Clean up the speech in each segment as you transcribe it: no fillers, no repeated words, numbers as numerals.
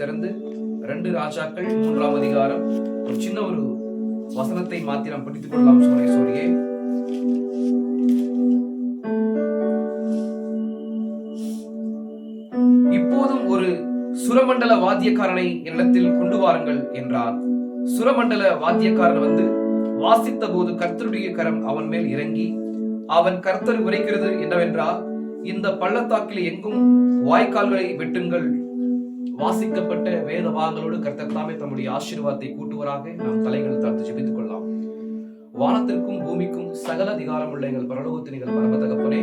திறந்து 2 ராஜாக்கள் 3ஆம் அதிகாரம் ஒரு சின்ன ஒரு வசனத்தை மாத்திரம் படித்துக் கொள்ளலாம். சோரியே இப்போதும் ஒரு சுரமண்டல வாத்தியக்காரனை என்னிடத்தில் கொண்டு வாருங்கள் என்றார். சுரமண்டல வாத்தியக்காரன் வாசித்த போது கர்த்தருடைய கரம் அவன் மேல் இறங்கி அவன் கர்த்தர் உரைக்கிறது என்னவென்றால், இந்த பள்ளத்தாக்கில் எங்கும் வாய்க்கால்களை வெட்டுங்கள். வாசிக்கப்பட்ட வேத பாகங்களோடு கர்த்தர் தாமே தம்முடைய ஆசீர்வாதத்தை கூட்டுவராக. நாம் தலைகள் தாழ்த்து ஜெபித்துக் கொள்ளலாம். வானத்திற்கும் பூமிக்கும் சகல அதிகாரம் உள்ள எங்கள் பரலோகத்தின் எங்கள் பரம தகப்பனே,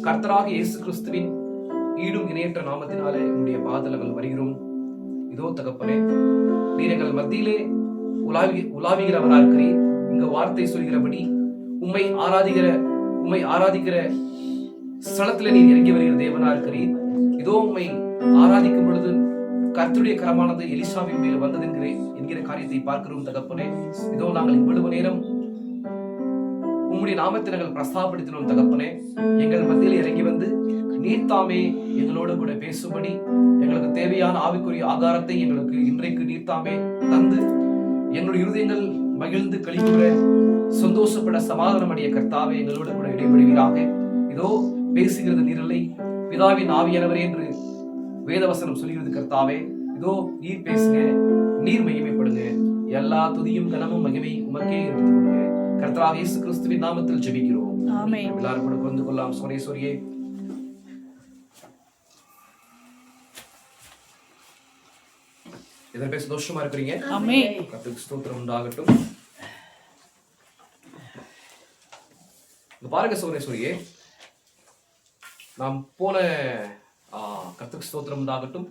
கர்த்தராக இயேசு கிறிஸ்துவின் ஈடும் இணையற்ற நாமத்தினாலே உம்முடைய பாதலங்கள் வருகிறோம். இதோ தகப்பனே, நீர் எங்கள் மத்தியிலே உலாவுகிறவராக இருக்கிறீர். இங்க வார்த்தை சொல்கிறபடி உம்மை ஆராதிக்கிற ஸ்தலத்திலே நீர் இறங்கி வருகிற தேவனா இருக்கிறீர். இதோ உம்மை ஆராதிக்கும் பொழுது கர்த்தருடைய கரமானது எலிசாவின் மேல் வந்தது என்கிற காரியத்தை பார்க்கிறோம் தகப்பனே. இதோ நாங்கள் இவ்வளவு நேரம் உம்முடைய நாமத்தை நாங்கள் பிரஸ்தாபப்படுத்தினோம் தகப்பனே. எங்கள் மத்தியில் இறங்கி வந்து நீர் தாமே எங்களோடு கூட பேசும்படி எங்களுக்கு தேவையான ஆவிக்குரிய ஆகாரத்தை எங்களுக்கு இன்றைக்கு நீர் தாமே தந்து எங்களுடைய இருதயங்கள் மகிழ்ந்து கழிவுற சந்தோஷப்பட சமாதானம் அடைய கர்த்தாவே எங்களோடு கூட இடைபடுவீராக. இதோ பேசுகிறது நீரலை பிதாவின் ஆவியானவரே என்று வேதவசனம் சொல்கிறது கர்த்தாவே. இதோ நீர் பேசுங்க, நீர் மகிமைப்படுங்க. எல்லா துதியும் கனமும் மகிமை உமக்கே எடுத்துக்கொள்ளுங்க. கர்த்தராகிய இயேசு கிறிஸ்துவின் நாமத்தில் ஜெபிக்கிறோம். ஆமென். எல்லாரும் கூட கொண்டு கொள்ளலாம். சோரேஸ்வரியே எதன் பேச தோஷமா இருக்கிறீங்க? ஆமென். கர்த்தருக்கு ஸ்தோத்திரம் உண்டாகட்டும். பாருங்க சோரேஸ்வரியே, நாம் போன கர்த்தருக்கு ஸ்தோத்திரம் உண்டாகட்டும்,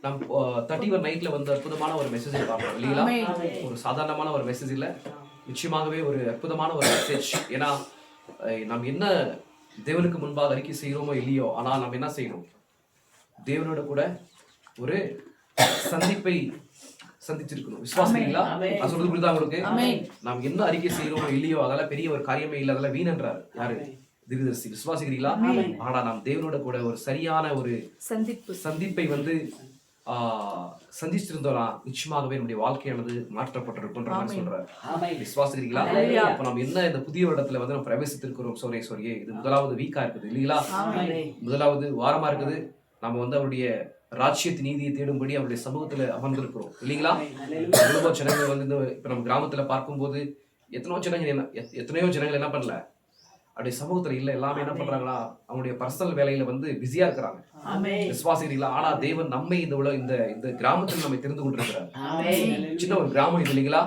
நாம் 31 நைட்ல அற்புதமான ஒரு மெசேஜை பார்க்கிறோம் இல்லைங்களா? ஒரு சாதாரணமான ஒரு மெசேஜ் இல்ல, நிச்சயமாகவே ஒரு அற்புதமான ஒரு மெசேஜ். ஏன்னா நாம் என்ன தேவனுக்கு முன்பாக அறிக்கை செய்கிறோமோ இல்லையோ, ஆனால் நாம் என்ன செய்யணும்? தேவனோட கூட ஒரு சந்திப்பை சந்திச்சிருக்கணும். விசுவாசிக்கிறீங்களா? நான் சொல்றது புரியுதா உங்களுக்கு? நாம் என்ன அறிக்கை செய்கிறோமோ இல்லையோ அதெல்லாம் பெரிய ஒரு காரியமே இல்லை, அதெல்லாம் வீணன்றார் யாரு? தீர்க்கதரிசி. விசுவாசிக்கிறீங்களா? ஆனா நாம் தேவனோட கூட ஒரு சரியான ஒரு சந்திப்பை சந்திச்சிருந்தோம்னா நிச்சயமாகவே நம்முடைய வாழ்க்கையானது மாற்றப்பட்டிருக்கும் சொல்றாரு. விசுவாசிக்கிறீங்களா? அப்ப நம்ம என்ன இந்த புதிய இடத்துல நம்ம பிரவேசித்திருக்கிறோம். சோரேஸ்வரியே, இது முதலாவது வீக்கா இருக்குது இல்லைங்களா? முதலாவது வாரமா இருக்குது. நம்ம அவருடைய ராஜ்யத்தின் நீதியை தேடும்படி அவருடைய சமூகத்துல அமர்ந்திருக்கிறோம் இல்லைங்களா? எவ்வளவோ ஜனங்கள் இப்ப நம்ம கிராமத்துல பார்க்கும்போது எத்தனையோ ஜனங்கள் என்ன பண்ணல, அப்படியே சமூகத்துல இல்ல. எல்லாமே என்ன பண்றாங்களா, அவங்களுடைய பர்சனல் வேலையில பிஸியா இருக்கிறாங்க. விசுவாசிக்கிறீங்களா? ஆனா தேவன் நம்மை இந்த கிராமத்துல நம்ம தெரிந்து கொண்டிருக்கிறார். சின்ன ஒரு கிராமம் இது இல்லைங்களா?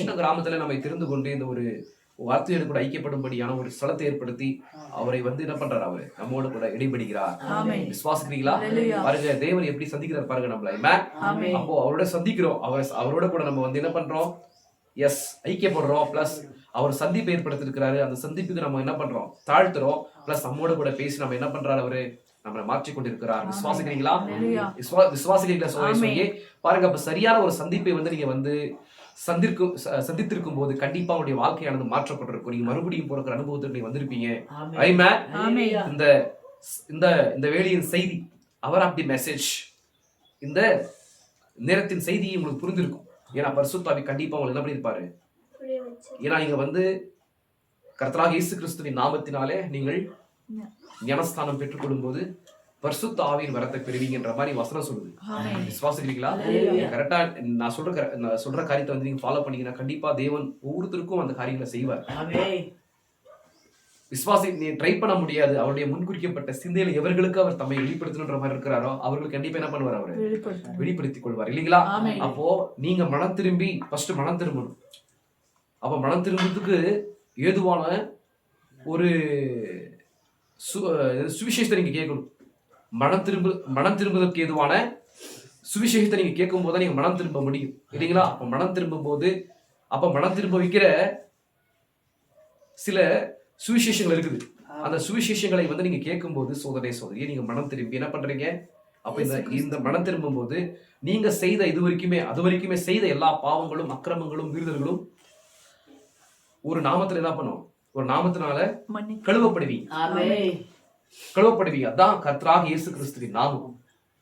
சின்ன கிராமத்துல நம்ம தெரிந்து கொண்டு இந்த ஒரு வார்த்தையோடு கூட ஐக்கியப்படும்படியான ஒரு ஸ்தலத்தை ஏற்படுத்தி அவரை என்ன பண்றாரு? அவரு நம்மோடு கூட இடைபடுகிறார். விசுவாசிக்கிறீங்களா? பாருங்க, தேவன் எப்படி சந்திக்கிறார் பாருங்க நம்மள. அப்போ அவரோட சந்திக்கிறோம், அவரோட கூட நம்ம என்ன பண்றோம்? எஸ், ஐக்கியப்படுறோம். பிளஸ் அவர் சந்திப்பை ஏற்படுத்திருக்கிறாரு. அந்த சந்திப்புக்கு நம்ம என்ன பண்றோம்? தாழ்த்துறோம். பிளஸ் நம்மோட கூட பேசி நம்ம என்ன பண்றாரு? அவரு நம்மளை மாற்றிக் கொண்டிருக்கிறார். விசுவாசிக்கிறீங்களா? விசுவாசிக்கிறீங்களா? பாருங்க, அப்ப சரியான ஒரு சந்திப்பை நீங்க சந்தித்திருக்கும் போது கண்டிப்பா உங்களுடைய வாழ்க்கையானது மாற்றப்பட்டிருக்கும். நீங்க மறுபடியும் பிறக்கிற அனுபவத்துக்கு நீங்க வந்திருப்பீங்க. ஆமென். இந்த இந்த இந்த வேளையின் செய்தி அவர் ஆஃப் தி மெசேஜ், இந்த நேரத்தின் செய்தி உங்களுக்கு புரிந்திருக்கும். ஏன்னா பரிசுத்த ஆவி கண்டிப்பா உங்களுக்கு என்ன பண்ணியிருப்பாரு. ஏன்னா நீங்க வந்து கர்த்தராகிய இயேசு கிறிஸ்துவின் நாமத்தினாலே நீங்கள் ஞானஸ்தானம் பெற்றுக்கொள்ளும் போது பரிசுத்த ஆவியின் வரத்தை பெறுவீங்கன்ற மாதிரி வசனம் சொல்லுது. விசுவாசிக்கிறீங்களா? கரெக்டா நான் சொல்ற காரியத்தை வந்து நீங்க ஃபாலோ பண்ணீங்கன்னா கண்டிப்பா தேவன் ஒவ்வொருத்தருக்கும் அந்த காரியங்களை செய்வார். விசுவாசி நீ ட்ரை பண்ண முடியாது. அவருடைய முன்குறிக்கப்பட்ட சிந்தையில எவர்களுக்கு அவர் தம்மை வெளிப்படுத்தணுன்ற மாதிரி இருக்கிறாரோ அவர்களுக்கு கண்டிப்பா என்ன பண்ணுவார், அவரு வெளிப்படுத்திக் கொள்வார் இல்லைங்களா? அப்போ நீங்க மனம் திரும்பி ஃபர்ஸ்ட் மனம் திரும்பணும். அப்ப மனம் திரும்புறதுக்கு ஏதுவான ஒரு சுவிசேஷத்தை நீங்க கேட்கணும். மனம் திரும்புவதற்கு ஏதுவான சுவிசேஷத்தை நீங்க கேட்கும் போது நீங்க மனம் திரும்ப முடியும் இல்லைங்களா? அப்ப மனம் திரும்பும் போது மனம் திரும்ப வைக்கிற சில சுவிசேஷங்கள் இருக்குது. அந்த சுவிசேஷங்களை வந்து நீங்க கேட்கும் போது சோதரியை நீங்க மனம் திரும்பி என்ன பண்றீங்க? அப்ப இந்த மனம் திரும்பும் போது நீங்க செய்த அது வரைக்குமே செய்த எல்லா பாவங்களும் அக்கிரமங்களும் மீறுதல்களும் ஒரு நாமத்துல என்ன பண்ணும், ஒரு நாமத்தினால கழுவப்படுவீங்க. அதான் கர்த்தராகிய இயேசு கிறிஸ்துவின் நாமம்.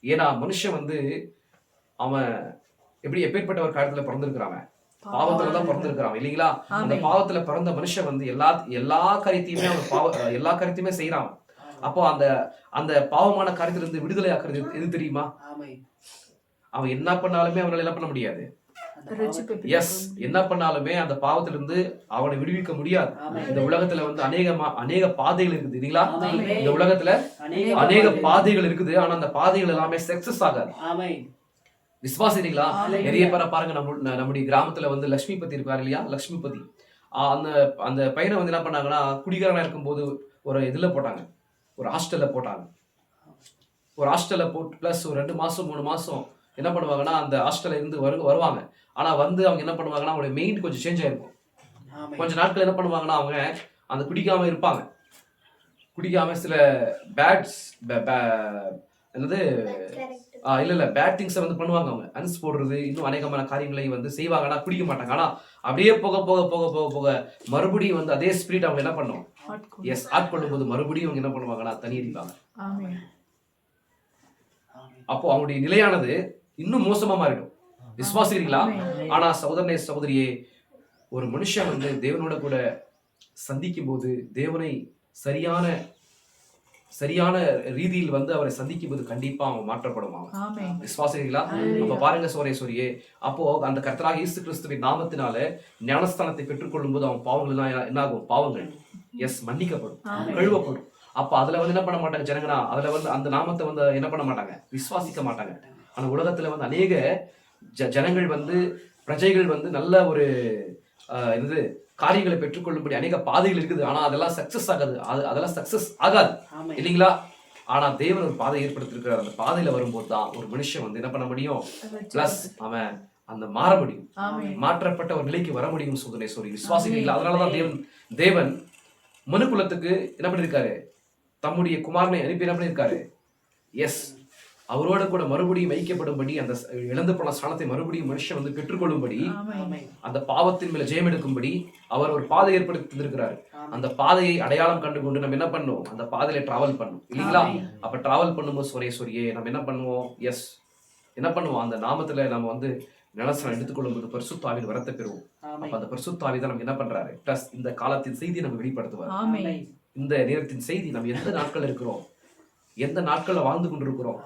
ஏன்னா மனுஷன் வந்து அவன் எப்பேற்பட்ட ஒரு காலத்துல பிறந்திருக்கிறான், பாவத்துலதான் பிறந்திருக்கிறான் இல்லைங்களா? அந்த பாவத்துல பிறந்த மனுஷன் வந்து எல்லா காரியத்தையுமே செய்யறான். அப்போ அந்த பாவமான காரியத்துல இருந்து விடுதலை ஆக்குறது எது தெரியுமா? அவன் என்ன பண்ணாலுமே அவனால என்ன பண்ண முடியாது. என்ன பண்ணாலுமே அந்த பாவத்திலிருந்து அவனை விடுவிக்க முடியாது. இந்த உலகத்துல வந்து அநேக பாதைகள் இருக்குது இல்லைங்களா? இந்த உலகத்துல அநேக பாதைகள் இருக்குது. ஆனா அந்த பாதைகள் எல்லாமே சக்சஸ் ஆகாது. விசுவாசிங்களா? நிறைய பேரை பாருங்க, நம்முடைய கிராமத்துல வந்து லட்சுமிபதி இருக்காரு இல்லையா? லட்சுமிபதி அந்த பையனை வந்து என்ன பண்ணாங்கன்னா, குடிகாரனா இருக்கும் போது ஒரு இதுல போட்டாங்க, ஒரு ஹாஸ்டல்ல போட்டாங்க. ஒரு ஹாஸ்டல்ல போட்டு பிளஸ் ஒரு 2 மாசம் 3 மாசம் என்ன பண்ணுவாங்கன்னா அந்த ஹாஸ்டல்ல இருந்து வருவாங்க. ஆனா வந்து அவங்க என்ன பண்ணுவாங்கன்னா அவங்களுடைய மைண்ட் கொஞ்சம் சேஞ்ச் ஆயிருக்கும். கொஞ்ச நாட்கள் என்ன பண்ணுவாங்கன்னா அவங்க அந்த குடிக்காம இருப்பாங்க. குடிக்காம சில பேட் திங்ஸை வந்து பண்ணுவாங்க. அவங்க அன்ஸ் போடுறது இன்னும் அநேகமான காரியங்களை வந்து செய்வாங்க. ஆனா குடிக்க மாட்டாங்க. ஆனா அப்படியே போக போக போக போக போக மறுபடியும் வந்து அதே ஸ்பிரிட் அவங்க என்ன பண்ணும், ஆட்கொள்ளும் போது மறுபடியும் அவங்க என்ன பண்ணுவாங்கன்னா தண்ணி அடிப்பாங்க. அப்போ அவங்களுடைய நிலையானது இன்னும் மோசமா மாறிடும். விசுவாசிக்கிறீங்களா? ஆனா சகோதரியே, ஒரு மனுஷன் வந்து தேவனோட கூட சந்திக்கும் போது தேவனை சரியான ரீதியில் வந்து அவரை சந்திக்கும் போது கண்டிப்பா அவன் மாற்றப்படுவான். விசுவாசிக்கிறீங்களா? அப்ப பாருங்க சோரியே, அப்போ அந்த கர்த்தராகிய இயேசு கிறிஸ்துவின் நாமத்தினால ஞானஸ்தானத்தை பெற்றுக்கொள்ளும் போது அவன் பாவங்கள் என்ன ஆகும்? பாவங்கள் மன்னிக்கப்படும், கழுவப்படும். அப்ப அதுல வந்து என்ன பண்ண மாட்டாங்க ஜனங்கனா, அதுல வந்து அந்த நாமத்தை வந்து என்ன பண்ண மாட்டாங்க, விசுவாசிக்க மாட்டாங்க. ஆனா உலகத்துல வந்து அநேக ஜனங்கள் வந்து பிரஜைகள் வந்து நல்ல ஒரு காரியங்களை பெற்றுக்கொள்ளும்படி அநேக பாதைகள் இருக்குது. ஆனா அதெல்லாம் சக்சஸ் ஆகாது இல்லைங்களா? ஆனா தேவன் ஒரு பாதை ஏற்படுத்திருக்கிறார். அந்த பாதையில வரும்போது தான் ஒரு மனுஷன் வந்து என்ன பண்ண முடியும், பிளஸ் அவன் அந்த மாற முடியும், மாற்றப்பட்ட ஒரு நிலைக்கு வர முடியும். சொல்லி விசுவாசிக்கிறீங்களா? அதனாலதான் தேவன் மனுக்குலத்துக்கு என்ன பண்ணிருக்காரு, தம்முடைய குமாரனை அனுப்பி என்ன பண்ணிருக்காரு, அவரோட கூட மறுபடியும் ஐக்கியப்படும்படி, அந்த இழந்து போன ஸ்தானத்தை மறுபடியும் மனுஷன் வந்து பெற்றுக்கொள்ளும்படி, அந்த பாவத்தின் மேல ஜெயம் எடுக்கும்படி அவர் ஒரு பாதை ஏற்படுத்தி இருக்கிறாரு. அந்த பாதையை அடையாளம் கண்டு கொண்டு நம்ம என்ன பண்ணணும், அந்த பாதையில டிராவல் பண்ணணும் இல்லைங்களா? அப்ப டிராவல் பண்ணும்போது சொரியே நம்ம என்ன பண்ணுவோம், என்ன பண்ணுவோம், அந்த நாமத்துல நம்ம வந்து ஞானஸ்நானம் எடுத்துக்கொள்ளும் போது பரிசுத்த ஆவியின் வரத்தை பெறுவோம். அப்ப அந்த பரிசுத்த ஆவி தான் நம்ம என்ன பண்றாரு, பிளஸ் இந்த காலத்தின் செய்தியை நம்ம வெளிப்படுத்துவார். இந்த நேரத்தின் செய்தி நம்ம எந்த நாட்கள் இருக்கிறோம், எந்த நாட்கள்ல வாழ்ந்து கொண்டிருக்கிறோம்,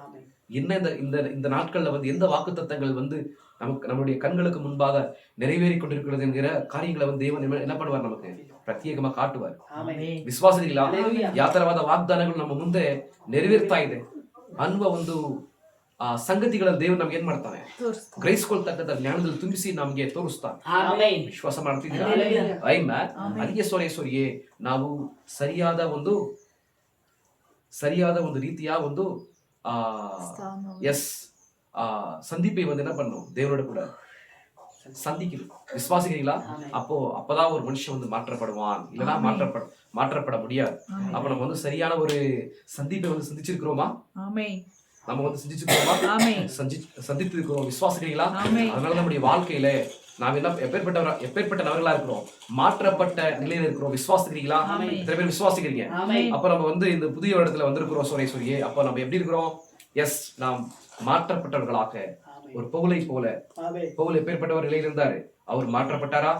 என்ன இந்த நாட்கள்ல வந்து எந்த வாக்குத்தத்தங்கள் வந்து நமக்கு நம்மளுடைய கண்களுக்கு முன்பாக நிறைவேறி கொண்டிருக்கிறது என்கிற காரியங்களை வந்து தேவன் என்ன பண்ணுவார், நமக்கு பிரத்யேகமா காட்டுவார். ವಿಶ್ವಾಸವಿಲ್ಲ ಯಾವ ತರವಾದ ವಾಗ್ದಾನಗಳು ನಮ್ಮ ಮುಂದೆ ನೆರವೇರ್ತಾ ಇದೆ ಅನ್ನುವ ಒಂದು ಸಂಗತಿಗಳನ್ನು ದೇವರು ನಮ್ಗೆ ಏನ್ ಮಾಡ್ತಾನೆ, ಗ್ರಹಿಸ್ಕೊಳ್ತಕ್ಕಂಥ ಜ್ಞಾನದಲ್ಲಿ ತುಂಬಿಸಿ ನಮ್ಗೆ ತೋರಿಸ್ತಾನೆ. ವಿಶ್ವಾಸ ಮಾಡ್ತಿದ್ದೀರಾ? ಅದಕ್ಕೆ ಸೋರಿಯೇ ನಾವು ಸರಿಯಾದ ಒಂದು ರೀತಿಯ ಒಂದು சந்திப்பை வந்து என்ன பண்ணும், தேவனோட கூட சந்திக்கணும். விசுவாசிக்கிறீங்களா? அப்பதான் ஒரு மனுஷன் வந்து மாற்றப்படுவான், இல்லைன்னா மாற்றப்பட முடியாது. அப்ப நம்ம வந்து சரியான ஒரு சந்திப்பை வந்து சந்திச்சிருக்கிறோமா? நம்ம வந்து சந்திச்சிருக்கிறோமா? சந்தித்து இருக்கிறோம். விசுவாசிக்கிறீங்களா? அதனால நம்முடைய வாழ்க்கையில நாம் என்ன எப்பேற்பட்ட நபர்களா இருக்கிறோம்? மாற்றப்பட்ட நிலையில இருக்கிறோம். விசுவாசிக்கிறீங்களா? எத்தனை பேர் விசுவாசிக்கிறீங்க? அப்ப நம்ம வந்து இந்த புதிய இடத்துல வந்திருக்கிறோம் சோரேஸ்வரியே. அப்ப நம்ம எப்படி இருக்கிறோம்? எஸ், நாம் மாற்றப்பட்டவர்களாக ஒரு பவுலை போல. பவுல் எப்பேற்பட்டவர் நிலையில் இருந்தாரு? அவர் மாற்றப்பட்டாரா?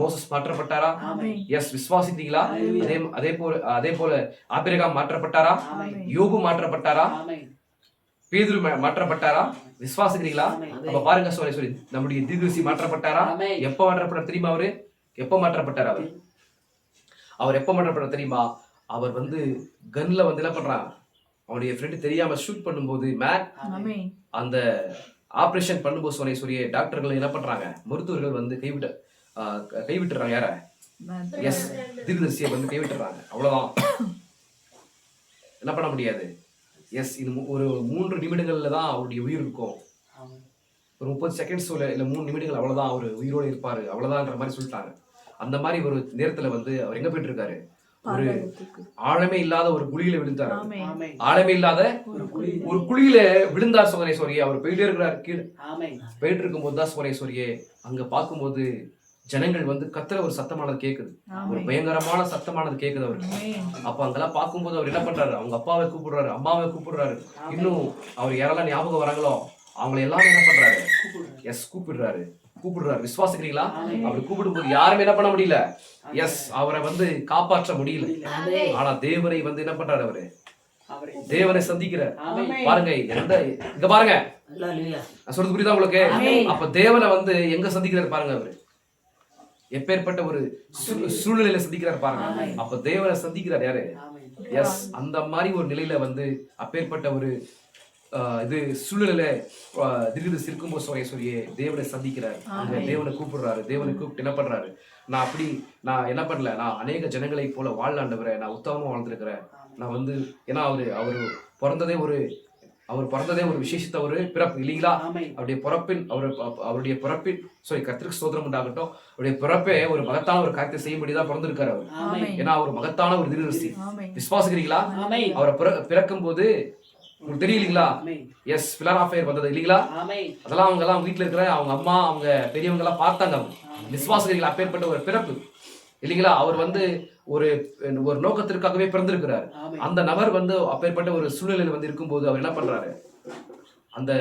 மோசஸ் மாற்றப்பட்டாரா? எஸ், விசுவாசித்தீங்களா? அதே போல ஆபிரகாம் மாற்றப்பட்டாரா? யோபு மாற்றப்பட்டாரா? பேதுரு மாற்றப்பட்டாரா? விசுவாசிக்கிறீங்களா? அப்ப பாருங்க சோரேஸ்வரி, நம்முடைய தீர்க்கதரிசி மாற்றப்பட்டாரா? எப்ப மாற்றப்பட்டார் தெரியுமா? எப்ப மாற்றப்பட்டார்? அவர் எப்ப மாற்றப்பட்டார் தெரியுமா? அவர் வந்து கன்ல வந்து என்ன பண்றான், அவனுடைய ஃப்ரெண்டு தெரியாம ஷூட் பண்ணும்போது அந்த ஆபரேஷன் பண்ணும்போது சோரேஸ்வரியே டாக்டர்கள் என்ன பண்றாங்க, மருத்துவர்கள் வந்து கைவிட்டுறாங்க. யார? எஸ், தீர்க்கதரிசியை வந்து கைவிட்டுறாங்க. அவ்வளவுதான், என்ன பண்ண முடியாது. எஸ், இது ஒரு 3 நிமிடங்கள்ல தான் அவருடைய உயிர் இருக்கும். ஒரு 30 செகண்ட்ஸ் இல்ல 3 நிமிடங்கள், அவ்வளவுதான் அவர் உயிரோடு இருப்பாரு, அவ்வளவுதான்ற மாதிரி சொல்லிட்டாங்க. அந்த மாதிரி ஒரு நேரத்துல வந்து அவர் எங்க போயிட்டு இருக்காரு? ஒரு ஆழமே இல்லாத ஒரு குழியில விழுந்தார். ஆழமே இல்லாத ஒரு குழியில விழுந்தார் சோரேஸ்வரியே. அவர் போயிட்டே இருக்கிறார். கீழே போயிட்டு இருக்கும் போதுதான் சோரேஸ்வரியே அங்க பார்க்கும்போது ஜனங்கள் வந்து கத்துற ஒரு சத்தமானது கேக்குது. ஒரு பயங்கரமான சத்தமானது கேக்குது அவருக்கு. அப்ப அங்கெல்லாம் பார்க்கும்போது அவர் என்ன பண்றாரு? அவங்க அப்பாவை கூப்பிடுறாரு, அம்மாவை கூப்பிடுறாரு. இன்னும் அவர் யாரெல்லாம் ஞாபகம் வராங்களோ அவங்களை எல்லாரும் என்ன பண்றாரு? எஸ், கூப்பிடுறாரு. விசுவாசிக்கிறீங்களா? அப்படி கூப்பிடும்போது யாருமே என்ன பண்ண முடியல. எஸ், அவரை வந்து காப்பாற்ற முடியல. ஆனா தேவனை வந்து என்ன பண்றாரு? அவரு தேவனை சந்திக்கிறார். பாருங்க, இங்க பாருங்க, சொல்றது புரியுதா உங்களுக்கு? அப்ப தேவனை வந்து எங்க சந்திக்கிறார் பாருங்க. அவரு எப்பேற்பட்ட ஒரு சூழ்நிலையில சந்திக்கிறார் பாருங்க. அப்ப தேவனை சந்திக்கிறார் யாரு? எஸ், அந்த மாதிரி ஒரு நிலையில வந்து அப்பேற்பட்ட ஒரு இது சூழ்நிலையில திடீர்னு இருக்கும்போது சோரேஸ்வரியே தேவனை சந்திக்கிறார். தேவனை கூப்பிடுறாரு. தேவனை கூப்பிட்டு என்ன பண்றாரு? நான் என்ன பண்ணல, நான் அநேக ஜனங்களை போல வாழ்ந்தாண்டவரை, நான் உத்தமமா வாழ்ந்திருக்கிறேன். நான் வந்து ஏன்னா அவர் பிறந்ததே ஒரு விசேஷத்த ஒரு பிறப்பு இல்லீங்களா? அவருடைய பிறப்பின் கர்த்தருக்கு ஸ்தோத்திரம் உண்டாகட்டும். அவருடைய பிறப்பே ஒரு மகத்தான ஒரு காரியத்தை செய்யும்படிதான் பிறந்திருக்காரு அவர். ஏன்னா அவர் மகத்தான ஒரு தீர்க்கதரிசி. விசுவாசிக்கிறீங்களா? அவரை பிறக்கும் போது உங்களுக்கு தெரியலீங்களா? எஸ், பிலராஃபயர் வந்தது இல்லீங்களா? அதெல்லாம் அவங்க எல்லாம் வீட்டுல இருக்கிற அவங்க அம்மா, அவங்க பெரியவங்க எல்லாம் பார்த்தாங்க. விசுவாசிக்கிறீங்களா? அப்பேற்பட்ட ஒரு பிறப்பு இல்லீங்களா? அவர் வந்து ஒரு நோக்கத்திற்காகவே பிறந்திருக்கிறார். அந்த நபர் வந்து அப்பேற்பட்ட ஒரு சூழ்நிலையில் வந்து இருக்கும்போது அவர் என்ன பண்றாரு? அந்த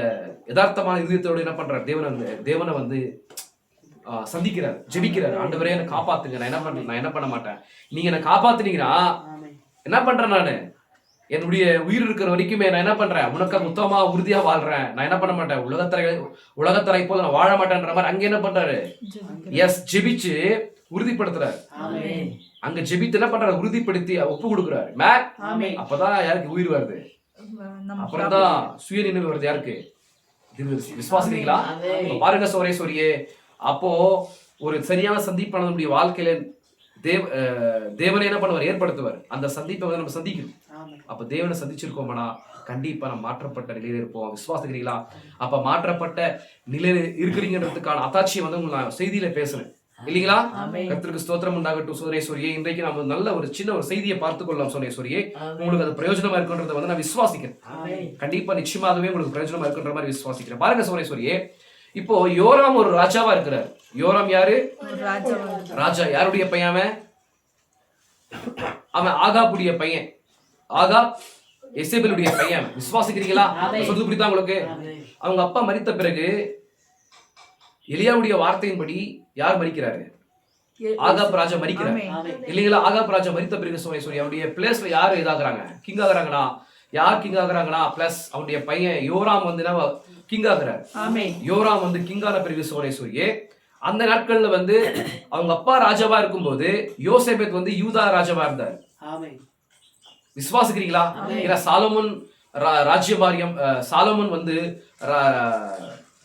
யதார்த்தமான இதயத்தோடு என்ன பண்றாரு? தேவனை வந்து சந்திக்கிறார், ஜெபிக்கிறார். ஆண்டவரே என்னை காப்பாத்துங்க, நான் என்ன பண்ண மாட்டேன். நீங்க என்ன காப்பாத்துனீங்கன்னா என்ன பண்றேன்? நானு என்னுடைய உயிர் இருக்கிற வரைக்குமே நான் என்ன பண்றேன்? உனக்காக உத்தமமா உறுதியா வாழ்றேன். நான் என்ன பண்ண மாட்டேன், உலகத்தரை போல நான் வாழ மாட்டேன்ற மாதிரி அங்க என்ன பண்றாரு? எஸ், ஜெபிச்சு உறுதிப்படுத்துறாரு. அங்க ஜெபித்து என்ன பண்றாரு? உறுதிப்படுத்தி ஒப்பு கொடுக்குறாரு. அப்பதான் யாருக்கு உயிர் வருது? அப்புறம் தான் சுய நினைவு வருது. யாருக்கு? விசுவாசிக்கிறீங்களா? பாருங்க சோரேஸ்வரியே, அப்போ ஒரு சரியான சந்திப்பான நம்முடைய வாழ்க்கையில தேவனை என்ன பண்ணுவார்? ஏற்படுத்துவார். அந்த சந்திப்பை வந்து நம்ம சந்திக்கணும். அப்ப தேவனை சந்திச்சிருக்கோம்னா கண்டிப்பா நம்ம மாற்றப்பட்ட நிலையில இருப்போம். விசுவாசிக்கிறீங்களா? அப்ப மாற்றப்பட்ட நிலையில இருக்கிறீங்கிறதுக்கான அத்தாட்சியை வந்து உங்களுக்கு நான் செய்தியில பேசுறேன் இல்லீங்களா? கர்த்தருக்கு ஸ்தோத்திரம் உண்டாகட்டும் சோரேஸ்வரியே. இன்றைக்கு நம்ம நல்ல ஒரு சின்ன ஒரு செய்தியை பார்த்துக் கொள்ளலாம் சோரேஸ்வரியே. உங்களுக்கு அது பிரயோஜனமா இருக்குன்றத வந்து நான் விசுவாசிக்கிறேன். கண்டிப்பா நிச்சயமாகவே உங்களுக்கு பிரயோஜனமா இருக்குன்ற மாதிரி விசுவாசிக்கிறேன். பாருங்க சோரேஸ்வரியே, இப்போ யோராம் ஒரு ராஜாவா இருக்கிறார். யோராம் யாரு? ராஜா. யாருடைய பையன்? அவன் ஆகாபுடைய பையன். ஆகாப் எசேபேலுடைய பையன். விசுவாசிக்கிறீங்களா? சொல்றது புரியுதா உங்களுக்கு? அவங்க அப்பா மரித்த பிறகு எலியாவுடைய வார்த்தையின்படி யார் மரிக்கிறாரு? ஆகாப் ராஜா மரிக்கிறார் இல்லீங்களா? ஆகாப் ராஜா மரித்த பிறகு சோரேஸ்வரி அவருடைய பிளேஸ்ல யாரு இதாகிறாங்க? கிங் ஆகுறாங்கன்னா யார் கிங் ஆகுறாங்கன்னா? பிளஸ் அவருடைய பையன் யோராம் வந்து கிங் ஆகுறாரு. யோராம் வந்து கிங்கான பிறகு சோரேஸ்வரியே, அந்த நாட்கள்ல வந்து அவங்க அப்பா ராஜாவா இருக்கும்போது யோசேபேத் வந்து யூதா ராஜாவா இருந்தார். விசுவாசிக்கிறீங்களா? ஏன்னா சாலமோன் ராஜ்யபாரியம், சாலமோன் வந்து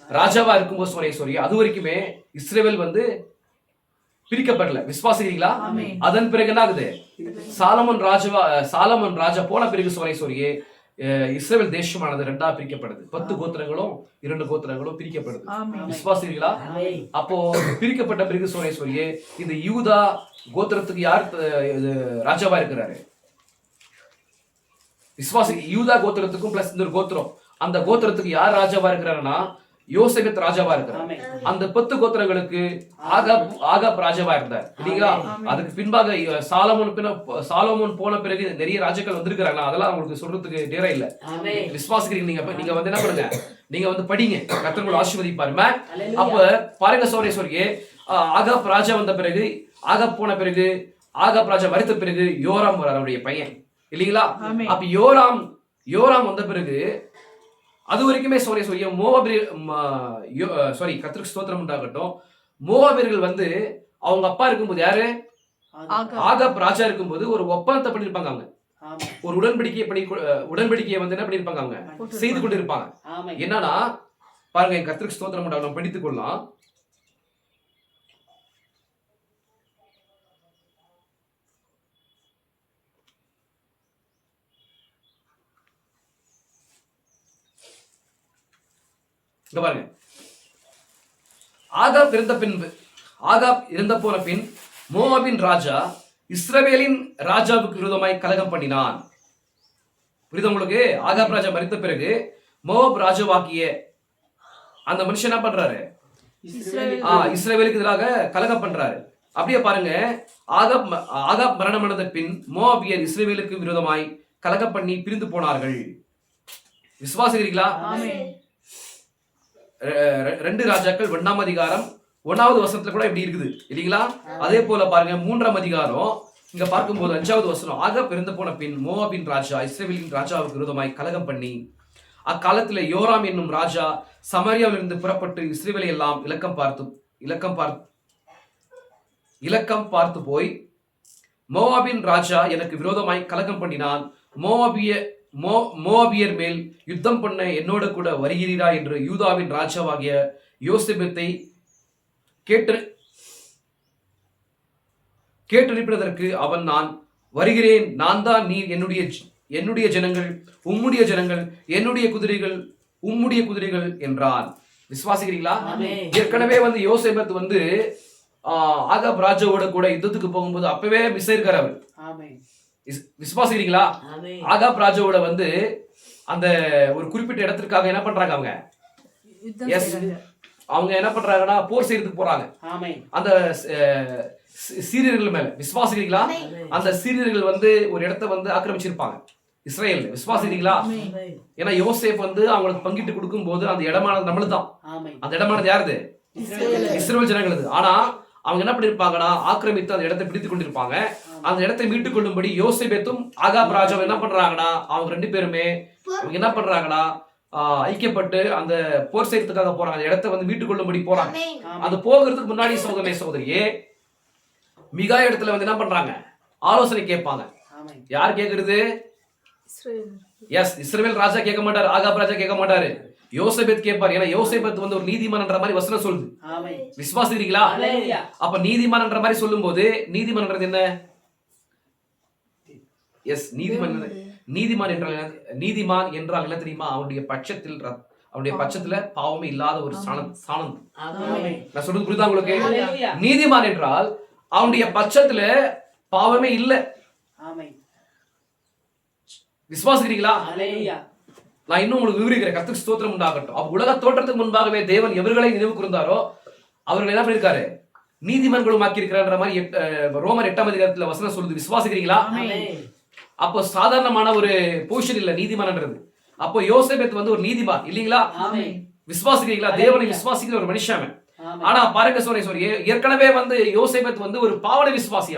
ராஜாவா இருக்கும்போது சோரேஸ்வரி அது வரைக்குமே இஸ்ரேல் வந்து பிரிக்கப்படல. விசுவாசிக்கிறீங்களா? அதன் பிறகு என்ன ஆகுது? சாலமோன் ராஜா போன பிறகு சோரேஸ்வரியே இஸ்ரேல் தேசமானது 2ஆ பிரிக்கப்படுது. 10 கோத்திரங்களும் 2 கோத்திரங்களும் பிரிக்கப்படுது. விசுவாசிக்கிறீங்களா? அப்போ பிரிக்கப்பட்ட பிறகு சோரேஸ்வரியே இந்த யூதா கோத்திரத்துக்கு யார் ராஜாவா இருக்கிறாரு? விசுவாசி யூதா கோத்திரத்துக்கும் பிளஸ் இந்த ஒரு கோத்திரம், அந்த கோத்திரத்துக்கு யார் ராஜாவா இருக்கிறாருன்னா யோசேபத் ராஜாவா இருக்கிறார். அந்த 10 கோத்திரங்களுக்கு ஆகாப் ராஜாவா இருந்தார் இல்லீங்களா? அதுக்கு பின்பாக சாலமோன் போன பிறகு நிறைய ராஜாக்கள் வந்திருக்கிறாங்க. அதெல்லாம் உங்களுக்கு சொல்றதுக்கு நேரம் இல்ல. விசுவாசிக்கிறீங்க நீங்க வந்து என்ன பண்ணுங்க, நீங்க வந்து படிங்க, கர்த்தர் உங்களை ஆசீர்வதிப்பாருமா. அப்ப பாருங்க சோரேஸ்வரியே, ஆகாப் ராஜா வந்த பிறகு, ஆகாப் போன பிறகு, ஆகாப் ராஜா மரித்த பிறகு யோராம் வரார், அவருடைய பையன் இல்லீங்களா? அப்ப யோராம் வந்த பிறகு அது வரைக்குமே கர்த்தருக்கு ஸ்தோத்திரம் உண்டாகட்டும். மோவாபியர்கள் வந்து அவங்க அப்பா இருக்கும்போது, யாரு ஆகாப் ராஜா இருக்கும்போது ஒரு ஒப்பந்தத்தை பண்ணிருப்பாங்க. அவங்க ஒரு உடன்படிக்கையை வந்து என்ன பண்ணிருப்பாங்க, அவங்க செய்து கொண்டு இருப்பாங்க. என்னன்னா பாருங்க, கர்த்தருக்கு ஸ்தோத்திரம் உண்டாகட்டும், நம்ம படித்துக் கொள்ளலாம். பாருங்க, ஆகாப் இறந்த போன பின் மோவாபின் ராஜா இஸ்ரவேலின் ராஜாவுக்கு விரோதமாய் கலகம் பண்ணினான். புரியுது உங்களுக்கு? ஆகாப் ராஜா மரித்த பிறகு மோவாப் ராஜாவாக்கிய அந்த மனுஷன் என்ன பண்றாரு, இஸ்ரவேலுக்கு எதிராக கலகம் பண்றாரு. அப்படியே பாருங்க, ஆகாப் மரணம் அடைந்த பின் மோவாபியர் இஸ்ரவேலுக்கு விரோதமாய் கலகம் பண்ணி பிரிந்து போனார்கள். விசுவாசிக்கிறீங்களா? 2 ராஜாக்கள் 1ஆம் அதிகாரம் 1வது வசனத்துல கூட இப்படி இருக்குது இல்லீங்களா? அதே போல பாருங்க 3ஆம் அதிகாரம் இங்க பார்க்கும்போது 5வது வசனம், ஆகாப் இறந்து போன பின் மோவாபின் ராஜா இஸ்ரவேலின் ராஜாவுக்கு விரோதமாய் கலகம் பண்ணி அக்காலத்துல யோராம் என்னும் ராஜா சமாரியாவிலிருந்து புறப்பட்டு இஸ்ரவேலை எல்லாம் இலக்கம் பார்த்து போய், மோவாபின் ராஜா எனக்கு விரோதமாய் கலகம் பண்ணினான், மோவாபியர் மேல் யுத்தம் பண்ண என்னோட கூட வருகிறீரா என்று யூதாவின் ராஜாவாகிய யோசேபத்தை கேட்டறிப்பதற்கு அவன், நான் வருகிறேன், நான் தான் நீர், என்னுடைய ஜனங்கள் உம்முடைய ஜனங்கள், என்னுடைய குதிரைகள் உம்முடைய குதிரைகள் என்றான். விசுவாசிக்கிறீங்களா? ஏற்கனவே வந்து யோசேபத் வந்து ஆகாப் ராஜாவோட கூட யுத்தத்துக்கு போகும்போது அப்பவே மிஸ் ஆயிருக்காரு அவர். விசுவாசிக்கிறீங்களா? ஆகாப் ராஜாவோட வந்து அந்த ஒரு குறிப்பிட்ட இடத்திற்காக என்ன பண்றாங்க, அவங்க என்ன பண்றாங்கன்னா போர் செய்யறதுக்கு போறாங்க அந்த சீரியர்கள் மேல. விசுவாசிக்கிறீங்களா? அந்த சீரியர்கள் வந்து ஒரு இடத்தை வந்து ஆக்கிரமிச்சிருப்பாங்க இஸ்ரேல். விசுவாசிக்கிறீங்களா? ஏன்னா யோசேப் வந்து அவங்களுக்கு பங்கிட்டு கொடுக்கும் போது அந்த இடமானது நம்மளுதான். அந்த இடமானது யாருது? இஸ்ரேல் ஜனங்களது. ஆனா அவங்க என்ன பண்ணிருப்பாங்கன்னா ஆக்கிரமித்து அந்த இடத்தை பிடித்துக் கொண்டிருப்பாங்க. அந்த இடத்தை மீட்டுக் கொள்ளும்படி யோசேபேத்தும் ஆகாப் ராஜாவும் என்ன பண்றாங்கன்னா, அவங்க 2 பேருமே அவங்க என்ன பண்றாங்கன்னா ஐக்கியப்பட்டு அந்த போர் செய்யறதுக்காக போறாங்க. அந்த இடத்தை வந்து மீட்டுக் கொள்ளும்படி போறாங்க. அது போகிறதுக்கு முன்னாடி சகோதரியே மிகா இடத்துல வந்து என்ன பண்றாங்க, ஆலோசனை கேட்பாங்க. யார் கேக்குறது? இஸ்ரவேல் ராஜா கேட்க மாட்டாரு, ஆகாப் ராஜா கேட்க மாட்டாரு, யோசேபத் கேட்பார். ஏன்னா யோசேபத் வந்து ஒரு நீதிமான்ன்ற மாதிரி வசனம் சொல்லுது. விசுவாசிக்கிறீங்களா? அப்ப நீதிமான்ன்ற மாதிரி சொல்லும் போது நீதிமான்ன்றது என்ன? நீதிமான் என்றால் என்ன தெரியுமா? அவனுடைய பட்சத்துல பாவமே இல்லாத ஒரு சாணம். நான் சொல்றது புரியுதா உங்களுக்கு? நீதிமான் என்றால் அவனுடைய பட்சத்துல பாவமே இல்லை. விசுவாசிக்கிறீங்களா? நான் இன்னும் உங்களுக்கு விவரிக்கிறேன். கர்த்தருக்கு ஸ்தோத்திரம் உண்டாகட்டும். அப்ப உலக தோற்றத்துக்கு முன்பாகவே தேவன் எவர்களை நினைவு கூர்ந்தாரோ அவர்கள் என்ன பண்ணிருக்காரு, நீதிமன்களும் ஆக்கியிருக்கிறார் மாதிரி ரோமர் 8ஆம் அதிகாரத்துல வசனம் சொல்லுது. விசுவாசிக்கிறீங்களா? அப்போ சாதாரணமான ஒரு பொசிஷன் இல்ல நீதிமான்ன்றது. அப்போ யோசேபத் வந்து ஒரு நீதிமான் இல்லீங்களா? விசுவாசிக்கிறீங்களா? தேவனை விசுவாசிக்கிற ஒரு மனுஷன். ஆனா பாருங்க சோரேஸ்வரி, ஏற்கனவே வந்து யோசேபத் வந்து ஒரு பாவனை விசுவாசி.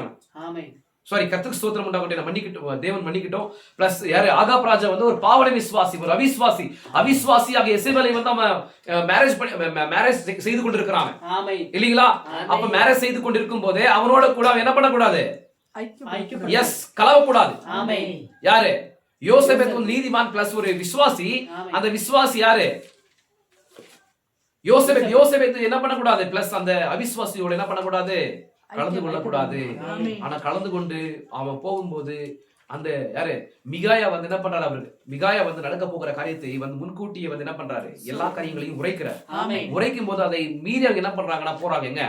அவன் கர்த்தருக்கு ஸ்தோத்திரம் உண்டாகட்டும், தேவன் மன்னிக்கட்டும். பிளஸ் யாரு, ஆகாப் ராஜா வந்து ஒரு பாவனை விசுவாசி, ஒரு அவிசுவாசியாக எசேபேலை வந்து அவன் மேரேஜ் செய்து கொண்டிருக்கிறாங்க இல்லீங்களா? அப்ப மேரேஜ் செய்து கொண்டிருக்கும் போதே அவனோட கூட என்ன பண்ணக்கூடாது, கலவக்கூடாது. யாரு? யோசேபத் வந்து நீதிமான் பிளஸ் ஒரு விசுவாசி. அந்த விசுவாசி யாரு? யோசேபத் என்ன பண்ணக்கூடாது, பிளஸ் அந்த அவிசுவாசியோட என்ன பண்ணக்கூடாது, கலந்து கொள்ளக்கூடாது. ஆனா கலந்து கொண்டு அவன் போகும்போது அந்த யாரு மிகாயா வந்து என்ன பண்றாரு, அவருக்கு மிகாயா வந்து நடக்க போகிற காரியத்தை வந்து முன்கூட்டியே வந்து என்ன பண்றாரு, எல்லா காரியங்களையும் உரைக்கிறார். உரைக்கும் போது அதை மீறி அவங்க என்ன பண்றாங்கன்னா போறாங்க எங்க,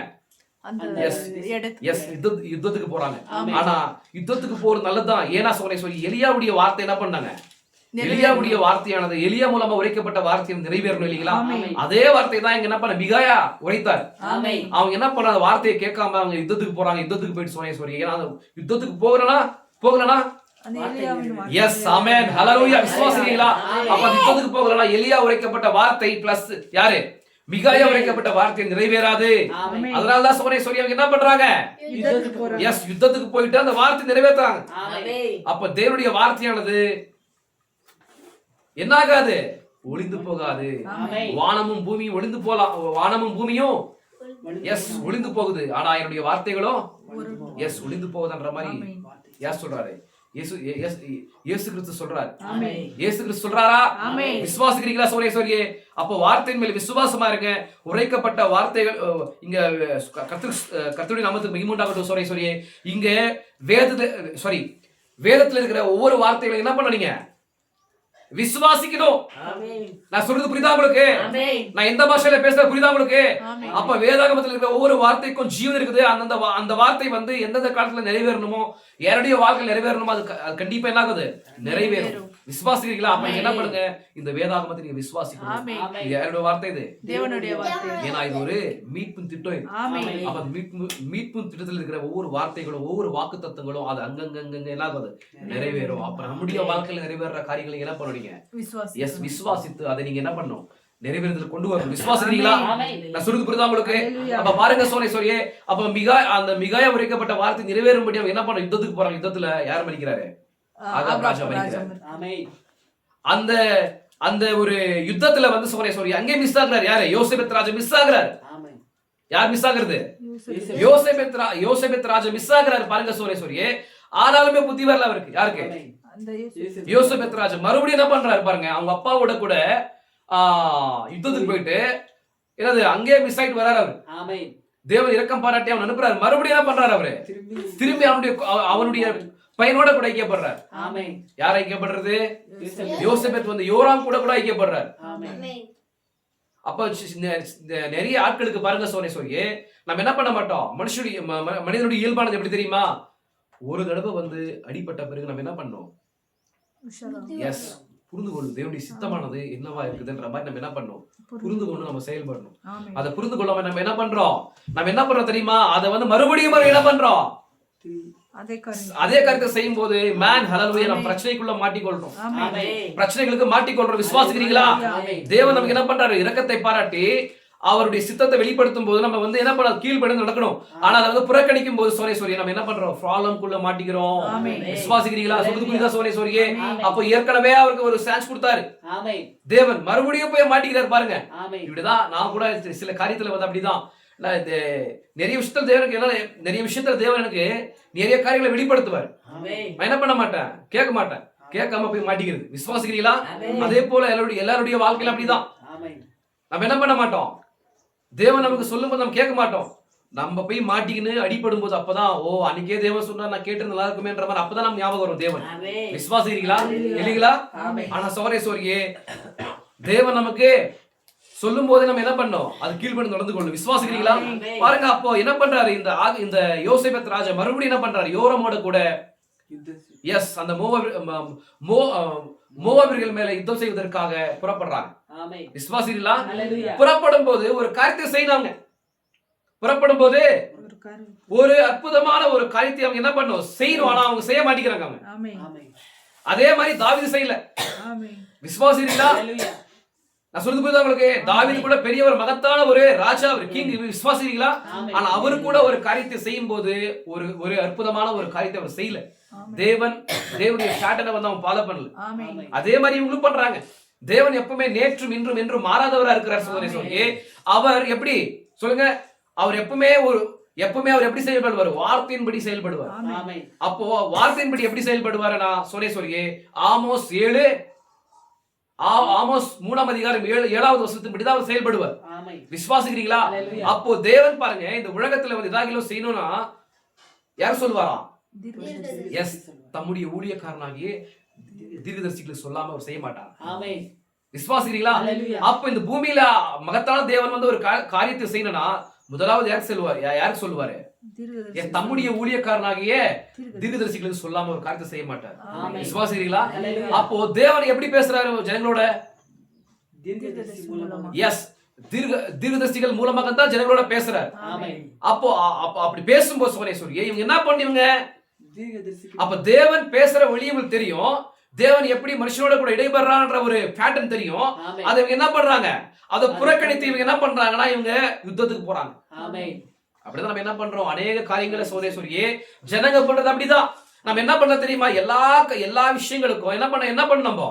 யுத்தத்துக்கு போறாங்க. ஆனா யுத்தத்துக்கு போறது நல்லதுதான். ஏன்னா சொல்லி எலியாவுடைய வார்த்தை என்ன பண்ணாங்க, எலியாவுடைய வார்த்தையானது எலியா மூலமா உரைக்கப்பட்ட வார்த்தை நிறைவேறணும் இல்லைங்களா? அதே வார்த்தை தான் இங்க என்ன பண்ண மிகாயா உரைத்தார். அவங்க என்ன பண்ண அந்த வார்த்தையை கேட்காம அவங்க யுத்தத்துக்கு போறாங்க. யுத்தத்துக்கு போயிட்டு சொன்னேன் ஏன்னா யுத்தத்துக்கு போகலனா எஸ் ஆமென் ஹalleluya விசுவாசிக்கிறீங்களா? அப்ப யுத்தத்துக்கு போகலனா எலியா உரைக்கப்பட்ட வார்த்தை பிளஸ் யாரு மிகாயா உரைக்கப்பட்ட வார்த்தை நிறைவேறாது. அதனால தான் சொல்லி அவங்க என்ன பண்றாங்க? எஸ் யுத்தத்துக்கு போயிட்டு அந்த வார்த்தை நிறைவேற்றாங்க. அப்ப தேவனுடைய வார்த்தையானது என்ன ஆகாது? ஒளிந்து போகாது. வானமும் பூமியும் ஒளிந்து போலாம், வானமும் பூமியும் எஸ் ஒளிந்து போகுது. ஆனா என்னுடைய வார்த்தைகளும் எஸ் ஒளிந்து போகுதுன்ற மாதிரி யார் சொல்றாரு? இயேசு கிறிஸ்து சொல்றாரு. இயேசு கிறிஸ்து சொல்றாரா? விசுவாசிக்கிறீங்களா? சோரேஸ்வரியே, அப்ப வார்த்தையின் மேல் விசுவாசமா இருங்க. உரைக்கப்பட்ட வார்த்தைகள் இங்க கர்த்தருடைய நாமத்துக்கு மகிமையுண்டாகட்டும். சோரேஸ்வரியே, இங்க வேதத்துல இருக்கிற ஒவ்வொரு வார்த்தைகளும் என்ன பண்ணீங்க? விசுவாசிக்கணும். நான் சொல்றது புரியுதா உங்களுக்கு? நான் எந்த பாஷையில பேசுறது புரியுதா உங்களுக்கு? அப்ப வேதாகமத்தில் இருக்கிற ஒவ்வொரு வார்த்தைக்கும் ஜீவன் இருக்குது. அந்த வார்த்தை வந்து எந்தெந்த காலத்துல நிறைவேறணுமோ, யாருடைய வாழ்க்கையில் நிறைவேறணுமோ அது கண்டிப்பா என்ன ஆகுது? நிறைவேறும். விசுவாசிக்கிறீங்களா? அப்ப என்ன பண்ணுங்க? இந்த வேதாகமத்தை நீங்க விசுவாசிக்கணும். யாருடைய வார்த்தை இது? தேவனுடைய வார்த்தை. ஏன்னா இது ஒரு மீட்பின் திட்டம். அப்ப மீட்பின் திட்டத்தில் இருக்கிற ஒவ்வொரு வார்த்தைகளும் ஒவ்வொரு வாக்கு தத்துவங்களும் அது அங்கங்க என்ன ஆகுது? நிறைவேறும். அப்ப நம்முடைய வாழ்க்கையில் நிறைவேற காரியங்களை என்ன பண்ணுவீங்க? எஸ் விசுவாசித்து அதை நீங்க என்ன பண்ணணும்? நிறைவேறதுல கொண்டு வரணும். விசுவாசிக்கிறீங்களா? நான் சொல்றது புரியுதா உங்களுக்கு? அப்ப பாருங்க சோரேஸ்வரியே, அப்ப அந்த மிகாயா உரைக்கப்பட்ட வார்த்தை நிறைவேறும்படி அவங்க என்ன பண்ண? யுத்தத்துக்கு போறாங்க. யுத்தத்துல யார் மரிக்கிறாரு? ஆகாப் ராஜா மரிக்கிறாரு. அந்த ஒரு யுத்தத்துல வந்து சோரேஸ்வரி அங்கே மிஸ் ஆகுறாரு. யாரு? யோசேபத் ராஜா மிஸ் ஆகுறாரு. யார் மிஸ் ஆகுறது? யோசேபத் ராஜா மிஸ் ஆகுறாரு. பாருங்க சோரேஸ்வரியே, ஆனாலுமே புத்தி வரல அவருக்கு. யாருக்கு? யோசேபத் ராஜா மறுபடியும் என்ன பண்றாரு பாருங்க. அவங்க அப்பாவோட கூட யுத்தத்துக்கு போயிட்டு என்னது அங்கே மிஸ் ஆயிட்டு வர்றாரு அவரு. தேவன் இரக்கம் பாராட்டி அவன் அனுப்புறாரு. மறுபடியும் என்ன பண்றாரு அவரு? திரும்பி அவனுடைய பையனோட கூட ஐக்கியப்படுறாரு. யார் ஐக்கியப்படுறது? யோசேபத் வந்து யோராம் கூட ஐக்கியப்படுறாரு. அப்ப நிறைய ஆட்களுக்கு பாருங்க சோரேஸ்வரியே, நம்ம என்ன பண்ண மாட்டோம்? மனிதனுடைய இயல்பானது எப்படி தெரியுமா? ஒரு தடவை வந்து அடிபட்ட பிறகு நம்ம என்ன பண்ணோம்? எஸ் புரிந்து கொள்ளும். தேவனுடைய சித்தமானது என்னவா இருக்குதுன்ற மாதிரி நம்ம என்ன பண்ணோம்? புரிந்து கொண்டு நம்ம செயல்படணும். அதை புரிந்து கொள்ளாம நம்ம என்ன பண்றோம் தெரியுமா? அதை வந்து மறுபடியும் என்ன பண்றோம்? அதே காரியத்தை செய்யும் போது நம்ம பிரச்சனைக்குள்ள மாட்டிக்கொள்றோம். பிரச்சனைகளுக்கு மாட்டிக்கொள்றோம். விசுவாசிக்கிறீங்களா? தேவன் நமக்கு என்ன பண்றாரு? இரக்கத்தை பாராட்டி அவருடைய சித்தத்தை வெளிப்படுத்தும் போது நம்ம வந்து என்ன பண்ண? கீழ்ப்படிந்து நடக்கணும். ஆனா அதை வந்து புறக்கணிக்கும் போது சோரேஸ்வரி நம்ம என்ன பண்றோம்? ப்ராப்ளம்குள்ள மாட்டிக்கிறோம். விசுவாசிக்கிறீங்களா? சொல்றது புரியுதா சோரேஸ்வரியே? அப்போ ஏற்கனவே அவருக்கு ஒரு சான்ஸ் கொடுத்தாரு தேவன், மறுபடியும் போய் மாட்டிக்கிறாரு பாருங்க. இப்படிதான் நான் கூட சில காரியத்துல வந்து அப்படிதான் நிறைய விஷயத்துல தேவன் எனக்கு நிறைய காரியங்களை வெளிப்படுத்துவார். நான் என்ன பண்ண மாட்டேன்? கேட்க மாட்டேன். கேட்காம போய் மாட்டிக்கிறது. விசுவாசிக்கிறீங்களா? அதே போல எல்லாருடைய வாழ்க்கையில அப்படிதான். நம்ம என்ன பண்ண மாட்டோம்? தேவன் நமக்கு சொல்லும் போது நம்ம கேட்க மாட்டோம். நம்ம போய் மாட்டிக்கின்னு அடிபடும் போது அப்பதான் அன்னைக்கே தேவன் சொன்னா நான் கேட்டு நல்லா இருக்குமேன்ற மாதிரி அப்பதான் நம்ம ஞாபகம் வரும் தேவன். விசுவாசிக்கிறீங்களா? இல்லீங்களா? ஆனா சோரேஸ்வரியே, தேவன் நமக்கு சொல்லும் போது நம்ம என்ன பண்ணோம்? அது கீழ்ப்படிந்து நடந்து கொள்ளணும். விசுவாசிக்கிறீங்களா? பாருங்க, அப்போ என்ன பண்றாரு? இந்த யோசேபத் ராஜா மறுபடியும் என்ன பண்றாரு? யோராமோட கூட எஸ் அந்த மோவாபியர்கள் மேல யுத்தம் செய்வதற்காக புறப்படுறாங்க. விசுவாசிக்கிறீங்களா? புறப்படும் போது ஒரு காரியத்தை செய்யறாங்க. புறப்படும் போது ஒரு அற்புதமான ஒரு காரியத்தை அவங்க என்ன பண்ணணும்? செய்யணும். ஆனா அவங்க செய்ய மாட்டேங்கிறாங்க. அதே மாதிரி தாவீது செய்யல. விசுவாசிக்கிறீங்களா? நான் சொல்றது புரியுதா உங்களுக்கு? தாவீது கூட பெரிய ஒரு மகத்தான ஒரு ராஜா, ஒரு கிங். விசுவாசிக்கிறீங்களா? ஆனா அவரு கூட ஒரு காரியத்தை செய்யும் போது ஒரு அற்புதமான ஒரு காரியத்தை அவர் செய்யல. தேவனுடைய பேட்டர்னை வந்து அவங்க ஃபாலோ பண்ணல. அதே மாதிரி இவங்களும் பண்றாங்க. தேவன் எப்பவுமே நேற்றும் இன்றும் என்றும் மாறாதவரா இருக்கிறார். சொல்லி அவர் எப்படி சொல்லுங்க? அவர் எப்பவுமே அவர் எப்படி செயல்படுவார்? வார்த்தையின்படி செயல்படுவார். அப்போ வார்த்தையின்படி எப்படி செயல்படுவாருன்னா சொல்லி ஆமோஸ் 3ஆம் அதிகாரம் 7வது வசனத்தின்படி தான் அவர் செயல்படுவார். விசுவாசிக்கிறீங்களா? அப்போ தேவன் பாருங்க, இந்த உலகத்துல வந்து ஏதாவது செய்யணும்னா யார் சொல்லுவாராம்? எஸ் தம்முடைய ஊழியக்காரனாகிய தீர்க்கதரிசிகளுக்கு சொல்லாம அவர் செய்ய மாட்டார். விசுவாசிக்கிறீங்களா? அப்ப இந்த பூமியில மகத்தான தேவன் வந்து ஒரு காரியத்தை செய்யணும்னா முதலாவது யாருக்கு சொல்லுவாரு? தம்முடைய ஊழியக்காரனாகிய தீர்க்கதரிசிகளுக்கு சொல்லாம ஒரு காரியத்தை செய்ய மாட்டார். விசுவாசிக்கிறீங்களா? அப்போ தேவன் எப்படி பேசுறாரு ஜனங்களோட? எஸ், தீர்க்கதரிசிகள் மூலமாக தான் ஜனங்களோட பேசுறாரு. அப்போ அப்படி பேசும்போது சோனேஸ்வரி இவங்க என்ன பண்ணுவீங்க? அப்ப தேவன் பேசுற வழி உங்களுக்கு தெரியும். தேவன் எப்படி மனுஷனோட கூட இடைபெறான்ற ஒரு பேட்டர்ன் தெரியும். அதை இவங்க என்ன பண்றாங்க? அதை புறக்கணித்து இவங்க என்ன பண்றாங்கன்னா இவங்க யுத்தத்துக்கு போறாங்க. அப்படிதான் நம்ம என்ன பண்றோம்? அநேக காரியங்களை சோனேஸ்வரியே ஜனங்க பண்றது அப்படிதான். நம்ம என்ன பண்ண தெரியுமா? எல்லா விஷயங்களுக்கும் என்ன பண்ண நம்ம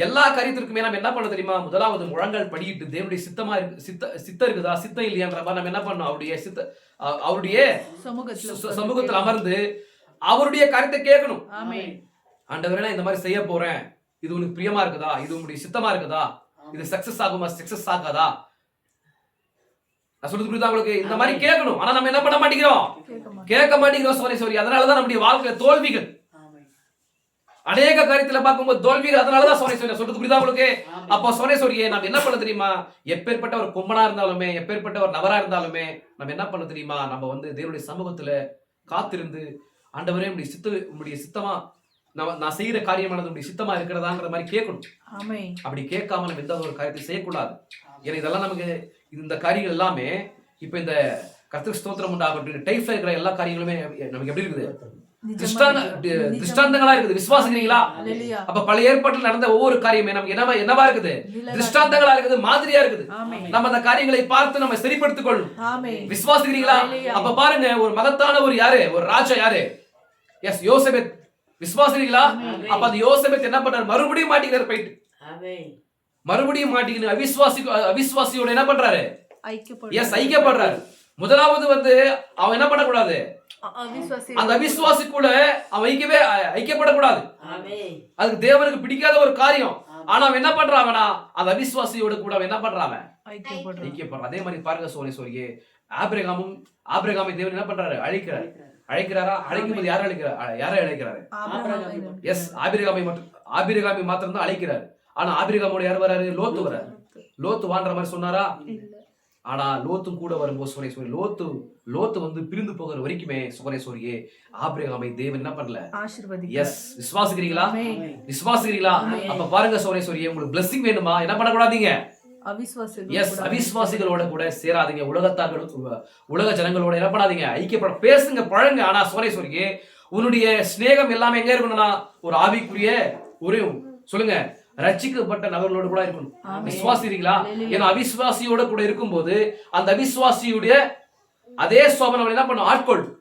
எல்லா காரியத்திற்குமே நம்ம என்ன பண்ண தெரியுமா? முதலாவது முழங்கால் படியிட்டு தேவனுடைய சித்தமா இருக்கு, சித்தம் இருக்குதா சித்தம் இல்லையான்ற மாதிரி நம்ம என்ன பண்ணோம்? அவருடைய சமூகத்தில் அமர்ந்து அவருடைய கருத்தை கேட்கணும். ஆண்டவரே இந்த மாதிரி செய்ய போறேன், இது உனக்கு பிரியமா இருக்குதா? இது உங்களுடைய சித்தமா இருக்குதா? இது சக்சஸ் ஆகுமா சக்சஸ் ஆகாதா? நான் சொல்றது புரியுதா உங்களுக்கு? இந்த மாதிரி கேட்கணும். ஆனா நம்ம என்ன பண்ண மாட்டேங்கிறோம்? கேட்க மாட்டேங்கிறோம் சோனேஸ்வரி. அதனாலதான் நம்முடைய வாழ்க்கையில தோல்விகள், அநேக காரியத்துல பார்க்கும்போது தோல்விகள். அதனாலதான் சோனேஸ்வரி சொல்றது புரியுதா உங்களுக்கு? அப்போ சோனேஸ்வரியை நம்ம என்ன பண்ண தெரியுமா? எப்பேற்பட்ட ஒரு கொம்பனா இருந்தாலுமே, எப்பேற்பட்ட ஒரு நபரா இருந்தாலுமே நம்ம என்ன பண்ண தெரியுமா? நம்ம தேவனுடைய சமூகத்துல காத்திருந்து ஆண்டவரே உங்களுடைய சித்தமா நான் செய்யற காரியமானது உங்களுடைய சித்தமா இருக்கிறதாங்கிற மாதிரி கேட்கணும். அப்படி கேட்காம நம்ம எந்த ஒரு காரியத்தை செய்யக்கூடாது. ஏன்னா இதெல்லாம் நமக்கு இந்த காரியங்கள் எல்லாமே இப்ப இந்த கர்த்தருக்கு ஸ்தோத்திரம் உண்டாகட்டும், டைப்ல இருக்கிற எல்லா காரியங்களுமே நமக்கு எப்படி இருக்குது? திருஷ்டாந்தங்களா இருக்குது. விசுவாசிக்கிறீங்களா? அப்ப பழைய ஏற்பாட்டில் நடந்த ஒவ்வொரு காரியமே நமக்கு என்னவா இருக்குது? திருஷ்டாந்தங்களா இருக்குது, மாதிரியா இருக்குது. நம்ம அந்த காரியங்களை பார்த்து நம்ம சரிப்படுத்திக் கொள்ளணும். விசுவாசிக்கிறீங்களா? அப்ப பாருங்க, ஒரு மகத்தான ஒரு யாரு, ஒரு ராஜா யாரு? எஸ், யோசேபேத். விசுவாசிக்கிறீங்களா? அப்ப அந்த யோசேபேத் என்ன பண்றாரு? மறுபடியும் மாட்டிக்கிறார். போயிட்டு மறுபடியும் மாட்டிக்கிட்டு அவிசுவாசியோட என்ன பண்றாரு? எஸ், ஐக்கியப்படுறாரு. முதலாவது அவன் என்ன பண்ணக்கூடாது? அந்த அவிசுவாசி கூட அவன் ஐக்கியப்படக்கூடாது. அதுக்கு தேவனுக்கு பிடிக்காத ஒரு காரியம். ஆனா அவன் என்ன பண்றாங்கன்னா அந்த அவிசுவாசியோட கூட அவன் என்ன பண்றான்? ஐக்கியப்படுறான். அதே மாதிரி பாருங்க சோனேஸ்வரியே, ஆபிரகாமை தேவன் என்ன பண்றாரு? அழைக்கிறாரா? அழைக்கும் போது யாரை அழைக்கிறாரு? எஸ், ஆபிரகாமை மாத்திரம் தான் அழைக்கிறாரு. ஆனா ஆபிரகாமோட யார் வராரு? லோத்து வராரு. லோத்து வான்ற மாதிரி சொன்னாரா? ஆனா லோத்தும் கூட வரும்போது சோனேஸ்வரி லோத்து பிரிந்து போகிற வரைக்குமே சோனேஸ்வரியே ஆபிரகாமை தேவன் என்ன பண்ணல? எஸ், விசுவாசிக்கிறீங்களா? அப்ப பாருங்க சோனேஸ்வரியே, உங்களுக்கு blessing வேணுமா? என்ன பண்ணக்கூடாதீங்க? எஸ், அவிசுவாசிகளோட கூட சேராதீங்க. உலக ஜனங்களோட என்ன பண்ணாதீங்க? பேசுங்க, பழங்க. ஆனா சோனேஸ்வரியே, உன்னுடைய ஸ்நேகம் எல்லாமே எங்க இருக்கணும்னா ஒரு ஆவிக்குரிய ஒரு சொல்லுங்க ரட்சிக்கப்பட்ட நபர்களோடு கூட இருக்கணும். விசுவாசிக்கிறீங்களா? ஏன்னா அவிசுவாசியோட கூட இருக்கும்போது அந்த அவிசுவாசியுடைய அதே சோபனை என்ன பண்ணும்? ஆட்கொள்ளும்.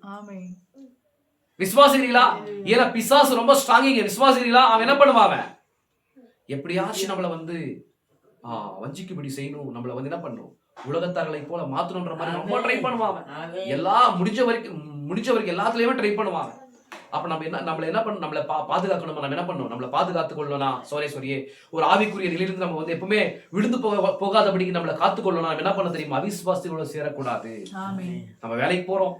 விசுவாசிக்கிறீங்களா? ஏன்னா பிசாசு ரொம்ப ஸ்ட்ராங்கிங்க. விசுவாசிக்கிறீங்களா? அவன் என்ன பண்ணுவான்? எப்படியாச்சும் நம்மள வஞ்சிக்கும்படி செய்யணும், நம்மள என்ன பண்ணணும், உலகத்தார்களை போல மாத்தணும்ன்ற மாதிரி ரொம்ப ட்ரை பண்ணுவாங்க. எல்லாம் முடிஞ்ச வரைக்கும் எல்லாத்துலயுமே ட்ரை பண்ணுவாங்க. அப்ப நம்மள என்ன பண்ணணும்? நம்மள பாதுகாக்கணும். நம்ம என்ன பண்ணணும்? நம்மள பாதுகாத்துக் கொள்ளணும். சோனேஸ்வரியே, ஒரு ஆவிக்குரிய நிலையிலிருந்து நம்ம எப்பவுமே விழுந்து போகாதபடிக்கு நம்மள காத்துக்கொள்ளணும். நம்ம என்ன பண்ண தெரியுமா? அவிசுவாசிகளோட சேரக்கூடாது. நம்ம வேலைக்கு போறோம்,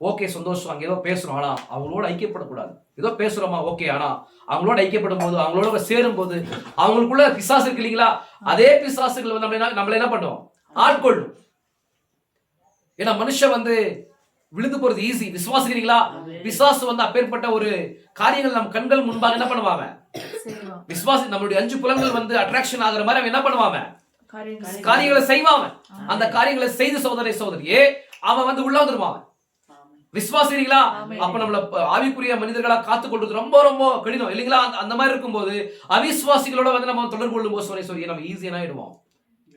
ஓகே, சந்தோஷம், அங்க ஏதோ பேசுறோம், ஆனா அவங்களோட ஐக்கியப்படக்கூடாது. ஏதோ பேசுறோமா, ஓகே, ஆனா அவங்களோட ஐக்கியப்படும் போது, அவங்களோட சேரும் போது, அவங்களுக்குள்ள பிசாசு இருக்கு இல்லீங்களா? அதே பிசாசுகள் நம்மள என்ன பண்ணும்? ஆட்கொள்ளும். ஏன்னா மனுஷன் விழுந்து போறது ஈஸி. விசுவாசிக்கிறீங்களா? பிசாசு அப்பேற்பட்ட ஒரு காரியங்கள் நம்ம கண்கள் முன்பாக என்ன பண்ணுவாங்க? விசுவாசி நம்மளுடைய 5 புலன்கள் அட்ராக்ஷன் ஆகுற மாதிரி அவன் என்ன பண்ணுவாங்க? காரியங்களை செய்வாங்க. அந்த காரியங்களை செய்து சோதரியே அவன் உள்ள வந்துருவான். விசுவாசிக்கிறீங்களா? அப்ப நம்மள ஆவிக்குரிய மனிதர்களா காத்துக் கொள்றது ரொம்ப ரொம்ப கடினம் இல்லைங்களா? அந்த மாதிரி இருக்கும்போது அவிசுவாசிகளோட நம்ம தொடர்பு கொள்ளும் போது நம்ம ஈஸியா ஆயிடுவோம்.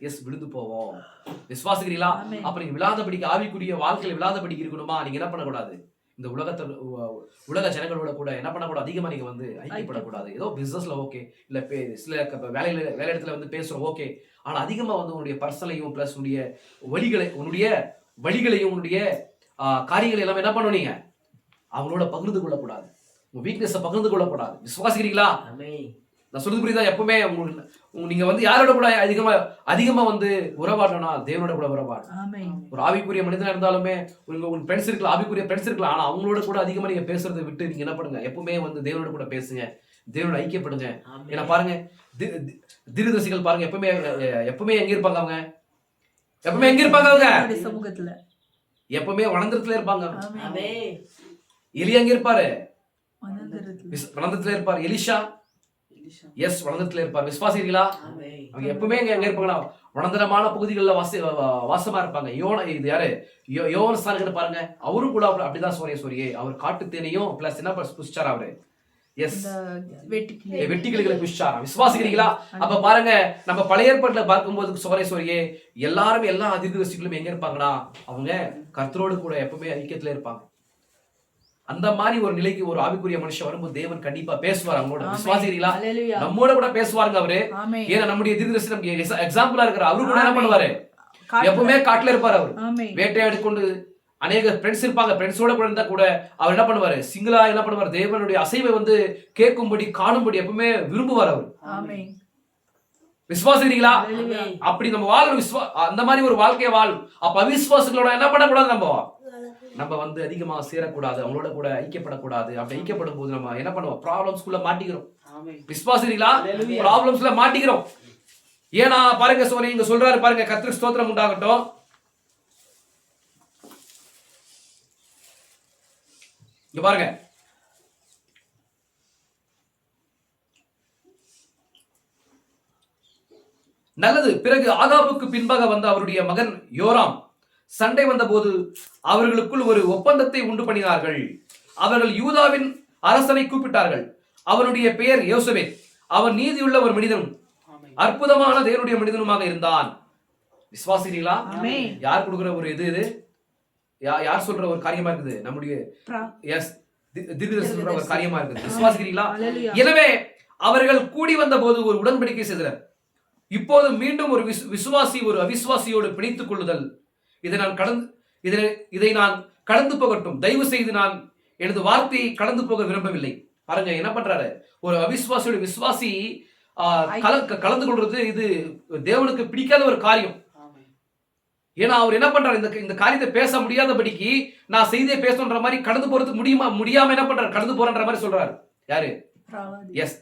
எஸ், விழுந்து போவோம். விசுவாசிக்கிறீங்களா? அப்ப நீங்க விழாதபடிக்கு, ஆவிக்குரிய வாழ்க்கையில விழாதபடிக்கு இருக்கணுமா? நீங்க என்ன பண்ணக்கூடாது? இந்த உலக ஜனங்களோட கூட என்ன பண்ணக்கூடாது? அதிகமா நீங்க ஐக்கியப்படக்கூடாது. ஏதோ பிசினஸ்ல ஓகே, இல்ல சில வேலை இடத்துல பேசுறோம் ஓகே, ஆனா அதிகமா உன்னுடைய பர்சனலையும் பிளஸ் உன்னுடைய வழிகளையும் உன்னுடைய காரியங்களை எல்லாம் என்ன பண்ணணும்? நீங்க அவங்களோட பகிர்ந்து கொள்ளக்கூடாது. உங்க வீக்னஸ் பகிர்ந்து கொள்ளக்கூடாது. விசுவாசிக்கிறீங்களா? நான் சொல்றது புரியுதா? எப்பவுமே நீங்க யாரோட கூட அதிகமா உறவாடணும்னா தேவனோட கூட உறவாடணும். ஒரு ஆவிக்குரிய மனிதனா இருந்தாலுமே உங்க ஃப்ரெண்ட்ஸ் இருக்கலாம், ஆவிக்குரிய ஃப்ரெண்ட்ஸ் இருக்கலாம், ஆனா அவங்களோட கூட அதிகமா நீங்க பேசுறதை விட்டு நீங்க என்ன பண்ணுங்க? எப்பவுமே தேவனோட கூட பேசுங்க, தேவனோட ஐக்கியப்படுங்க. ஏன்னா பாருங்க, தீர்க்கதரிசிகள் பாருங்க, எப்பவுமே எங்க இருப்பாங்க? அவங்க எப்பவுமே எங்க இருப்பாங்க? அவங்க எப்பவுமே வனந்திரத்துல இருப்பாங்க. ஆமென். எலியா எங்க இருப்பாரு? வனாந்தரத்துல. வனந்திரத்துல இருப்பாரு. எலிஷா எஸ் வனந்திரத்துல இருப்பார். விசுவாசிக்கிறீங்களா? ஆமென். அவங்க எப்பவுமே எங்க இருப்பாங்கன்னா வனந்தரமான பகுதிகளில் வாசமா இருப்பாங்க. இது யாரு? யோவான் ஸ்நானகர் பாருங்க, அவரும் கூட அப்படிதான் சோரியே அவர் காட்டு தேனையும் பிளஸ் என்ன புஷ்சார் அவரு. எஸ் வெட்டிக்கிளிகளை புஷ்சார். விசுவாசிக்கிறீங்களா? அப்ப பாருங்க, நம்ம பழைய ஏற்பாட்டுல பார்க்கும்போது சோரியே எல்லாரும் எல்லா தீர்க்கதரிசிகளும் எங்க இருப்பாங்கன்னா அவங்க கர்த்தரோடு கூட எப்பவுமே ஐக்கியத்துல இருப்பாங்க. அந்த மாதிரி ஒரு நிலைக்கு ஒரு ஆவிக்குரிய மனுஷன் வரும்போது தேவன் கண்டிப்பா பேசுவார் அவங்களோட. விசுவாசிக்கிறீங்களா? நம்மோட கூட பேசுவாருங்க அவரு. ஏன்னா நம்முடைய தீர்க்கதரிசி நமக்கு எக்ஸாம்பிளா இருக்கிற அவரு கூட என்ன பண்ணுவாரு? எப்பவுமே காட்டுல இருப்பாரு. அவரு வேட்டையாடி கொண்டு அநேக ஃப்ரெண்ட்ஸ் இருப்பாங்க. ஃப்ரெண்ட்ஸோட கூட இருந்தா கூட அவர் என்ன பண்ணுவாரு? சிங்கிளா என்ன பண்ணுவாரு? தேவனுடைய அசைவை கேட்கும்படி காணும்படி எப்பவுமே விரும்புவார் அவர். விசுவாசிக்கிறீங்களா? அப்படி நம்ம வாழ்ற அந்த மாதிரி ஒரு வாழ்க்கையை வாழும். அப்ப அவிசுவாசிகளோட என்ன பண்ணக்கூடாது? நம்ம அதிகமா சேரக்கூடாது, அவங்களோட கூட ஐக்கியப்படக்கூடாது. அப்படி ஐக்கியப்படும் போது நம்ம என்ன பண்ணுவோம்? ப்ராப்ளம்ஸ்குள்ள மாட்டிக்கிறோம். விசுவாசிக்கிறீங்களா? ப்ராப்ளம்ஸ்ல மாட்டிக்கிறோம். ஏன்னா பாருங்க சோனி இங்க சொல்றாரு பாருங்க, கர்த்தருக்கு ஸ்தோத்திரம் உண்டாகட்டும். இங்க பாருங்க, நல்லது. பிறகு ஆகாபுக்கு பின்பாக வந்த அவருடைய மகன் யோராம் சண்டை வந்த போது அவர்களுக்குள் ஒரு ஒப்பந்தத்தை உண்டு பண்ணினார்கள். அவர்கள் யூதாவின் அரசனை கூப்பிட்டார்கள். அவனுடைய பெயர் யோசபேத். அவன் நீதியுள்ள ஒரு மனிதனும் அற்புதமான தேவனுடைய மனிதனுமாக இருந்தான். விசுவாசிக்கிறீங்களா? யார் கொடுக்கிற ஒரு இது யார் சொல்ற ஒரு காரியமா இருக்குது? நம்முடைய தீர்க்கதரிசி சொல்ற ஒரு காரியமா இருக்குது. விசுவாசிக்கிறீங்களா? எனவே அவர்கள் கூடி வந்த போது ஒரு உடன்படிக்கை செய்தனர். இப்போது மீண்டும் ஒரு விசுவாசி ஒரு அவிசுவாசியோடு பிணைத்துக் கொள்ளுதல், இதை நான் கடந்து போகட்டும், தயவு செய்து நான் எனது வார்த்தையை கடந்து போக விரும்பவில்லை. பாருங்க என்ன பண்றாரு? ஒரு அவிசுவாசியோட விசுவாசி கலந்து கொள்றது இது தேவனுக்கு பிடிக்காத ஒரு காரியம். ஏன்னா அவர் என்ன பண்றாரு? இந்த காரியத்தை பேச முடியாதபடிக்கு நான் செய்தியை பேசணுன்ற மாதிரி கடந்து போறதுக்கு முடியாம என்ன பண்றாரு? கடந்து போறன்ற மாதிரி சொல்றாரு. யாரு? எஸ்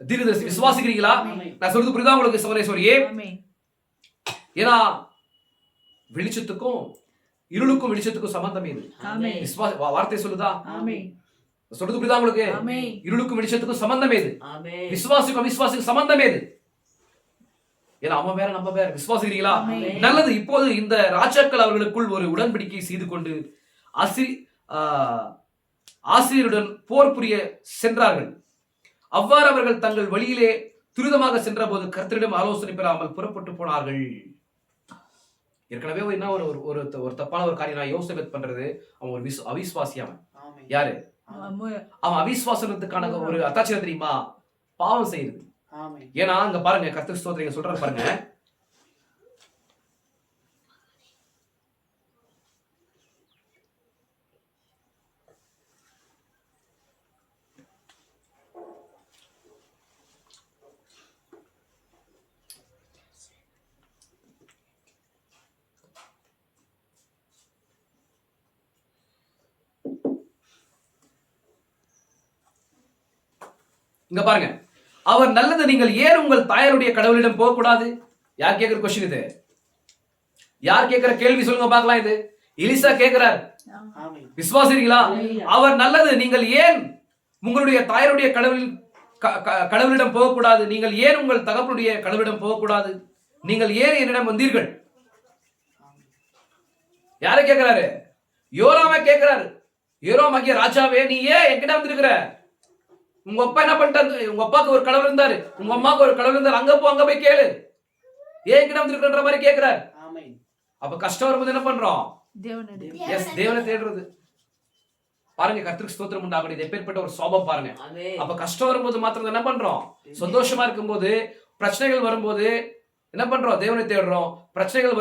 தீர்க்கதரிசி. விசுவாசிக்கிறீங்களா? நான் சொல்றது புரியுதா உங்களுக்கு சகோதரியே? ஏன்னா வெளிச்சத்துக்கும் இருளுக்கும் வெளிச்சத்துக்கும் சம்பந்தம் இது. வார்த்தை சொல்லுதா? சொல்றது புரியுதா உங்களுக்கு? இருளுக்கும் வெளிச்சத்துக்கும் சம்பந்தம் ஏது? விசுவாசிக்கும் அவிசுவாசிக்கும் சம்பந்தம் ஏது? ஏன்னா அவன் வேற நம்ம வேற. விசுவாசிக்கிறீங்களா? நல்லது. இப்போது இந்த ராஜாக்கள் அவர்களுக்குள் ஒரு உடன்படிக்கை செய்து கொண்டு ஆசிரியருடன் போர் புரிய சென்றார்கள். அவ்வாறு அவர்கள் தங்கள் வழியிலே துரிதமாக சென்ற போது கர்த்தரிடம் ஆலோசனை பெறாமல் புறப்பட்டு போனார்கள். ஏற்கனவே என்ன ஒரு தப்பான ஒரு காரியம் நான் யோசபேத் பண்றது, அவன் ஒரு அவிசுவாசி. அவன் யாரு? அவன் அவிசுவாசத்துக்கான ஒரு அத்தாட்சியம் தெரியுமா? பாவம் செய்யுது. ஏன்னா அங்க பாருங்க, கர்த்தர் ஸ்தோத்திரம் சொல்றாரு பாருங்க, இங்க பாருங்க, அவர் நல்லது, நீங்கள் ஏன் உங்கள் தாயாருடைய கடவுளிடம் போக கூடாது? யார் கேட்கிற கொஸ்டின் இது? யார் கேட்கிற கேள்வி? சொல்லுங்க பார்க்கலாம். இது எலிசா கேட்கிறார். விசுவாசிக்கிறீங்களா? அவர் நல்லது, நீங்கள் ஏன் உங்களுடைய தாயாருடைய கடவுளிடம் போகக்கூடாது? நீங்கள் ஏன் உங்கள் தகப்பனுடைய கடவுளிடம் போகக்கூடாது? நீங்கள் ஏன் என்னிடம் வந்தீர்கள்? யாரை கேட்கிறாரு? யோராமை கேட்கிறாரு. யோராம் ஆகிய ராஜாவே, நீ ஏன் என்கிட்ட வந்திருக்கிற? உங்க அப்பா என்ன பண்ணிட்டாரு? உங்க அப்பாவுக்கு ஒரு கடவுள் இருந்தாரு, உங்க அம்மாவுக்கு ஒரு கடவுள் இருந்தாரு, அங்க போய் கேளு, ஏன் கிட்ட வந்திருக்கிற மாதிரி கேட்கிறார். அப்ப கஷ்டம் வரும்போது என்ன பண்றோம்? தேவனை தேடுறது. பாருங்க, கர்த்தருக்கு ஸ்தோத்திரம் உண்டாகட்டும். இது எப்பேற்பட்ட ஒரு சோபம் பாருங்க. அப்ப கஷ்டம் வரும்போது மாத்திரம் என்ன பண்றோம்? சந்தோஷமா இருக்கும்போது, பிரச்சனைகள் வரும்போது என்ன பண்றோம்? தேவனை தேடுறோம். பிரச்சனைகள்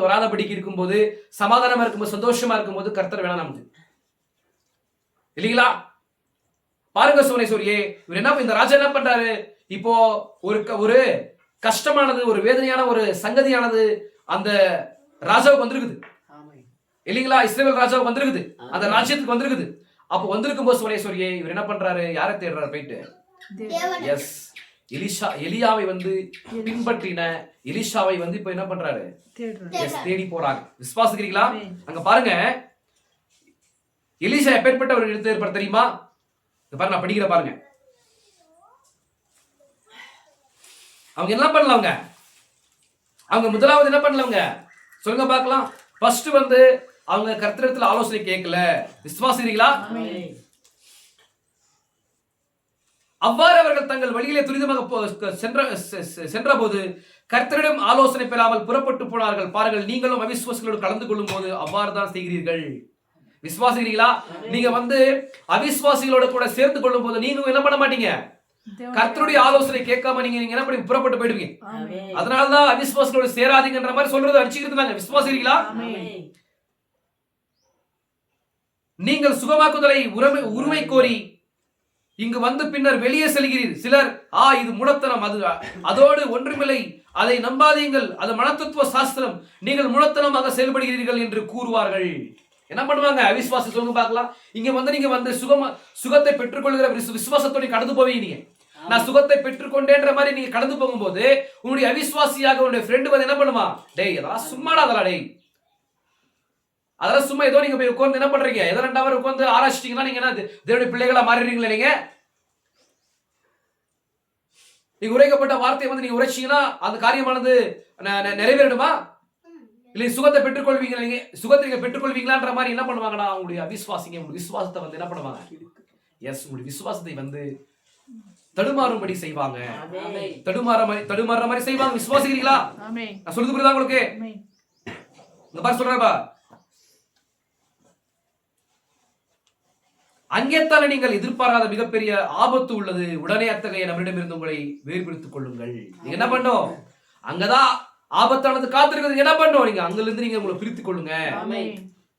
வராதபடிக்கு இருக்கும்போது, சமாதானமா இருக்கும்போது, சந்தோஷமா இருக்கும்போது கர்த்தர் வேணாம் நமக்கு, இல்லீங்களா? பாருங்க சோனேஸ்வரியே, இவர் என்ன, இந்த ராஜா என்ன பண்றாரு? இப்போ ஒரு கஷ்டமானது, ஒரு வேதனையான ஒரு சங்கதியானது அந்த ராஜாவுக்கு வந்திருக்குது, இல்லீங்களா? இஸ்ரவேல் ராஜாவுக்கு வந்திருக்குது, அந்த ராஜ்யத்துக்கு வந்திருக்குது. அப்போ வந்திருக்கும் போது சோனேஸ்வரியே இவர் என்ன பண்றாரு? யாரை தேடுறாரு? போயிட்டு எஸ் எலியாவை வந்து பின்பற்றின எலிஷாவை வந்து இப்ப என்ன பண்றாரு? தேடுறாரு. தேடி போறாங்க. விசுவாசிக்கிறீங்களா? ஆமென். அங்க பாருங்க, எலிசா எப்பேற்பட்ட ஒரு எழுத்து ஏற்பட தெரியுமா? பாருங்க, நான் படிக்கிற பாருங்க. அவங்க என்ன பண்ணலவங்க? அவங்க முதலாவது என்ன பண்ணலவங்க சொல்லுங்க பார்க்கலாம். ஃபர்ஸ்ட் வந்து அவங்க கர்த்தரிடத்துல ஆலோசனை கேட்கல. விசுவாசிக்கிறீங்களா? அவ்வாறு அவர்கள் தங்கள் வழியிலே துரிதமாக சென்ற போது கர்த்தரிடம் ஆலோசனை பெறாமல் புறப்பட்டு போனார்கள். பாருங்கள், நீங்களும் அவிசுவாசிகளோடு கலந்து கொள்ளும் போது அவ்வாறு தான் செய்கிறீர்கள். விசுவாசிக்கிறீங்களா? நீங்க வந்து அவிசுவாசிகளோட கூட சேர்ந்து கொள்ளும் போது நீங்க என்ன பண்ண மாட்டீங்க? கர்த்தருடைய ஆலோசனை கேட்காம நீங்க என்ன பண்ணி புறப்பட்டு போயிடுவீங்க. அதனாலதான் அவிசுவாசிகளோட சேராதீங்கன்ற மாதிரி சொல்றது அடிச்சுக்கிறது. விசுவாசிக்கிறீங்களா? நீங்கள் சுகமாக்குதலை உரிமை கோரி இங்கு வந்து பின்னர் வெளியே செல்கிறீர். சிலர் இது முடத்தனம், அதோடு ஒன்றுமில்லை, அதை நம்பாதீங்கள், அது மனத்தத்துவ சாஸ்திரம், நீங்கள் முடத்தனமாக செயல்படுகிறீர்கள் என்று கூறுவார்கள். என்ன பண்ணுவாங்க அவிசுவாசி? சொல்லுங்க பார்க்கலாம். இங்க வந்து நீங்க வந்து சுகத்தை பெற்றுக்கொள்கிற விசுவாசத்தோட கடந்து போவீங்க. நான் சுகத்தை பெற்றுக்கொண்டேன்ற மாதிரி நீங்க கடந்து போகும்போது உன்னுடைய அவிசுவாசியாக உன்னுடைய ஃப்ரெண்டு வந்து என்ன பண்ணுமா? டேய், அதெல்லாம் சும்மாடா, அதெல்லாம் டேய், அதெல்லாம் சும்மா ஏதோ நீங்க போய் உட்கார்ந்து என்ன பண்றீங்க? ஏதோ 2 ஹவர் உட்கார்ந்து ஆராய்ச்சிட்டீங்கன்னா நீங்க என்ன தேவனுடைய பிள்ளைகளா மாறிடுறீங்களா? நீங்க உரைக்கப்பட்ட வார்த்தையை வந்து நீங்க உரைச்சீங்கன்னா அந்த காரியமானது நிறைவேறிடுமா? இல்லை சுகத்தை பெற்றுக்கொள்வீங்களா? நீங்க சுகத்தை நீங்க பெற்றுக்கொள்வீங்களான்ற மாதிரி என்ன பண்ணுவாங்கன்னா உங்களுடைய அவிசுவாசிங்க உங்களுடைய விசுவாசத்தை வந்து என்ன பண்ணுவாங்க? உங்களுடைய விசுவாசத்தை வந்து தடுமாறும்படி செய்வாங்க. தடுமாற மாதிரி செய்வாங்க. விசுவாசிக்கிறீங்களா? நான் சொல்றது புரியுதா உங்களுக்கு? இந்த மாதிரி சொல்றேன்பா. அங்கேத்தானே நீங்கள் எதிர்பாராத மிகப்பெரிய ஆபத்து உள்ளது. உடனே அத்தகைய நம்மிடமிருந்து உங்களை வேறுபடுத்திக் கொள்ளுங்கள். நீங்க என்ன பண்ணும்? அங்கதான் ஆபத்தானது காத்திருக்கிறது. என்ன பண்ணும்? நீங்க அங்கிருந்து நீங்க உங்களை பிரித்துக் கொள்ளுங்க.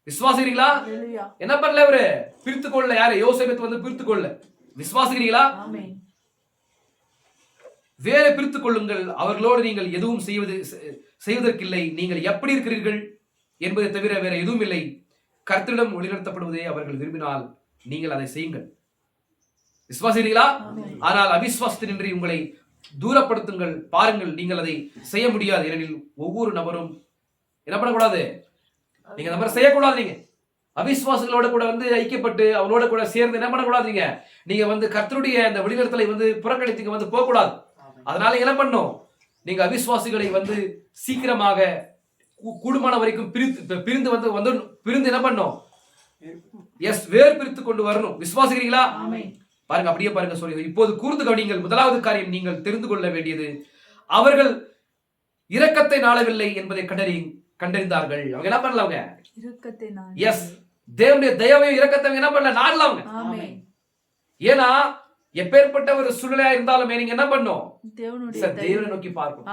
விசுவாசிக்கிறீங்களா? என்ன பண்ணல அவரு? பிரித்துக் கொள்ள. யாரு? யோசேப்பு வந்து பிரித்துக் கொள்ள. விசுவாசிக்கிறீங்களா? வேற பிரித்துக் கொள்ளுங்கள். அவர்களோடு நீங்கள் எதுவும் செய்வதற்கில்லை. நீங்கள் எப்படி இருக்கிறீர்கள் என்பதை தவிர வேற எதுவும் இல்லை. கர்த்தரிடம் ஒளிநடத்தப்படுவதே அவர்கள் விரும்பினால் நீங்கள் அதை செய்யுங்கள். விசுவாசிக்கிறீங்களா? ஆனால் அவிசுவாசத்தினின்றி உங்களை தூரப்படுத்துங்கள். பாருங்கள், நீங்கள் அதை செய்ய முடியாது. ஏனெனில் ஒவ்வொரு நபரும் என்ன பண்ணக்கூடாது? நீங்க அந்த மாதிரி செய்யக்கூடாது. நீங்க அவிசுவாசிகளோட கூட வந்து ஐக்கியப்பட்டு அவளோட கூட சேர்ந்து என்ன பண்ணக்கூடாதுங்க? நீங்க வந்து கர்த்தருடைய அந்த வழிநடத்தலை வந்து புறக்கணித்து வந்து போகக்கூடாது. அதனால என்ன பண்ணும்? நீங்க அவிசுவாசிகளை வந்து சீக்கிரமாக கூடுமான வரைக்கும் பிரிந்து என்ன பண்ணும்? வேறு பிரித்து கொண்டு வரணும். விசுவாசிக்கிறீங்களா? பாருங்க, அப்படியே பாருங்க சொல்லி இப்போது கூர்ந்து கவனியுங்கள். முதலாவது காரியம் நீங்கள் தெரிந்து கொள்ள வேண்டியது, அவர்கள் இரக்கத்தை நாடவில்லை என்பதை கண்டறிந்தார்கள். அவங்க என்ன பண்ணல? அவங்க தேவனுடைய தயவையும் இரக்கத்தை என்ன பண்ணல? நாடல அவங்க. ஏன்னா எப்பேற்பட்ட ஒரு சூழ்நிலையா இருந்தாலுமே நீங்க என்ன பண்ணும்? தேவனை நோக்கி பார்க்கணும்.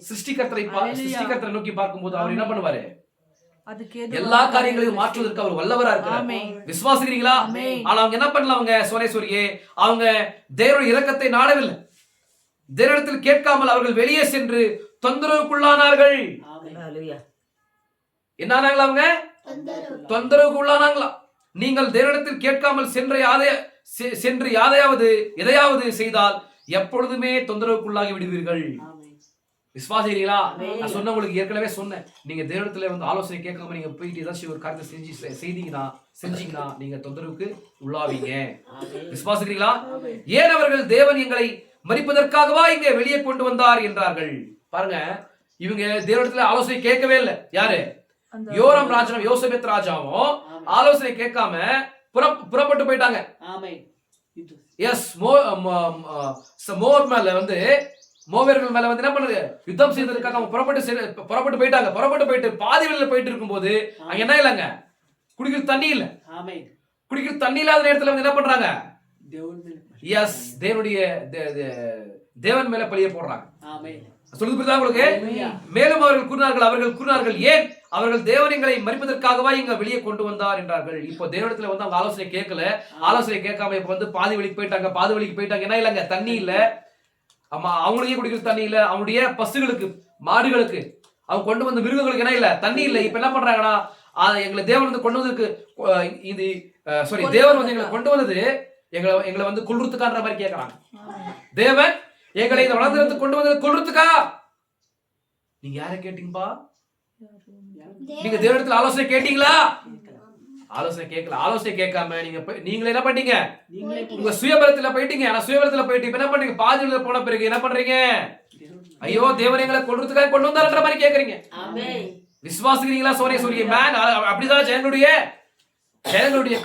சிருஷ்டிகர்த்தரை நோக்கி பார்க்கும்போது அவர் என்ன பண்ணுவாரு? எல்லா காரியங்களையும் மாற்றுவதற்கு அவர் வல்லவரா இருக்கிறார். விசுவாசிக்கிறீங்களா? ஆனா அவங்க என்ன பண்ணல? அவங்க சோனேஸ்வரியே, அவங்க தேவனுடைய இரக்கத்தை நாடவில்லை. தேவனிடத்தில் கேட்காமல் அவர்கள் வெளியே சென்று தொந்தரவுக்குள்ளானார்கள். என்ன ஆனாங்களா? அவங்க தொந்தரவுக்கு உள்ளானாங்களா? நீங்கள் தேவனிடத்தில் கேட்காமல் சென்று எதையாவது செய்தால் எப்பொழுதுமே தொந்தரவுக்குள்ளாகி விடுவீர்கள். விசுவாசிக்கிறீங்களா? நான் சொன்ன உங்களுக்கு ஏற்கனவே சொன்னேன். நீங்க தேவனிடத்துல வந்து ஆலோசனை கேட்காம நீங்க போயிட்டு ஏதாச்சும் ஒரு காரியத்தை செஞ்சீங்கன்னா நீங்க தொந்தரவுக்கு உள்ளாவீங்க. விசுவாசிக்கிறீங்களா? ஏன் அவர்கள் தேவன் எங்களை மரிப்பதற்காகவா இங்க வெளியே கொண்டு வந்தார் என்றார்கள். பாருங்க, இவங்க தேவனிடத்துல ஆலோசனை கேட்கவே இல்லை. யாரு? யோராம் ராஜாவும் யோசேபேத் ராஜாவும் ஆலோசனை கேட்காம புறப்பட்டு போயிட்டாங்க. மோவேர்கள் மேல வந்து என்ன பண்ணுது? யுத்தம் செய்வதற்காக அவங்க புறப்பட்டு போயிட்டாங்க. புறப்பட்டு போயிட்டு பாதி வழியில போயிட்டு இருக்கும்போது அங்க என்ன இல்லைங்க? குடிக்கிற தண்ணி இல்ல. குடிக்கிற தண்ணி இல்லாத நேரத்துல வந்து என்ன பண்றாங்க? தேவன் மேல பழிய போடுறாங்க. சொல்லுது புரியுதா உங்களுக்கு? மேலும் அவர்கள் கூறினார்கள், ஏன் அவர்கள் தேவன் எங்களை மரிப்பதற்காகவா இங்க வெளியே கொண்டு வந்தார் என்றார்கள். இப்போ தேவனிடத்துல வந்து அவங்க ஆலோசனை கேட்கல. ஆலோசனை கேட்காம இப்ப வந்து பாதி வழிக்கு போயிட்டாங்க. என்ன இல்லைங்க? தண்ணி இல்ல. அவங்களுக்கே குடிக்கிற தண்ணி இல்ல. அவங்களுடைய பசுகளுக்கு, மாடுகளுக்கு, அவங்க கொண்டு வந்த மிருகங்களுக்கு என்ன இல்ல? தண்ணி இல்ல. இப்ப என்ன பண்றாங்கன்னா, எங்களை தேவன் வந்து கொண்டு வந்ததுக்கு தேவன் வந்து எங்களை கொண்டு வந்தது எங்களை வந்து கொல்றதுக்கான்ற மாதிரி கேட்கறாங்க. தேவன் எங்களை இந்த வனாந்திரத்துக்கு கொண்டு வந்து கொல்றதுக்கா? நீங்க யாரை கேட்டீங்கப்பா? நீங்க தேவனிடத்துல ஆலோசனை கேட்டீங்களா? ஆலோசனை கேட்கல. ஆலோசனை கேட்காம நீங்களே என்ன பண்ணீங்க? உங்க சுயபலத்துல போயிட்டீங்க. ஆனா சுயபலத்துல போயிட்டு இப்ப என்ன பண்றீங்க? பாதியில போன பிறகு என்ன பண்றீங்க? ஐயோ தேவன் எங்களை கொல்றதுக்காக கொண்டு வந்தாருன்ற மாதிரி கேக்குறீங்க. விசுவாசிக்கிறீங்களா? சோரிய மேன் அப்படிதான் ஜனங்களுடைய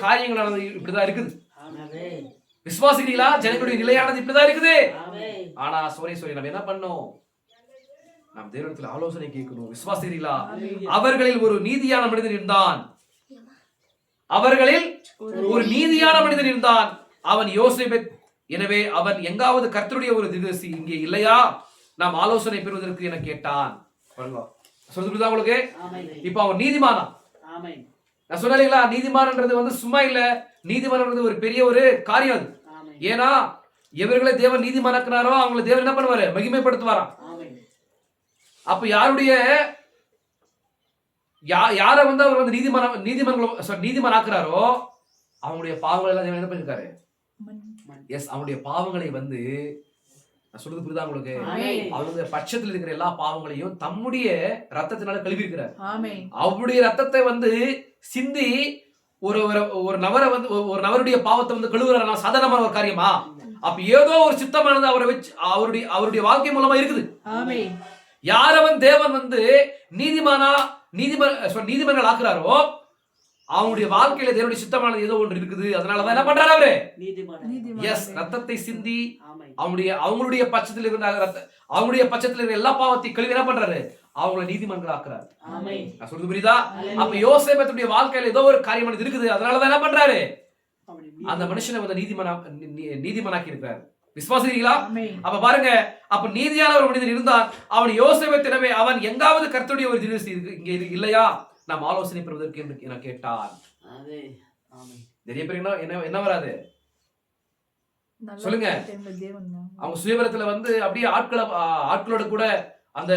காரியங்கள் இப்படிதான் இருக்குது. விசுவாசிக்கிறீங்களா? ஜனங்களுடைய நிலையானது இப்படிதான் இருக்குது. ஆனா சோரிய நம்ம என்ன பண்ணோம்? நாம் தேவனிடத்தில் ஆலோசனை கேட்கணும். விசுவாசிக்கிறீங்களா? அவர்களில் ஒரு நீதியான மனிதன் இருந்தான். அவர்களில் ஒரு நீதியான மனிதன் இருந்தான். அவன் யோசேபத். எனவே அவன் எங்காவது கர்த்தருடைய ஒரு தீர்க்கதரிசி இங்கே இல்லையா? நாம் ஆலோசனை பெறுவதற்கு என கேட்டான். சொல்லுதா உங்களுக்கு? இப்ப அவன் நீதிமானா? நான் சொன்னீங்களா? நீதிமான்ன்றது சும்மா இல்ல. நீதிமான்ன்றது ஒரு பெரிய ஒரு காரியம் அது. ஏன்னா எவர்களை தேவன் நீதிமானாக்குனாரோ அவங்களை தேவன் என்ன பண்ணுவாரு? மகிமைப்படுத்துவாராம். அப்ப யாருடைய யார அவர் நீதிமானாக்குறாரோ அவங்களுடைய பாவங்களை எல்லாம் தேவன் என்ன பண்ணிருக்காரு? எஸ், அவனுடைய பாவங்களை நான் சொல்றது புரியுதா உங்களுக்கு? அவனுடைய பட்சத்தில் இருக்கிற எல்லா பாவங்களையும் தம்முடைய ரத்தத்தினால கழுவி இருக்கிறார். அவருடைய ரத்தத்தை சிந்தி ஒரு நபரை ஒரு நபருடைய பாவத்தை கழுவுறாரு. சாதாரணமான ஒரு காரியமா? அப்ப ஏதோ ஒரு சித்தமானது அவரை வச்சு அவருடைய வாழ்க்கை மூலமா இருக்குது. யாரவன் தேவன் நீதிமன்றம் ஆக்குறாரோ அவனுடைய வாழ்க்கையில தேவனுடைய சித்தமானது ஏதோ ஒன்று இருக்குது. அதனாலதான் என்ன பண்றாரு அவரு? எஸ், ரத்தத்தை சிந்தி அவங்களுடைய பட்சத்தில் இருந்த அவங்களுடைய பட்சத்தில் இருக்கிற எல்லா பாவத்தையும் கழுவி என்ன பண்றாரு? அவங்களை நீதிமன்றம் ஆக்குறாரு. நான் சொல்றது புரியுதா? அப்ப யோசேபத்துடைய வாழ்க்கையில ஏதோ ஒரு காரியமானது இருக்குது. அதனாலதான் என்ன பண்றாரு? அந்த மனுஷனை நீதிமனாக்கி இருக்கிறார். விசுவாசிக்கிறீங்களா? அப்ப பாருங்க, அப்ப நீதியான ஒரு மனிதன் இருந்தான். அவன் யோசேபத். எனவே அவன் எங்காவது கர்த்தருடைய ஒரு தீர்க்கதரிசி இங்க இல்லையா? நாம் ஆலோசனை பெறுவதற்கு என கேட்டான். நிறைய பேர் என்ன வராது சொல்லுங்க. அவங்க சுயபலத்துல அப்படியே ஆட்களோட கூட அந்த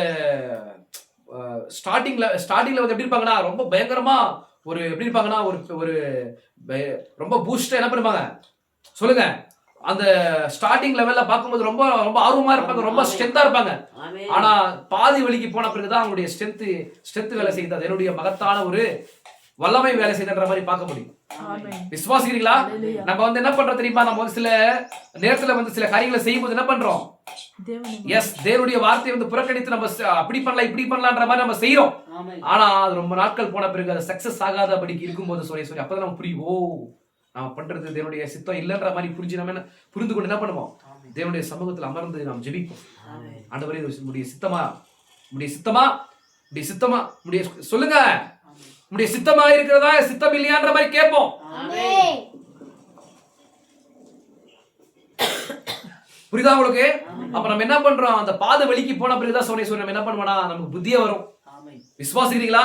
ஸ்டார்டிங்ல எப்படி இருப்பாங்கன்னா ரொம்ப பயங்கரமா எப்படி இருப்பாங்கன்னா ஒரு ரொம்ப பூஸ்டா என்ன பண்ணுவாங்க சொல்லுங்க. அந்த ஸ்டார்டிங் லெவல்ல பார்க்கும்போது ரொம்ப ரொம்ப ஆர்வமா இருப்பாங்க, ரொம்ப ஸ்ட்ரென்த்தா இருப்பாங்க. ஆனா பாதி வழிக்கு போன பிறகுதான் அவங்களுடைய ஸ்ட்ரென்த் வேலை செய்தது, என்னுடைய மகத்தான ஒரு வல்லமை வேலை செய்தன்ற மாதிரி பார்க்க முடியும். விசுவாசிக்கிறீங்களா? நம்ம என்ன பண்றோம் தெரியுமா? நம்ம சில நேரத்துல சில காரியங்களை செய்யும்போது என்ன பண்றோம்? எஸ், தேவனுடைய வார்த்தையை புறக்கணித்து நம்ம அப்படி பண்ணலாம் இப்படி பண்ணலாம்ன்ற மாதிரி நம்ம செய்யறோம். ஆனா அது ரொம்ப நாட்கள் போன பிறகு அது சக்சஸ் ஆகாதபடிக்கு இருக்கும்போது சொல்லி அப்பதான் நம்ம புரியும், நாம பண்றது தேவனுடைய சித்தம் இல்லைன்ற மாதிரி புரிந்து கொண்டு என்ன பண்ணுவோம்? தேவனுடைய சமூகத்தில் அமர்ந்து நாம் ஜெபிப்போம். ஆண்டவரே முடிய சித்தமா சொல்லுங்க. முடிய சித்தமா இருக்கிறதா சித்தம் இல்லையான்ற மாதிரி கேட்போம். புரியுதா உங்களுக்கு? அப்ப நம்ம என்ன பண்றோம்? அந்த பாத வழிக்கு போன பிறகுதான் சொல்லி நம்ம என்ன பண்ணுவோம்னா நமக்கு புத்தியே வரும். விசுவாசிக்கிறீங்களா?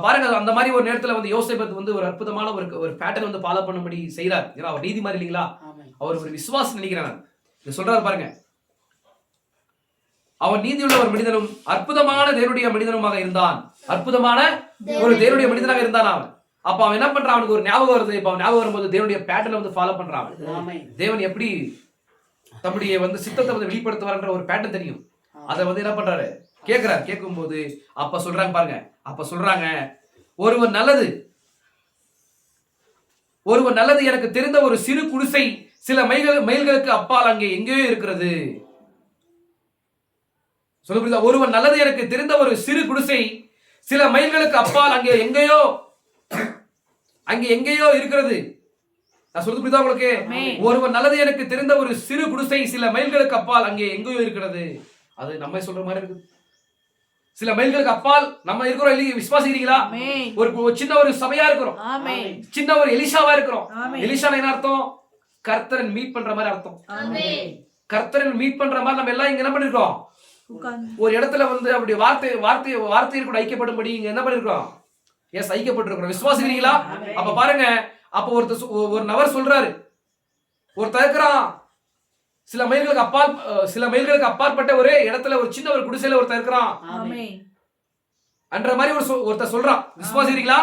பாருங்க, அந்த மாதிரி ஒரு நேரத்துல யோசேபத் ஒரு அற்புதமான ஒரு பேட்டர்ன் ஃபாலோ பண்ணும்படி செய்யறார். ஏன்னா அவர் நீதி மாதிரி இல்லீங்களா? அவர் ஒரு விசுவாசி நினைக்கிறார். இது சொல்றாரு பாருங்க, அவன் நீதியுள்ள ஒரு மனிதனும் அற்புதமான தேவனுடைய மனிதனுமாக இருந்தான். அற்புதமான ஒரு தேவனுடைய மனிதனாக இருந்தான் அவன். அப்ப அவன் என்ன பண்றான்? அவனுக்கு ஒரு ஞாபகம் வருது. இப்ப அவன் ஞாபகம் வரும்போது தேவனுடைய பேட்டர்ன் ஃபாலோ பண்றான். தேவன் எப்படி தம்முடைய சித்தத்தை வெளிப்படுத்துவார்ன்ற ஒரு பேட்டர்ன் தெரியும். அதை என்ன பண்றாரு? கேட்கிறார். கேட்கும்போது அப்ப சொல்றாங்க பாருங்க, அப்ப சொல்றாங்க, ஒருவன் நல்லது எனக்கு தெரிந்த ஒரு சிறு குடிசை சில மைல்களுக்கு அப்பால் அங்கே எங்கேயோ இருக்கிறது. சொல்ல புரியுதா? ஒருவன் நல்லது எனக்கு தெரிந்த ஒரு சிறு குடிசை சில மைல்களுக்கு அப்பால் அங்கே எங்கேயோ இருக்கிறது. நான் சொல்றது புரியுதா உங்களுக்கு? ஒருவன் நல்லது எனக்கு தெரிந்த ஒரு சிறு குடிசை சில மைல்களுக்கு அப்பால் அங்கே எங்கேயோ இருக்கிறது. அது நம்ம சொல்ற மாதிரி இருக்குது. சில மைல்களுக்கு அப்பால் நம்ம இருக்கிறோம் இல்லையா? விசுவாசிக்கிறீங்களா? ஒரு சின்ன ஒரு சபையா இருக்கிறோம், சின்ன ஒரு எலிஷாவா இருக்கிறோம். எலிஷா என்ன அர்த்தம்? கர்த்தரன் மீட் பண்ற மாதிரி அர்த்தம். கர்த்தரன் மீட் பண்ற மாதிரி நம்ம எல்லாம் இங்க என்ன பண்ணிருக்கோம்? ஒரு இடத்துல அப்படி வார்த்தை கூட ஐக்கியப்படும்படி இங்க என்ன பண்ணிருக்கோம்? எஸ், ஐக்கியப்பட்டிருக்கிறோம். விசுவாசிக்கிறீங்களா? அப்ப பாருங்க, அப்ப ஒரு நபர் சொல்றாரு, ஒருத்தர் இருக்கிறான் சில மைல்களுக்கு அப்பாற்பட்ட ஒரு இடத்துல ஒரு சின்ன ஒரு குடிசையில ஒருத்தர் இருக்கிறான் என்ற மாதிரி ஒருத்தர் சொல்றான். விசுவாசிக்கிறீங்களா?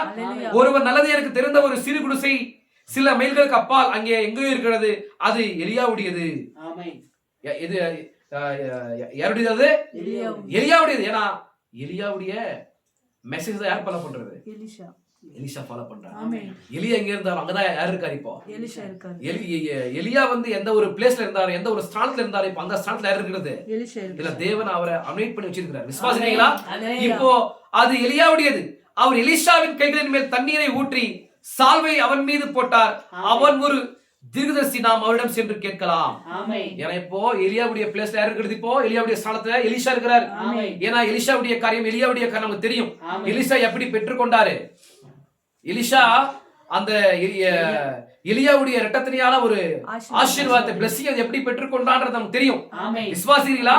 ஒருவர் நல்லது எனக்கு தெரிந்த ஒரு சிறு குடிசை சில மைல்களுக்கு அப்பால் அங்கே எங்கேயோ இருக்கிறது, அது எலியாவுடையது. இது யாருடையது? எலியாவு. எலியாவுடையது. ஏன்னா எலியாவுடைய மெசேஜ் யார் ஃபாலோ பண்றது? எலிஷா. எலிஷா ஃபாலோ பண்றாரு. ஆமென். எலியா எங்க இருந்தாலும் அங்கதான் யார் இருக்காரு இப்போ? எலிஷா இருக்காரு. எலியா வந்து எந்த ஒரு பிளேஸ்ல இருந்தாரு, எந்த ஒரு ஸ்தானத்துல இருந்தாரு, இப்போ அந்த ஸ்தானத்துல யார் இருக்கிறது? எலிஷா இல்ல இருக்காரு. தேவன் அவரை அனாயிண்ட் பண்ணி வச்சிருக்கிறார். விசுவாசிக்கிறீங்களா? ஆமென். இப்போ அது எலியாவுடையது. அவர் எலிஷாவின் கைகளின் மேல் தண்ணீரை ஊற்றி சால்வை அவன் மீது போட்டார். அவன் ஒரு தீர்க்கதரிசி, நாம் அவரிடம் சென்று கேட்கலாம். ஏன்னா இப்போ எலியாவுடைய பிளேஸ்ல யார் இருக்கிறது? இப்போ எலியாவுடைய ஸ்தானத்துல எலிஷா இருக்கிறார். ஏன்னா எலிஷாவுடைய காரியம், எலியாவுடைய காரியம் நமக்கு தெரியும். எலிஷா எப்படி பெற்றுக்கொண்டாரு? எலிஷா அந்த எலியாவுடைய இரட்டத்தினால ஒரு ஆசீர்வாதத்தை பிளஸிங் எப்படி பெற்றுக்கொண்டான்றது நமக்கு தெரியும். விசுவாசிக்கிறீங்களா?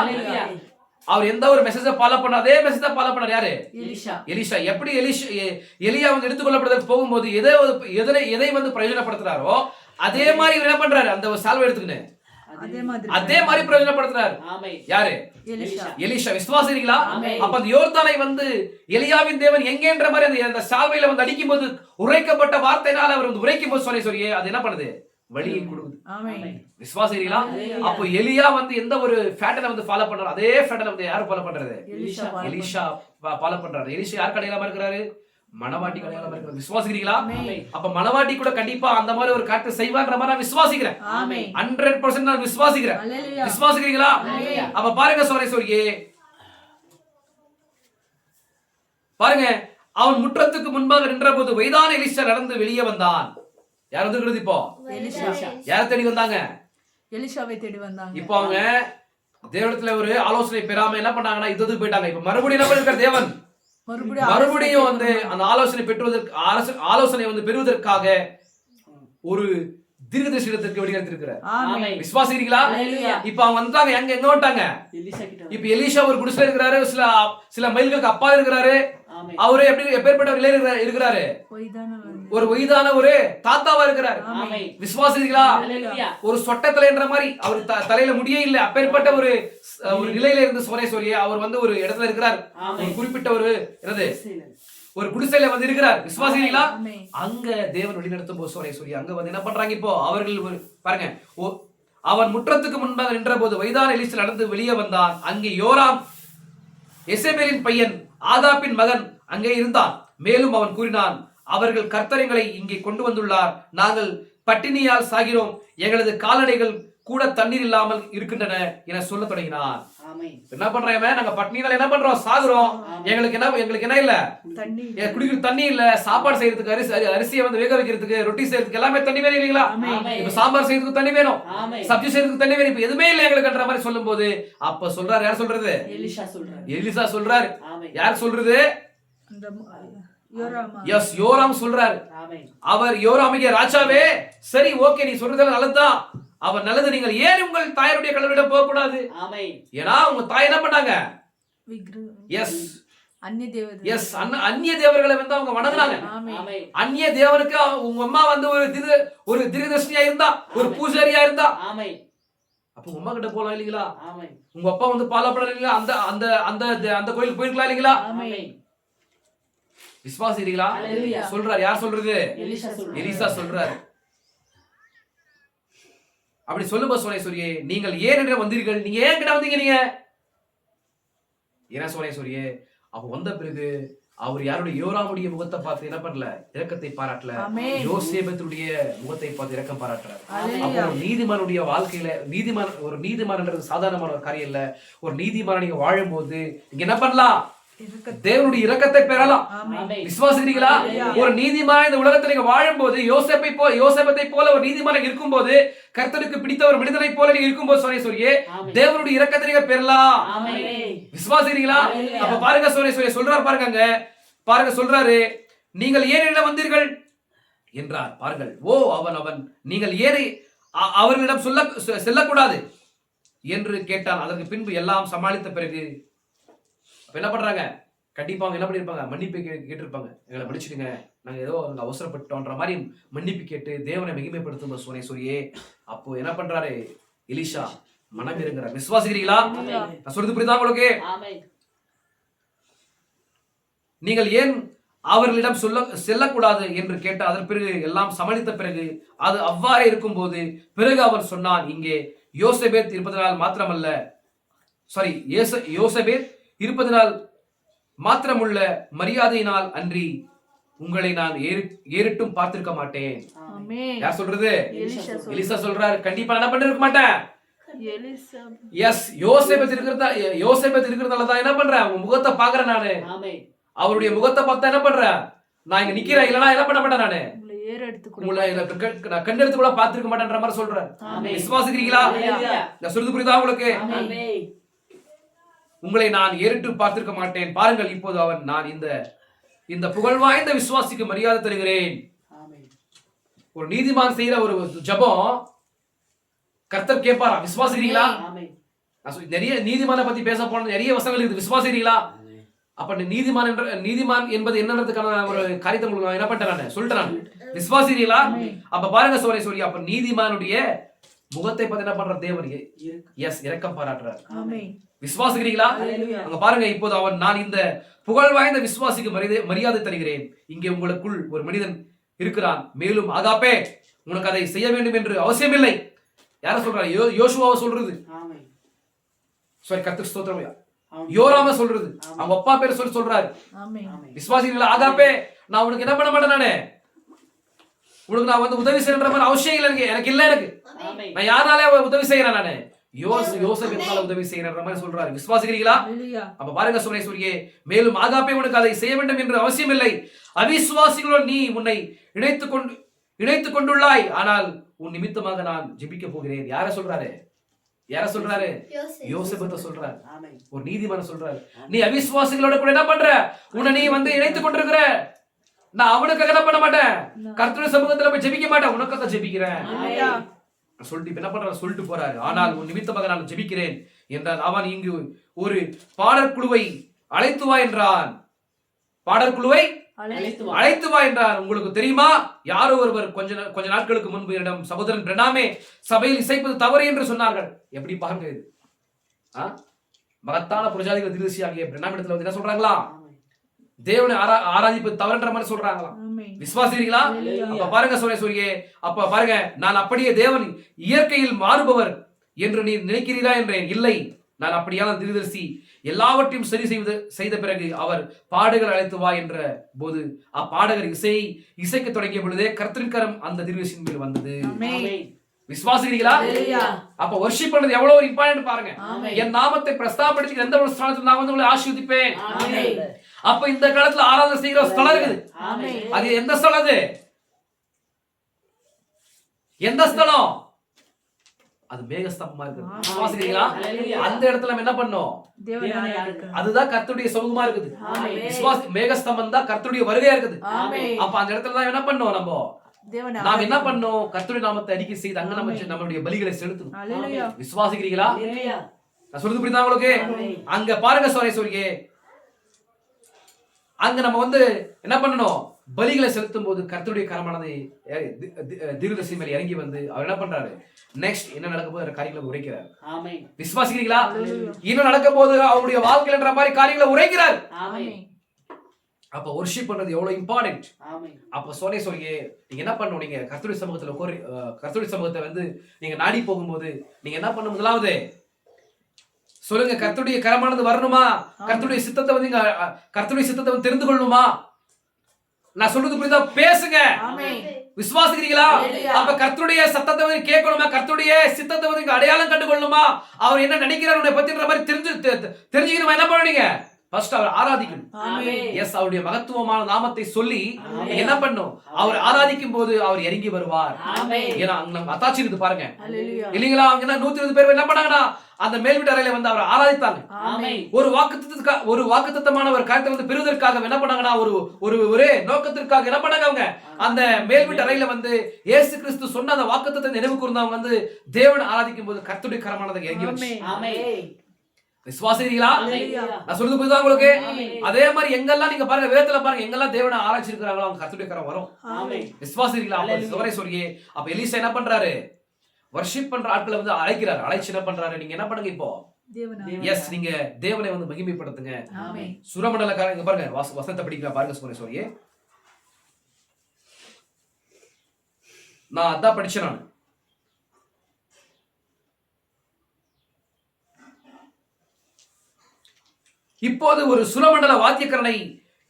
அவர் எந்த ஒரு மெசேஜை ஃபாலோ பண்ண அதே மெசேஜை ஃபாலோ பண்ணார். யாரு? எலிஷா. எப்படி எலியா வந்து எடுத்துக்கொள்ளப்படுறதுக்கு போகும்போது எதை வந்து பிரயோஜனப்படுத்துறாரோ அதே மாதிரி இவர் என்ன பண்றாரு? அந்த சால்வை எடுத்துக்கின்னு அதே மாதிரி பிரயோஜனப்படுத்துறாரு. யாரு? எலிஷா. விசுவாசிக்கிறீங்களா? அப்ப அந்த யோர்தானை வந்து எலியாவின் தேவன் எங்கேன்ற மாதிரி அந்த சால்வையில வந்து அடிக்கும் போது உரைக்கப்பட்ட வார்த்தையினால அவர் வந்து உரைக்கும் போது சொல்லியே அது என்ன பண்ணுது? வழியை கொடுக்குது. விசுவாசிக்கிறீங்களா? அப்போ எலியா வந்து எந்த ஒரு பேட்டர்னை வந்து ஃபாலோ பண்றாரு அதே பேட்டர்னை வந்து யாரு ஃபாலோ பண்றது? எலிஷா ஃபாலோ பண்றாரு. எலிஷா யார் கடையிலாம இருக்கிறாரு? மணவாட்டி கடையிலாம இருக்கிறாரு. விசுவாசிக்கிறீங்களா? அப்ப மணவாட்டி கூட கண்டிப்பா அந்த மாதிரி ஒரு காரியத்தை செய்வான்ற மாதிரி நான் விசுவாசிக்கிறேன். 100% நான் விசுவாசிக்கிறேன். விசுவாசிக்கிறீங்களா? அப்ப பாருங்க சோரேஸ்வரியே, பாருங்க, அவன் முற்றத்துக்கு முன்பாக நின்ற போது வயதான எலிஷா நடந்து வெளியே வந்தான். யார் வந்து இப்போ? யார தேடி வந்தாங்க? எலிஷாவை தேடி வந்தாங்க. இப்போ அவங்க தேவனிடத்துல ஒரு ஆலோசனை பெறாம என்ன பண்ணாங்கன்னா இது போயிட்டாங்க. இப்ப மறுபடியும் என்ன பண்ணிருக்கார் தேவன்? மறுபடியும் வந்து அந்த ஆலோசனை பெற்றுவதற்கு ஆலோசனை வந்து பெறுவதற்காக ஒரு தீர்க்கதரிசியிடத்திற்கு வெளியெடுத்திருக்கிறார். விசுவாசிக்கிறீங்களா? இப்ப அவங்க வந்தாங்க. எங்க வந்துட்டாங்க? இப்ப எலிஷா ஒரு குடிசையில இருக்கிறாரு, சில மைல்களுக்கு அப்பா இருக்கிறாரு. அவரு எப்படி எப்பேற்பட்ட இருக்கிறாரு? ஒரு வயதான ஒரு தாத்தாவா இருக்கிறார். விசுவாசிக்கிறீங்களா? ஒரு சொட்டத்துல என்ற மாதிரி அவர் தலையில முடியே இல்ல. அப்பேற்பட்ட ஒரு நிலையில இருந்து சோரேஸ்வரியே அவர் வந்து ஒரு இடத்துல இருக்கிறார். ஒரு குறிப்பிட்ட ஒரு ஒரு குடிசையில வந்து இருக்கிறார். விசுவாசிக்கிறீங்களா? அங்க தேவன் வழி நடத்தும் போது சோரேஸ்வரி அங்க வந்து என்ன பண்றாங்க? இப்போ அவர்கள் பாருங்க, அவன் முற்றத்துக்கு முன்பாக நின்ற போது வயதான எலிசா நடந்து வெளியே வந்தான். அங்கே யோராம் எசேபேலின் பையன் ஆகாபின் மகன் அங்கே இருந்தான். மேலும் அவன் கூறினான், அவர்கள் கர்த்தரைகளை இங்கே கொண்டு வந்துள்ளார். நாங்கள் பட்டினியால் சாகிறோம். எங்களது கால்நடைகள் கூட தண்ணீர் இல்லாமல் இருக்கின்றன என சொல்ல தொடங்கினார். என்ன பண்றோம்? நாங்க பட்டினியால என்ன பண்றோம்? சாகுறோம். எங்களுக்கு என்ன இல்ல? குடிக்கிற தண்ணி இல்ல. சாப்பாடு செய்யறதுக்கு அரிசியை வந்து வேக வைக்கிறதுக்கு, ரொட்டி செய்யறதுக்கு எல்லாமே தண்ணி வேணும் இல்லீங்களா? இப்ப சாம்பார் செய்யறதுக்கு தண்ணி வேணும், சப்ஜி செய்யறதுக்கு தண்ணி வேணும். இப்ப எதுவுமே இல்ல எங்களுக்குன்ற மாதிரி சொல்லும் போது அப்ப சொல்றாரு. யார் சொல்றது? எலிசா சொல்றாரு. யார் சொல்றது? யோராம் சொல்றாரு. அவர் யோராமிய ராஜாவே, சரி ஓகே, நீ சொல்றதெல்லாம் நல்லதுதான். அவர் நல்லது. நீங்கள் ஏன் உங்கள் தாயருடைய கடவுளிடம் போக கூடாது? ஏன்னா உங்க தாய் என்ன பண்ணாங்க? அந்நிய தேவர்களை வந்து அவங்க வணங்குனாங்க. அந்நிய தேவனுக்கு உங்க அம்மா வந்து ஒரு தீர்க்கதரிசியா இருந்தா, ஒரு பூஜாரியா இருந்தா, அப்ப உங்க அம்மா கிட்ட போலாம் இல்லீங்களா? உங்க அப்பா வந்து பாலப்பட இல்லீங்களா? அந்த கோயிலுக்கு போயிருக்கலாம் இல்லீங்களா? விசுவாசிக்கிறீங்களா? சொல்றாரு. யார் சொல்றது? எலிசா சொல்றாரு. அப்படி சொல்லும்போது சோரேஸ்வரியே, நீங்கள் ஏன் என்று வந்தீர்கள்? நீங்க ஏன் கிட்ட வந்தீங்க? நீங்க ஏன்னா சோரேஸ்வரியே, அப்ப வந்த பிறகு அவர் யாருடைய யோராமுடைய முகத்தை பார்த்து என்ன பண்ணல? இரக்கத்தை பாராட்டல. யோசேபத்துடைய முகத்தை பார்த்து இரக்கம் பாராட்டுறாரு. அப்போ நீதிமானுடைய வாழ்க்கையில ஒரு நீதிமான்ன்றது சாதாரணமான ஒரு காரியம் இல்ல. ஒரு நீதிமான நீங்க வாழும் போது நீங்க என்ன பண்ணலாம்? தேவனுடைய இரக்கத்தை பெறலாம். விசுவாசிக்கிறீங்களா? ஒரு நீதிமான இந்த உலகத்தில் நீங்க வாழும் போது யோசேப்பை போல ஒரு நீதிமான இருக்கும் போது, கர்த்தருக்கு பிடித்த ஒரு மனிதனை போல நீங்க இருக்கும் போது சோரேஸ்வரியே, தேவனுடைய இரக்கத்தை நீங்க பெறலாம். விசுவாசிக்கிறீங்களா? அப்ப பாருங்க சோரேஸ்வரியே சொல்றாரு. பாருங்க பாருங்க சொல்றாரு, நீங்கள் ஏன் என்ன வந்தீர்கள் என்றார். பாருங்கள், அவன் நீங்கள் ஏன் அவர்களிடம் செல்லக்கூடாது என்று கேட்டான். அதற்கு பின்பு எல்லாம் சமாளித்த பிறகு என்ன பண்றாங்க? கண்டிப்பா அவங்க என்ன பண்ணிருப்பாங்க? மன்னிப்பு கேட்டிருப்பாங்க. எங்களை மன்னிச்சிடுங்க, நாங்க ஏதோ அவசரப்பட்டோன்ற மாதிரி மன்னிப்பு கேட்டு தேவனை மகிமைப்படுத்தும் சோரேஸ்வரியே. அப்போ என்ன பண்றாரு? எலிஷா மனம் இறங்குறார். விசுவாசிக்கிறீங்களா? நான் சொல்றது புரியுதா உங்களுக்கு? நீங்கள் ஏன் அவர்களிடம் செல்லக்கூடாது என்று கேட்டார். அதன் பிறகு எல்லாம் சமாளித்த பிறகு அது அவ்வாறே இருக்கும் போது பிறகு அவன் சொன்னான், இங்கே யோசேபேத் இருப்பதனால் மாத்திரமல்ல, சாரி யோசேபேத் இருப்பதனால் மாத்திரமுள்ள மரியாதையினால் அன்றி உங்களை நான் ஏறிட்டும் பார்த்திருக்க மாட்டேன். ஆமென். யார் சொல்றது? எலிஷா சொல்றாரு. எலிசா சொல்றாரு, கண்டிப்பா என்ன பண்ணிருக்க மாட்டேன். எலிசா எஸ், யோசேபேத் இருக்கிறதால தான் என்ன பண்றேன், உங்க முகத்தை பாக்குறேன் நானு. அவருடைய முகத்தை பார்த்தா என்ன பண்றேன், நான் இங்க நிக்கிறேன், இல்லனா என்ன பண்ண மாட்டேன் நானு, உங்களை ஏறெடுத்து உங்களை நான் கண்டெடுத்து கூட பார்த்திருக்க மாட்டேன்ற மாதிரி சொல்றேன். விசுவாசிக்கிறீங்களா? நான் சொல்றது புரியுதா உங்களுக்கு? உங்களை நான் ஏறிட்டு பார்த்திருக்க மாட்டேன். பாருங்கள், இப்போது அவன் நான் இந்த புகழ் வாய்ந்த விசுவாசிக்கு மரியாதை தருகிறேன். ஒரு நீதிமான் செய்யற ஒரு ஜெபம் கர்த்தர் கேட்பாரா? விசுவாசிக்கிறீங்களா? நிறைய நீதிமான பத்தி பேச போன நிறைய வசனங்கள் இருக்குது. விசுவாசிக்கிறீங்களா? அப்ப நீதிமான் என்பது என்னன்றதுக்கான ஒரு காரியத்தை உங்களுக்கு நான் என்ன பண்ணிட்டேன், சொல்லிட்டேன். விசுவாசிக்கிறீங்களா? அப்ப பாருங்க சோரி, அப்ப நீதிமானுடைய முகத்தை பத்தி என்ன பண்ற தேவன் எஸ் இரக்கம் பாராட்டுறார். விசுவாசிக்கிறீங்களா? அங்க பாருங்க, இப்போது அவன் நான் இந்த புகழ் வாய்ந்த விசுவாசிக்கு மரியாதை தருகிறேன். இங்கே உங்களுக்குள் ஒரு மனிதன் இருக்கிறான், மேலும் ஆகாப்பே உனக்கு அதை செய்ய வேண்டும் என்று அவசியம் இல்லை. யார சொல்றாரு? யோசுவாவை சொல்றது. சாரி, கர்த்தருக்கு ஸ்தோத்திரம். யோராம சொல்றது, அவங்க அப்பா பேர் சொல்றாரு. விசுவாசிகளா? ஆகாப்பே நான் உனக்கு என்ன பண்ண மாட்டேன், நானே உனக்கு நான் வந்து உதவி செய்யற மாதிரி அவசியம் இல்லை, எனக்கு இல்ல, எனக்கு நான் யாராலே உதவி செய்யறேன், நானு யோசேப்பினால உதவி செய்யற மாதிரி சொல்றாரு. விசுவாசிக்கிறீங்களா? அப்ப பாருங்க சூரியே, மேலும் ஆகாப்பே உனக்கு அதை செய்ய வேண்டும் என்று அவசியம் இல்லை. அவிசுவாசிகளுடன் நீ உன்னை இணைத்துக் கொண்டுள்ளாய், ஆனால் உன் நிமித்தமாக நான் ஜெபிக்க போகிறேன். யார சொல்றாரு? யோசேப்பை சொல்றாரு. ஒரு நீதிமான சொல்றாரு, நீ அவிசுவாசிகளோட கூட என்ன பண்ற, உன்னை நீ வந்து இணைத்துக் கொண்டிருக்கிற. நான் அவனுக்காக என்ன பண்ண மாட்டேன், கர்த்தருடைய சமூகத்துல போய் ஜெபிக்க மாட்டேன், உனக்காக ஜெபிக்கிறேன் சொல்லிட்டு என்ன பண்ற சொல்லிட்டு போறாரு. ஆனால் உன் நிமித்தமாக நான் ஜெபிக்கிறேன் என்றால் அவன் இங்கு ஒரு பாடற்குழுவை அழைத்து வா என்றான். பாடற்குழுவை அழைத்து வா என்றார். உங்களுக்கு தெரியுமா, யாரோ ஒருவர் கொஞ்ச நாட்களுக்கு முன்பு என்னிடம் சகோதரன் பிரணாமே சபையில் இசைப்பது தவறு என்று சொன்னார்கள். எப்படி பாருங்க, இது மகத்தான புரஜாதிகள் தீர்க்கதரிசியாகிய பிரணாமிடத்துல வந்து என்ன சொல்றாங்களா, தேவனை ஆராதிப்பது தவறுன்ற மாதிரி சொல்றாங்களா. விசுவாசிக்கிறீங்களா? அப்ப பாருங்க சூரியே, அப்ப பாருங்க, நான் அப்படியே தேவன் இயற்கையில் மாறுபவர் என்று நீ நினைக்கிறீரா என்றேன். இல்லை, நான் அப்படியான தீர்க்கதரிசி. எல்லாவற்றையும் சரி செய்த பிறகு அவர் பாடுகள் அழைத்து வா என்ற போது அப்பாடகர் இசைக்க தொடங்கிய பொழுதே கர்த்தரின் கரம் அந்த தீர்க்கதரிசியின் மேல் வந்தது. விசுவாசிக்கிறீங்களா? அப்ப வர்ஷிப் பண்றது எவ்வளவு ஒரு இம்பார்ட்டன்ட் பாருங்க. என் நாமத்தை பிரஸ்தாபப்படுத்தி எந்த ஒரு ஸ்தலத்தில் நான் வந்து உங்களை ஆசீர்வதிப்பேன். அப்ப இந்த காலத்துல ஆராதனை செய்கிற ஸ்தலம் இருக்குது. அது எந்த ஸ்தலம்? அது எந்த ஸ்தலம்? அது மேகஸ்தம்பமா இருக்குது. விசுவாசிக்கிறீங்களா? அந்த இடத்துல நம்ம என்ன பண்ணோம், அதுதான் கர்த்தருடைய சமூகமா இருக்குது. மேகஸ்தம்பம் தான் கர்த்தருடைய வருகையா இருக்குது. அப்ப அந்த இடத்துல தான் என்ன பண்ணோம், நாம் என்ன பண்ணோம், கர்த்தருடைய நாமத்தை அறிக்கை செய்து அங்க நம்மளுடைய பலிகளை செலுத்தணும். விசுவாசிக்கிறீங்களா? நான் சொல்றது புரியுதா உங்களுக்கு? அங்க பாருங்க சோரியே, அங்க நம்ம வந்து என்ன பண்ணணும், பலிகளை செலுத்தும் போது கர்த்தருடைய கரமானது தீர்க்கதரிசி மேல் இறங்கி வந்து அவர் என்ன பண்றாரு, நெக்ஸ்ட் என்ன நடக்க போது காரியங்களை உரைக்கிறார். விசுவாசிக்கிறீங்களா? இன்னும் நடக்க போது அவருடைய வாழ்க்கையில மாதிரி காரியங்களை உரைக்கிறார். அப்ப வர்ஷிப் பண்றது எவ்வளவு இம்பார்ட்டன்ட். அப்ப சோரியே, நீங்க என்ன பண்ணணும், நீங்க கர்த்தருடைய சமூகத்தை வந்து நீங்க நாடி போகும்போது நீங்க என்ன பண்ண, முதலாவது சொல்லுங்க, கர்த்தருடைய கரமானது வரணுமா, கர்த்தருடைய சித்தத்தை வந்து தெரிந்து கொள்ளணுமா? நான் சொல்றது புரியுதா? பேசுங்க. விசுவாசிக்கிறீங்களா? அப்ப கர்த்தருடைய சத்தத்தை வந்து கேட்கணுமா, கர்த்தருடைய சித்தத்தை வந்து அடையாளம் கண்டு கொள்ளணுமா, அவர் என்ன நினைக்கிறார் உன்னை பத்தின்ற மாதிரி தெரிஞ்சுக்கணுமா? என்ன பண்ணுவீங்க, ஃபர்ஸ்ட் அவர் ஆராதிக்கணும். எஸ், அவருடைய மகத்துவமான நாமத்தை சொல்லி என்ன பண்ணும், அவர் ஆராதிக்கும் போது அவர் இறங்கி வருவார். ஏன்னா நம்ம அத்தாச்சி இருக்கு பாருங்க, இல்லீங்களா? அவங்க 120 பேர் என்ன பண்ணாங்கன்னா அந்த மேல் வீட்டு அறையில வந்து அவர் ஆராதித்தாங்க. ஒரு வாக்குத்தத்தமான ஒரு காரியத்தை வந்து பெறுவதற்காக என்ன பண்ணாங்கன்னா ஒரே நோக்கத்திற்காக என்ன பண்ணாங்க, அவங்க அந்த மேல் வீட்டு அறையில வந்து இயேசு கிறிஸ்து சொன்ன அந்த வாக்குத்தத்தத்தை நினைவு கூர்ந்தவங்க வந்து தேவனை ஆராதிக்கும் போது கர்த்தருடைய கரமானது இறங்கி வந்துச்சு. விசுவாசிக்கிறீங்களா? நான் சொல்றது புரியுதா உங்களுக்கு? அதே மாதிரி எங்கெல்லாம் நீங்க பாருங்க, வேதத்துல பாருங்க, எங்கெல்லாம் தேவனை ஆராய்ச்சி இருக்கிறாங்களோ அவங்க கர்த்தருடைய கரம் வரும். விசுவாசிக்கிறீங்களா? சோரியே, அப்ப எலிசா என்ன பண்றாரு, வர்ஷிப் பண்ற ஆட்களை வந்து அழைக்கிறார். அழைச்சு என்ன பண்றாரு, நீங்க என்ன பண்ணுங்க, இப்போ எஸ் நீங்க தேவனை வந்து மகிமைப்படுத்துங்க. சுரமண்டலக்காரங்க இங்க பாருங்க, வசனத்தை படிக்கிற பாருங்க சோரியே, நான் அதான் படிச்சேன். நான் இப்போது ஒரு சுரமண்டல வாத்தியக்காரனை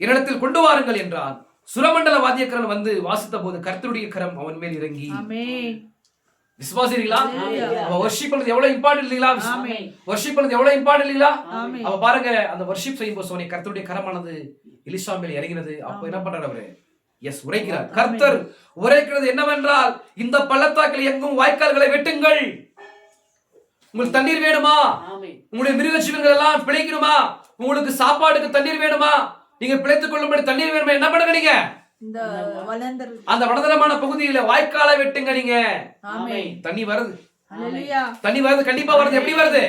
என்னிடத்தில் கொண்டு வாருங்கள் என்றான். சுரமண்டல வாத்தியக்காரன் வந்து வாசித்த போது கர்த்தருடைய கரம் அவன் மேல் இறங்கி. ஆமென். விசுவாசிங்களா? Hallelujah. அவ வர்ஷிப் பண்ணது எவ்வளவு இம்பார்ட்டன்ட் இல்லீங்களா? ஆமென். வர்ஷிப் பண்ணது எவ்வளவு இம்பார்ட்டன்ட் இல்லீங்களா? ஆமென். அவ பாருங்க, அந்த வர்ஷிப் செய்யும்போது சொன்னே கர்த்தருடைய கரமானது எலிசா மேல் இறங்கினது. அப்ப என்ன பண்றாரு அவரு? எஸ், உரைக்கிறார். கர்த்தர் உரைக்கிறது என்னவென்றால், இந்த பள்ளத்தாக்கில் எங்கும் வாய்க்கால்களை வெட்டுங்கள். உங்களுக்கு தண்ணீர் வேணுமா? உங்களுடைய மிருக ஜீவன்கள் எல்லாம் பிழைக்கணுமா? உங்களுக்கு சாப்பாடுக்கு தண்ணீர் வேணுமா? நீங்க பிழைத்துக் கொள்ளும்படி தண்ணீர் வேணுமா? என்ன பண்ணுங்க? நீங்க இந்த வளர்ந்தர் அந்த வடதரமான பகுதியில வாய்க்காலை வெட்டுங்க. நீங்க ஆமென். தண்ணி வருது, ஹalleluya. தண்ணி வருது, கண்டிப்பா வருது. எப்படி வருது?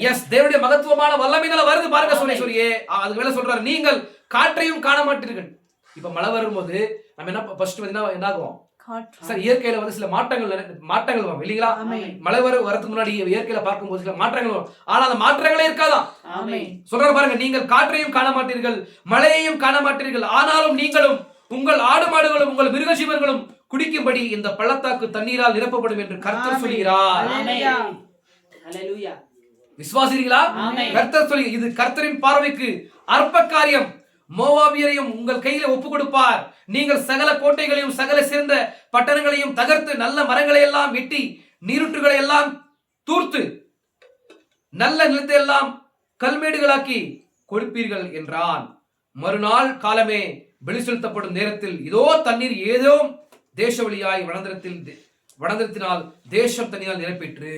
எஸ், தேவனுடைய மகத்துவமான வல்லமையினால வருது. பாருங்க சொல்லியே அதுக்கு மேல சொல்றாரு, நீங்கள் காற்றையும் காண மாட்டீர்கள். இப்ப மழை வரும்போது நம்ம என்ன ஃபர்ஸ்ட் என்ன ஆகும்? காற்று. சார், இயற்கையில வந்து சில மாற்றங்கள் வரும் இல்லீங்களா? ஆமென். மழை வரதுக்கு முன்னாடி இயற்கையில பார்க்கும்போது சில மாற்றங்கள் வரும். ஆனா அந்த மாற்றங்களே இருக்காதான். ஆமென். சொல்றாரு பாருங்க, நீங்கள் காற்றையும் காண மாட்டீர்கள், மழையையும் காண மாட்டீர்கள். ஆனாலும் நீங்களும் உங்கள் ஆடு மாடுகளும் உங்கள் மிருக ஜீவன்களும் குடிக்கும்படி இந்த பள்ளத்தாக்கு தண்ணீரால் நிரப்பப்படும் என்று கர்த்தர் சொல்கிறார். ஹalleluya. விசுவாசிக்கிறீங்களா? கர்த்தர் சொல்லி, இது கர்த்தரின் பார்வைக்கு அற்ப காரியம். மோவாபியரையும் உங்கள் கையில ஒப்பு கொடுப்பார். நீங்கள் சகல கோட்டைகளையும் சகல சிறந்த பட்டணங்களையும் தகர்த்து நல்ல மரங்களை எல்லாம் வெட்டி நீருற்றுகளை எல்லாம் தூர்த்து நல்ல நிலத்தை எல்லாம் கல்மேடுகளாக்கி கொடுப்பீர்கள் என்றான். மறுநாள் காலமே வெளி செலுத்தப்படும் நேரத்தில் இதோ தண்ணீர் ஏதோ தேச வழியாய் வடந்திரத்தினால் தேசம் தண்ணீரால் நிரப்பிற்று.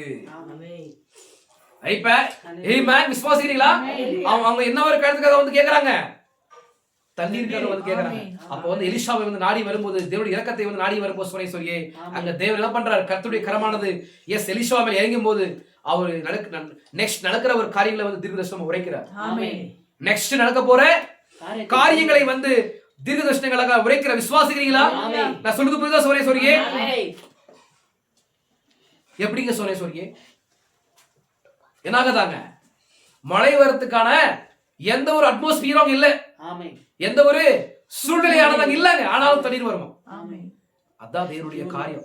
விசுவாசிக்கிறீங்களா? அவங்க என்ன ஒரு கருத்துக்காக வந்து கேக்குறாங்க? தண்ணீருக்காக வந்து கேக்குறாங்க. அப்ப வந்து எலிஷாவை வந்து நாடி வரும்போது, தேவனுடைய இரக்கத்தை வந்து நாடி வரும்போது சொல்லியே அங்க தேவன் என்ன பண்றாரு? கர்த்தருடைய கரமானது எஸ் எலிஷா மேல் இறங்கும் போது அவர் நெக்ஸ்ட் நடக்கிற ஒரு காரியங்களை வந்து தீர்க்கதரிசனம் உரைக்கிறார். நெக்ஸ்ட் நடக்க போற காரியங்களை வந்து தீர்க்கதரிசனங்களாக உரைக்கிற. விசுவாசிக்கிறீங்களா? நான் சொல்றது புரியுதா? சொல்லியே எப்படிங்க சொல்லியே என்னாகதாங்க? மழை வரத்துக்கான எந்த ஒரு அட்மாஸ்பியரும் இல்ல, எந்த ஒரு சூழ்நிலையானதாக இல்லங்க. ஆனாலும் தண்ணீர் வருமா? அதான் தேவனுடைய காரியம்.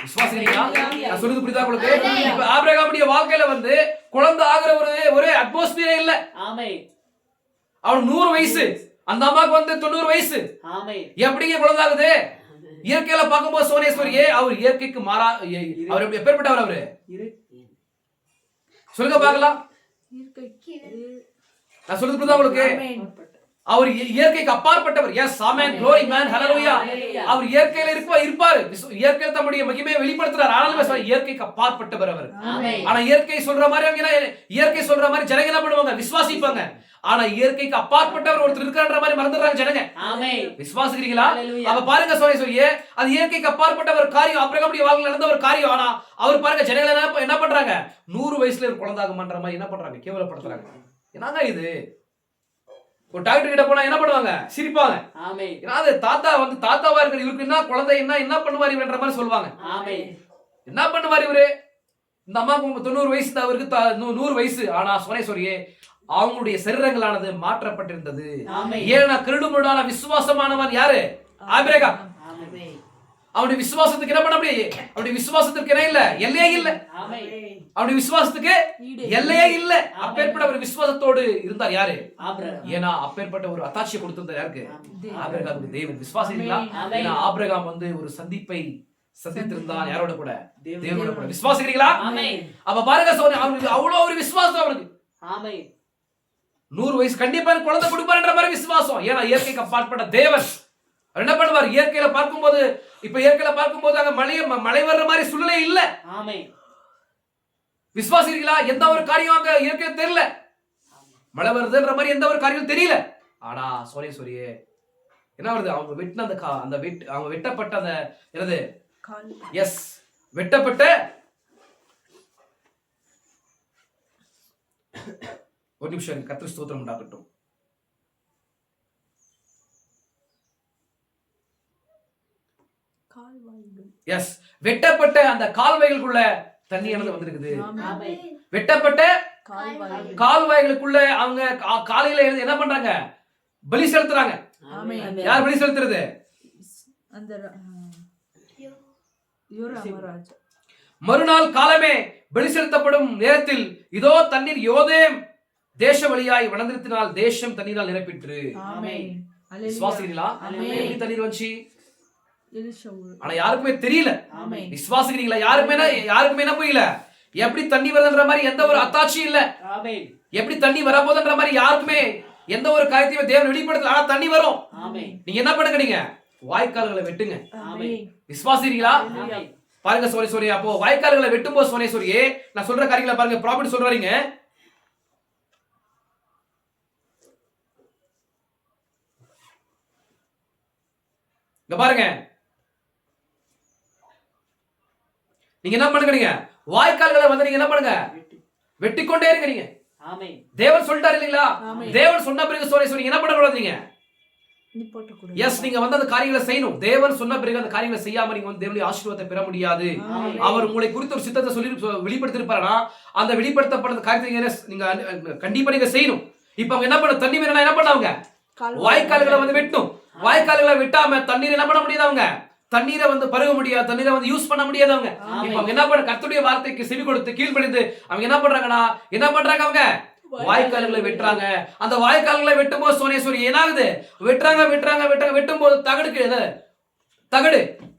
விசுவாசிக்கிறீங்களா? நான் சொல்றது புரியுதா உங்களுக்கு? இப்ப ஆபிரகாமுடைய வாழ்க்கையில வந்து குழந்தை ஆகிற ஒரு அட்மாஸ்பியரே இல்ல. அவன் 100 வயசு, அந்த அம்மாவுக்கு வந்து 90 வயசு. எப்படிங்க குழந்தை ஆகுது? இயற்கையில பார்க்கும்போது சோனேஸ்வரியே அவர் இயற்கைக்கு மாறா. அவர் எப்பேற்பட்டவர்? அவரு சொல்லுங்க பார்க்கலாம். நான் சொல்றது புரியுதா உங்களுக்கு? அவர் இயற்கைக்கு அப்பாற்பட்டவர். எஸ், ஆமென், glory man, hallelujah. அவர் இயற்கையில இருப்பாரு. இயற்கையில தம்முடைய மகிமையை வெளிப்படுத்துறார். ஆனாலும் இயற்கைக்கு அப்பாற்பட்டவர் அவர். ஆனா இயற்கை சொல்ற மாதிரி இயற்கை சொல்ற மாதிரி ஜனங்க என்ன பண்ணுவாங்க? விசுவாசிப்பாங்க. ஆனா இயற்கைக்கு அப்பாற்பட்டவர் ஒருத்தர் இருக்கான்ற மாதிரி மறந்துடுறாங்க ஜனங்க. விசுவாசிக்கிறீங்களா? அப்ப பாருங்க சொல்லியே அது இயற்கைக்கு அப்பாற்பட்ட ஒரு காரியம். ஆபிரகாமுடைய வாழ்க்கையில நடந்த ஒரு காரியம். ஆனா அவர் பாருங்க ஜனங்க என்ன பண்றாங்க? 100 வயசுல ஒரு குழந்தைங்கன்ற மாதிரி என்ன பண்றாங்க? கேவலப்படுத்துறாங்க. என்னங்க இது? ஒரு டாக்டர் கிட்ட போனா என்ன பண்ணுவாங்க? சிரிப்பாங்க. ஏதாவது தாத்தாவா இருக்கிற இவருக்கு என்ன குழந்தை என்ன பண்ணுவார் இவன்ற மாதிரி சொல்லுவாங்க. என்ன பண்ணுவார் இவரு? இந்த அம்மாவுக்கு 90 வயசு, அவருக்கு 100 வயசு. ஆனா சோனேஸ்வரியே அவங்களுடைய சரீரங்களானது மாற்றப்பட்டிருந்தது. ஏன்னா கிருடுமுடான விசுவாசமானவன் யாரு? ஆபிரகாம். அவனுடைய விசுவாசத்துக்கு என்ன பண்ண முடியாது? அவனுடைய விசுவாசத்துக்கு என்ன இல்ல? எல்லையே இல்ல. அவனுடைய விசுவாசத்துக்கு எல்லையே இல்ல. அப்பேற்பட்ட ஒரு விசுவாசத்தோடு இருந்தார் யாரு? ஏன்னா அப்பேற்பட்ட ஒரு அத்தாட்சியை கொடுத்திருந்தார் யாருக்கு? ஆபிரகாமுக்கு தேவன். விசுவாசிங்களா? ஏன்னா ஆபிரகாம் வந்து ஒரு சந்திப்பை சந்தித்திருந்தான். யாரோட கூட? தேவனோட கூட. விசுவாசிக்கிறீங்களா? அப்ப பாருங்க அவனுக்கு அவ்வளவு ஒரு விசுவாசம். அவனுக்கு 100 வயசு கண்டிப்பா குழந்தை கொடுப்பாருன்ற மாதிரி விசுவாசம். ஏன்னா இயற்கைக்கு அப்பாற்பட்ட தேவன். என்ன பண்ணுவார்? இயற்கையில பார்க்கும்போது அங்க மழை வர்ற மாதிரி சூழ்நிலை இல்ல. விசுவாசிக்கிறீங்களா? எந்த ஒரு காரியம் அங்க இயற்கையில தெரியல. மழை வருதுன்ற மாதிரி எந்த ஒரு காரியம் தெரியல. ஆனா சோனேஸ்வரியே என்ன வருது? அவங்க வெட்டின அவங்க வெட்டப்பட்ட அந்த என்னது? எஸ், வெட்டப்பட்ட ஒரு நிமிஷம், கர்த்தர் ஸ்தோத்திரம் உண்டாகட்டும். எஸ், வெட்டப்பட்ட அந்த கால்வாய்களுக்குள்ள தண்ணியானது வந்திருக்குது. வெட்டப்பட்ட கால்வாய்களுக்குள்ள அவங்க காலையில என்ன பண்றாங்க? பலி செலுத்துறாங்க. யார் பலி செலுத்துறது? மறுநாள் காலமே பலி செலுத்தப்படும் நேரத்தில் இதோ தண்ணீர் யோதேம் தேச வழியாய் வளர்ந்திருத்தினால் தேசம் தண்ணீரால் நிரப்பிற்று. ஆமென். விசுவாசிக்கிறீங்களா? ஆமென். எப்படி தண்ணீர் வந்துச்சு? எலிஷா ஊரு. ஆனா யாருக்குமே தெரியல. ஆமென். விசுவாசிக்கிறீங்களா? யாருக்குமே என்ன புரியல. எப்படி தண்ணி வருதுன்ற மாதிரி எந்த ஒரு அத்தாட்சி இல்ல. ஆமென். எப்படி தண்ணி வரப்போகுதுன்ற மாதிரி யாருக்குமே எந்த ஒரு காரியத்தையும் தேவன் வெளிப்படுத்தல. ஆனா தண்ணி வரும். ஆமென். நீங்க என்ன பண்ணுங்க? நீங்க வாய்க்கால்களை வெட்டுங்க. ஆமென். விசுவாசிக்கிறீங்களா? ஆமென். பாருங்க சோனேஸ்வரி, அப்போ வாய்க்கால்களை வெட்டும்போது சோனேஸ்வரியே நான் சொல்ற காரியங்களை பாருங்க. ப்ராஃபிட் சொல்றாங்க, இங்க பாருங்க, நீங்க என்ன பண்ணுங்க? வாய்க்கால்களை வந்து நீங்க என்ன பண்ணுங்க? வெட்டிக்கொண்டே இருங்க. நீங்க ஆமென். தேவன் சொல்லிட்டாரு இல்லீங்களா? ஆமென். தேவன் சொன்ன பிறகு சோனேஸ்வரி என்ன பண்ணக்கூடாது? நீங்க நீ போட்டு கொடு. எஸ், நீங்க வந்து அந்த காரியங்களை செய்யணும். தேவன் சொன்ன பிறகு அந்த காரியங்களை செய்யாம நீங்க வந்து தேவனுடைய ஆசீர்வாதத்தை பெற முடியாது. ஆமென். அவர் உங்களை குறித்து ஒரு சித்தத்தை சொல்லி வெளிப்படுத்திருப்பாருன்னா அந்த வெளிப்படுத்தப்பட்ட காரியத்தை நீங்க கண்டிப்பா நீங்க செய்யணும். இப்ப அவங்க என்ன பண்ண தண்ணி வேணும்னா என்ன பண்ணாங்க? வாய்க்கால்களை வந்து வெட்டணும். வாய்க்கால்களை வெட்டாம தண்ணீர் என்ன பண்ண முடியாது? அவங்க தண்ணீரை வந்து பருக முடியாது, தண்ணீரை வந்து யூஸ் பண்ண முடியாது. அவங்க இப்ப அவங்க என்ன பண்ண கர்த்தருடைய வார்த்தைக்கு செவி கொடுத்து கீழ்ப்படிந்து அவங்க என்ன பண்றாங்கன்னா அவங்க வாய்க்கால்களை வெட்டுறாங்க. அந்த வாய்க்கால்களை வெட்டும் போது சோனேஸ்வரி என்னாகுது? வெட்டும் போது தகடு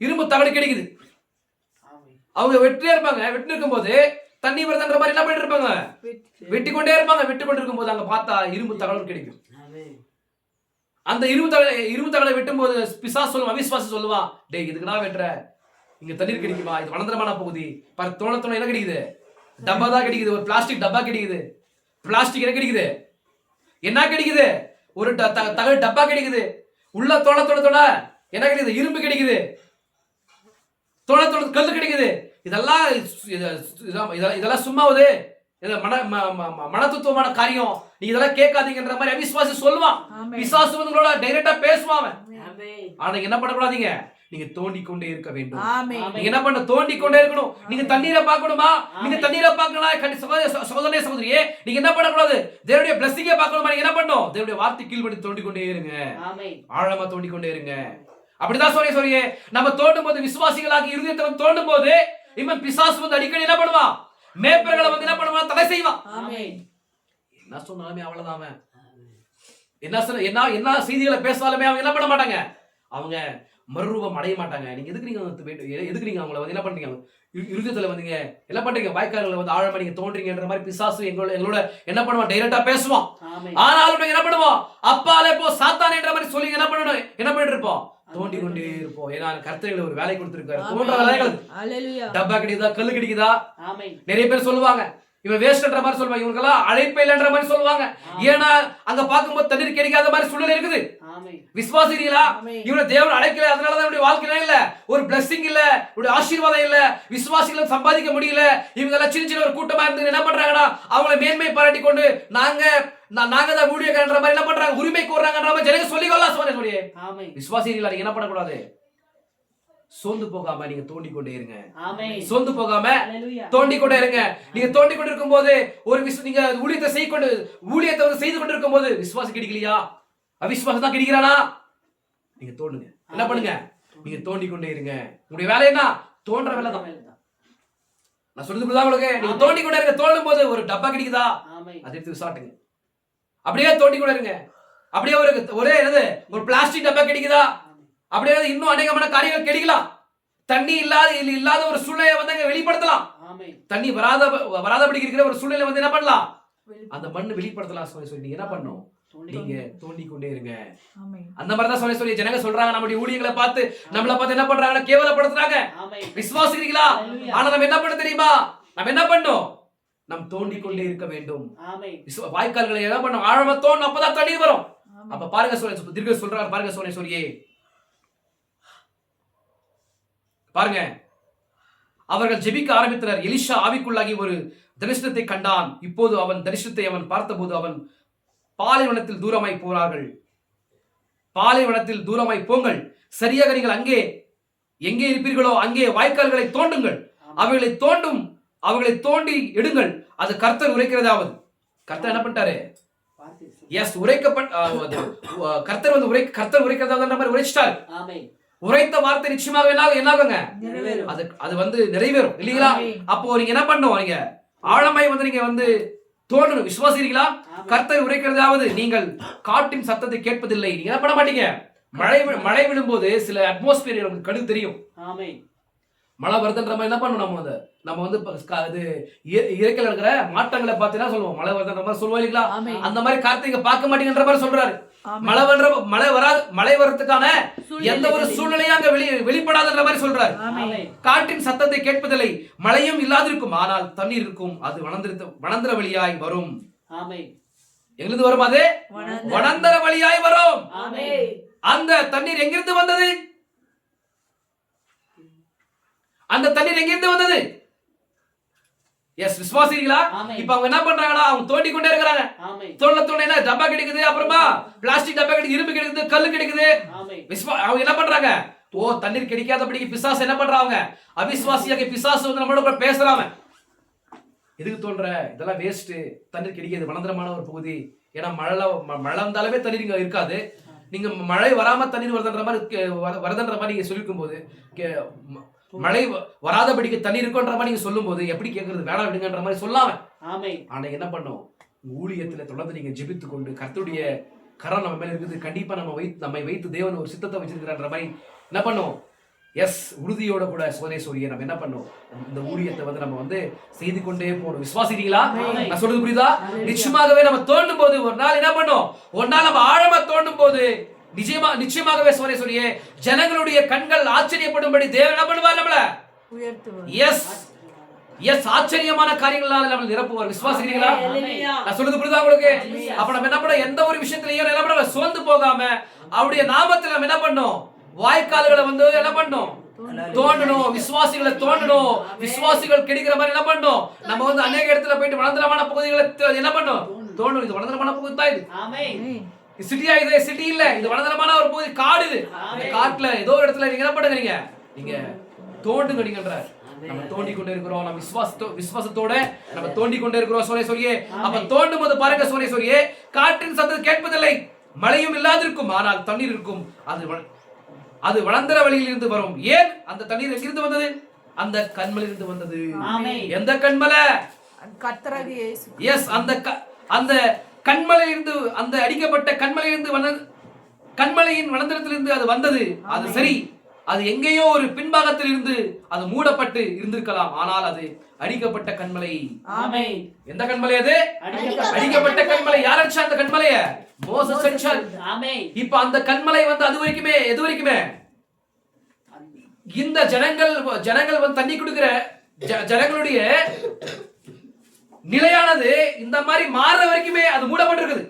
இரும்பு தகடு கிடைக்குது. அவங்க வெட்டியே இருப்பாங்க. வெட்டி இருக்கும் போது தண்ணி வருதுன்ற மாதிரி என்ன பண்ணிட்டு இருப்பாங்க? வெட்டி கொண்டே இருப்பாங்க. வெட்டி கொண்டு இருக்கும் போது அங்க பார்த்தா இரும்பு தகடு கிடைக்கும். அந்த இரும்பு தகடை வெட்டும் போது பிசாசு சொல்லுவான், அவிசுவாசி சொல்லுவான், டேய் இதுக்குடா வெட்டுற, இங்க தண்ணீர் கிடைக்குமா? இது வளர்ந்துரமான பகுதி. தோண என்ன கிடைக்குது? டப்பா தான் கிடைக்குது. ஒரு பிளாஸ்டிக் டப்பா கிடைக்குது. பிளாஸ்டிக் என்ன கிடைக்குது? என்ன கிடைக்குது? ஒரு தகடு டப்பா கிடைக்குது. உள்ள தோண என்ன கிடைக்குது? இரும்பு கிடைக்குது. தோண கல்லு கிடைக்குது. இதெல்லாம் சும்மாவது மனத்துவமான காரியம். நீங்க இதெல்லாம் கேட்காதீங்கன்ற மாதிரி அவிசுவாசி சொல்லுவான். பிசாசு உங்களோட டைரக்டா பேசுவான். ஆனா என்ன பண்ணக்கூடாதீங்க? நீங்க தோண்டி கொண்டே இருக்க வேண்டும். நீங்க என்ன பண்ண? தோண்டி கொண்டே இருக்கணும். நீங்க தண்ணீரை பார்க்கணுமா? நீங்க தண்ணீரை பார்க்கணும். சகோதரனே சகோதரியே, நீங்க என்ன பண்ணக்கூடாது? தேவனுடைய பிளஸிங்கை பார்க்கணுமா? நீங்க என்ன பண்ணணும்? தேவனுடைய வார்த்தை கீழ்படி தோண்டி கொண்டே இருங்க. ஆழமா தோண்டி கொண்டே இருங்க. அப்படிதான் சொல்லியே நம்ம தோண்டும் போது விசுவாசிகளாக இருதயத்தை தோண்டும் போது இவன் பிசாசு வந்து அடிக்கடி என்ன பண்ணுவான்? மேற்பர்களை வந்து என்ன பண்ணுவான்? தடை செய்வான். என்ன சொன்னாலுமே அவ்வளவுதான். என்ன செய்திகளை பேசினாலுமே அவங்க என்ன பண்ண மாட்டாங்க? அவங்க மறுரூபம் அடைய மாட்டாங்க. நீங்க எதுக்கு நீங்க அவங்கள வந்து என்ன பண்றீங்க? இருதயத்துல வந்தீங்க என்ன பண்றீங்க? வாய்க்கால்களை வந்து ஆழமா நீங்க தோன்றீங்கன்ற மாதிரி பிசாசு எங்களோட என்ன பண்ணுவான்? டைரக்டா பேசுவான். ஆனாலும் என்ன பண்ணுவோம்? அப்பாலே போ சாத்தானேன்ற மாதிரி சொல்லி என்ன பண்ணணும்? என்ன பண்ணிட்டு இருப்போம்? தோண்டி கொண்டே இருப்போம். ஏன்னா கர்த்தர் ஒரு வேலை கொடுத்திருக்காரு. தோன்ற வேலைகள். டப்பா கிடைக்குதா? கல்லு கிடைக்குதா? நிறைய பேர் சொல்லுவாங்க இவன் வேஸ்ட்ன்ற மாதிரி சொல்லுவாங்க. இவங்கெல்லாம் அழைப்பே இல்லைன்ற மாதிரி சொல்லுவாங்க. ஏன்னா அங்க பார்க்கும்போது தண்ணீர் கிடைக்காத மாதிரி சூழ்நிலை இருக்குது. விசுவாசிகளா? இவனை தேவன் அழைக்கல, அதனாலதான் இவருடைய வாழ்க்கையில இல்ல ஒரு பிளஸிங் இல்ல, இவருடைய ஆசீர்வாதம் இல்ல, விசுவாசிகளை சம்பாதிக்க முடியல. இவங்க எல்லாம் சின்ன ஒரு கூட்டமா இருந்து என்ன பண்றாங்கன்னா அவங்களை மேன்மை பாராட்டி கொண்டு நாங்க தான் ஊழியக்காரன்ற மாதிரி என்ன பண்றாங்க? உரிமை கோர்றாங்கன்ற மாதிரி ஜனங்க சொல்லிக்கொள்ளலாம். விசுவாசிகளா? நீங்க என்ன பண்ணக்கூடாது? சோர்ந்து போகாம நீங்க தோண்டி கொண்டே இருங்க. சோர்ந்து போகாம தோண்டி கொண்டே இருங்க. நீங்க தோண்டி கொண்டு இருக்கும் போது நீங்க ஊழியத்தை செய்து கொண்டு இருக்கும் போது விசுவாசி கிடைக்கலையா? அவிசுவாசம் தான் கிடைக்கிறானா? நீங்க தோண்டுங்க. என்ன பண்ணுங்க? நீங்க தோண்டி கொண்டே இருங்க. உங்களுடைய வேலை என்ன? தோன்ற வேலை தான். நான் சொல்றது புரியுதா உங்களுக்கு? நீங்க தோண்டி கொண்டே இருங்க. தோண்டும் போது ஒரு டப்பா கிடைக்குதா? அதை எடுத்து விசாட்டுங்க. அப்படியே தோண்டி கொண்டே இருங்க. அப்படியே ஒரே ஒரு பிளாஸ்டிக் டப்பா கிடைக்குதா? அப்படியே இன்னும் அநேகமான காரியங்கள் கிடைக்கலாம். தண்ணி இல்லாத ஒரு சூழ்நிலையை வந்து வெளிப்படுத்தலாம். தண்ணி வராதபடி இருக்கிற ஒரு சூழ்நிலை வந்து என்ன பண்ணலாம்? அந்த மண்ணு வெளிப்படுத்தலாம். சொல்லி நீங்க என்ன பண்ணணும்? நீங்க தோண்டி கொண்டே இருங்க. அந்த மாதிரிதான் சொல்லி ஜனங்க சொல்றாங்க. நம்முடைய ஊழியர்களை பார்த்து நம்மள பார்த்து என்ன பண்றாங்க? கேவலப்படுத்துறாங்க. விசுவாசிக்கிறீங்களா? ஆனா நம்ம என்ன பண்ண தெரியுமா? நம்ம என்ன பண்ணோம்? நாம் தோண்டி கொண்டே இருக்க வேண்டும். வாய்க்கால்களை என்ன பண்ணும்? ஆழமா தோணும். அப்பதான் தண்ணீர் வரும். அப்ப பாருங்க சொல்றாங்க. பாருங்க சொல்லியே பாருங்க. அவர்கள் ஜெபிக்க ஆரம்பித்தனர். எலிஷா ஆவிக்குள்ளாகி ஒரு தரிசனத்தை கண்டான். இப்போது அவன் தரிசனத்தை பார்த்தபோது அவன் பாலைவனத்தில் தூரமாய் போறார்கள். பாலைவனத்தில் தூரமாய் போங்கள். சரியாக நீங்கள் எங்கே இருப்பீர்களோ அங்கே வாய்க்கால்களை தோண்டுங்கள். அவர்களை தோண்டி எடுங்கள். அது கர்த்தர் உரைக்கிறதாவது. கர்த்தர் என்ன பண்ணிட்டாரு? எஸ், கர்த்தர் உரைக்கிறதாவது மாதிரி உரைச்சிட்டார். உரைத்த வார்த்தை நிச்சயமாக என்னாகுங்க? அது வந்து நிறைவேறும் இல்லீங்களா? அப்போ நீங்க என்ன பண்ணும்? நீங்க ஆழமாய் வந்து நீங்க வந்து தோன்றணும். விசுவாசிக்கிறீங்களா? கர்த்தர் உரைக்கிறதாவது, நீங்கள் காட்டின் சத்தத்தை கேட்பதில்லை. நீங்க என்ன பண்ண மாட்டீங்க? மழை விழும்போது சில அட்மாஸ்பியர் நமக்கு கடுகு தெரியும். மழை வருதுன்ற மாதிரி என்ன பண்ணணும்? நம்ம வந்து இது இயற்கையில் இருக்கிற மாற்றங்களை பார்த்தீங்கன்னா சொல்லுவோம், மழை வருதுன்ற மாதிரி சொல்லுவோம் இல்லைங்களா? அந்த மாதிரி கார்த்திகை பார்க்க மாட்டீங்கன்ற மாதிரி சொல்றாரு. மழை வர்றதுக்கான எந்த ஒரு சூழ்நிலையும் அங்க வெளிப்படாதுன்ற மாதிரி சொல்றாரு. காற்றின் சத்தத்தை கேட்பதில்லை, மழையும் இல்லாதிருக்கும், ஆனால் தண்ணீர் இருக்கும், அது வனந்தர வழியாய் வரும். எங்கிருந்து வரும்? அது வனந்தர வழியாய் வரும். அந்த தண்ணீர் எங்கிருந்து வந்தது? அந்த தண்ணீர் எங்கிருந்து வந்தது? எஸ், விசுவாசிங்களா? இப்ப அவங்க என்ன பண்றாங்களா? அவங்க தோண்டி கொண்டே இருக்காங்க. தோண்ட என்ன டப்பா கிடைக்குது, அப்புறமா பிளாஸ்டிக் டப்பா கிடைக்குது, இரும்பு கிடைக்குது, கல்லு கிடைக்குது. அவங்க என்ன பண்றாங்க? தண்ணீர் கிடைக்காதபடிக்கு பிசாசு என்ன பண்றாங்க? அவிசுவாசியாக பிசாசு வந்து நம்மளோட கூட பேசுறாங்க. எதுக்கு தோன்ற? இதெல்லாம் வேஸ்ட். தண்ணீர் கிடைக்காது, வனந்தரமான ஒரு பகுதி. ஏன்னா மழை வந்தாலுமே தண்ணீர் இங்க இருக்காது. நீங்க மழை வராம தண்ணீர் வருதுன்ற மாதிரி நீங்க சொல்லிருக்கும் போது, மழை வராதபடிக்கு தண்ணீர் இருக்குன்ற மாதிரி நீங்க சொல்லும் போது எப்படி கேட்கறது? வேணாம் விடுங்கன்ற மாதிரி சொல்லாம. ஆனா என்ன பண்ணும்? ஊழியத்துல தொடர்ந்து நீங்க ஜெபித்து கொண்டு கர்த்தருடைய கரம் நம்ம மேல இருக்குது, கண்டிப்பா நம்மை வைத்து தேவன் ஒரு சித்தத்தை வச்சிருக்கிறான்ற மாதிரி என்ன பண்ணும்? எஸ், உறுதியோட கூட சோதனை நம்ம என்ன பண்ணும்? இந்த ஊழியத்தை வந்து நம்ம வந்து செய்து கொண்டே போகணும். விசுவாசிக்கிறீங்களா? நான் சொல்றது புரியுதா? நிச்சயமாகவே நம்ம தோண்டும் போது ஒரு நாள் என்ன பண்ணும்? ஒரு நாள் நம்ம ஆழமா தோண்டும் போது நிச்சயமாகவே சோதனை ஜனங்களுடைய கண்கள் ஆச்சரியப்படும்படி தேவன் என்ன பண்ணுவார்? நம்மள உயர்த்துவார். எஸ், ஆச்சரியமான காரியங்களால நம்ம நிரப்புவார். விசுவாசிக்கிறீங்களா? நான் சொல்றது புரியுதா உங்களுக்கு? அப்ப நம்ம என்ன பண்ண? எந்த ஒரு விஷயத்திலையும் என்ன பண்ண? சோர்ந்து போகாம அவருடைய நாமத்தில் நம்ம என்ன பண்ணோம்? வாய்க்கால்களை வந்து என்ன பண்ணோம்? தோண்டணும். விசுவாசிகளை தோண்டணும். விசுவாசிகள் கிடைக்கிற மாதிரி என்ன பண்ணணும்? நம்ம வந்து அநேக இடத்துல போயிட்டு வனந்தரமான பகுதிகளை என்ன பண்ணணும்? தோண்டணும். இது வனந்தரமான பகுதி தான். இது சிட்டியா? இது சிட்டி இல்ல, இது வனந்தரமான ஒரு பகுதி, காடு. இது இந்த காட்டுல ஏதோ ஒரு இடத்துல நீங்க என்ன பண்ணுங்க? நீங்க தோண்டுங்கன்றார். நம்ம தோண்டி கொண்டே இருக்கிறோம். நம்ம விசுவாசத்தோட நம்ம தோண்டி கொண்டே இருக்கிறோம். சோரேஸ்வரியே, அப்ப தோண்டும் போது பாருங்க சோரேஸ்வரியே, காற்றின் சத்தத்தை கேட்பதில்லை, மழையும் இல்லாதிருக்கும், ஆனால் தண்ணீர் இருக்கும், அது வனந்தர வழியில் இருந்து வரும். ஏன்? அந்த தண்ணீர் எங்கிருந்து வந்தது? அந்த கண்மலையில் இருந்து வந்தது. எந்த கண்மலை? கர்த்தராகிய இயேசு. எஸ், அந்த கண்மலையில் இருந்து, அந்த அடிக்கப்பட்ட கண்மலையில் இருந்து கண்மலையின் வனந்தரத்திலிருந்து அது வந்தது. அது சரி, அது எங்கேயோ ஒரு பின்பாகத்தில் இருந்து அது மூடப்பட்டு இருந்திருக்கலாம், ஆனால் அது அடிக்கப்பட்ட கண்மலை. எந்த கண்மலை அது? அடிக்கப்பட்ட கண்மலை. யார் அடிச்சா அந்த கண்மலைய? மோசஸ் அடிச்சார். இப்ப அந்த கண்மலை வந்து அது வரைக்குமே எது வரைக்குமே இந்த ஜனங்கள் வந்து தண்ணி கொடுக்கிற ஜனங்களுடைய நிலையானது இந்த மாதிரி மாறுற வரைக்குமே அது மூடப்பட்டிருக்குது.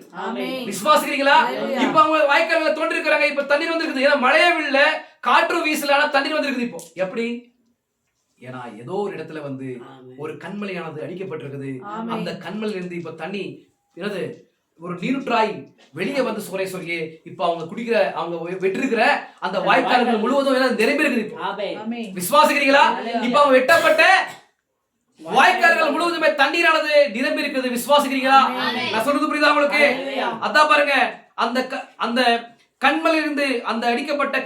விசுவாசிக்கிறீங்களா? இப்ப அவங்க வாய்க்கால்ல தோன்றி இருக்காங்க, இப்ப தண்ணீர் வந்திருக்குது. ஏன்னா மழையே வில்ல, காற்று வீசல, ஆனா தண்ணீர் வந்திருக்குது. இப்போ எப்படி? ஏன்னா ஏதோ ஒரு இடத்துல வந்து ஒரு கண்மலையானது அடிக்கப்பட்டிருக்குது. அந்த கண்மலையில இருந்து இப்ப தண்ணி என்னது ஒரு நீருற்றாய் வெளியே வந்து சோரேஸ்வரியே, இப்ப அவங்க குடிக்கிற, அவங்க வெற்றிருக்கிற அந்த வாய்க்கால்கள் முழுவதும் நிரம்பி இருக்குது. விசுவாசிக்கிறீங்களா? இப்ப அவங்க வெட்டப்பட்ட வாய்க்கால்கள் முழுவதுமே தண்ணீரானது நிரம்பி இருக்குது. விசுவாசிக்கிறீங்களா? நான் சொல்றது புரியுதா உங்களுக்கு? அதான் பாருங்க, அந்த கண்மலையிலிருந்து, அந்த அடிக்கப்பட்ட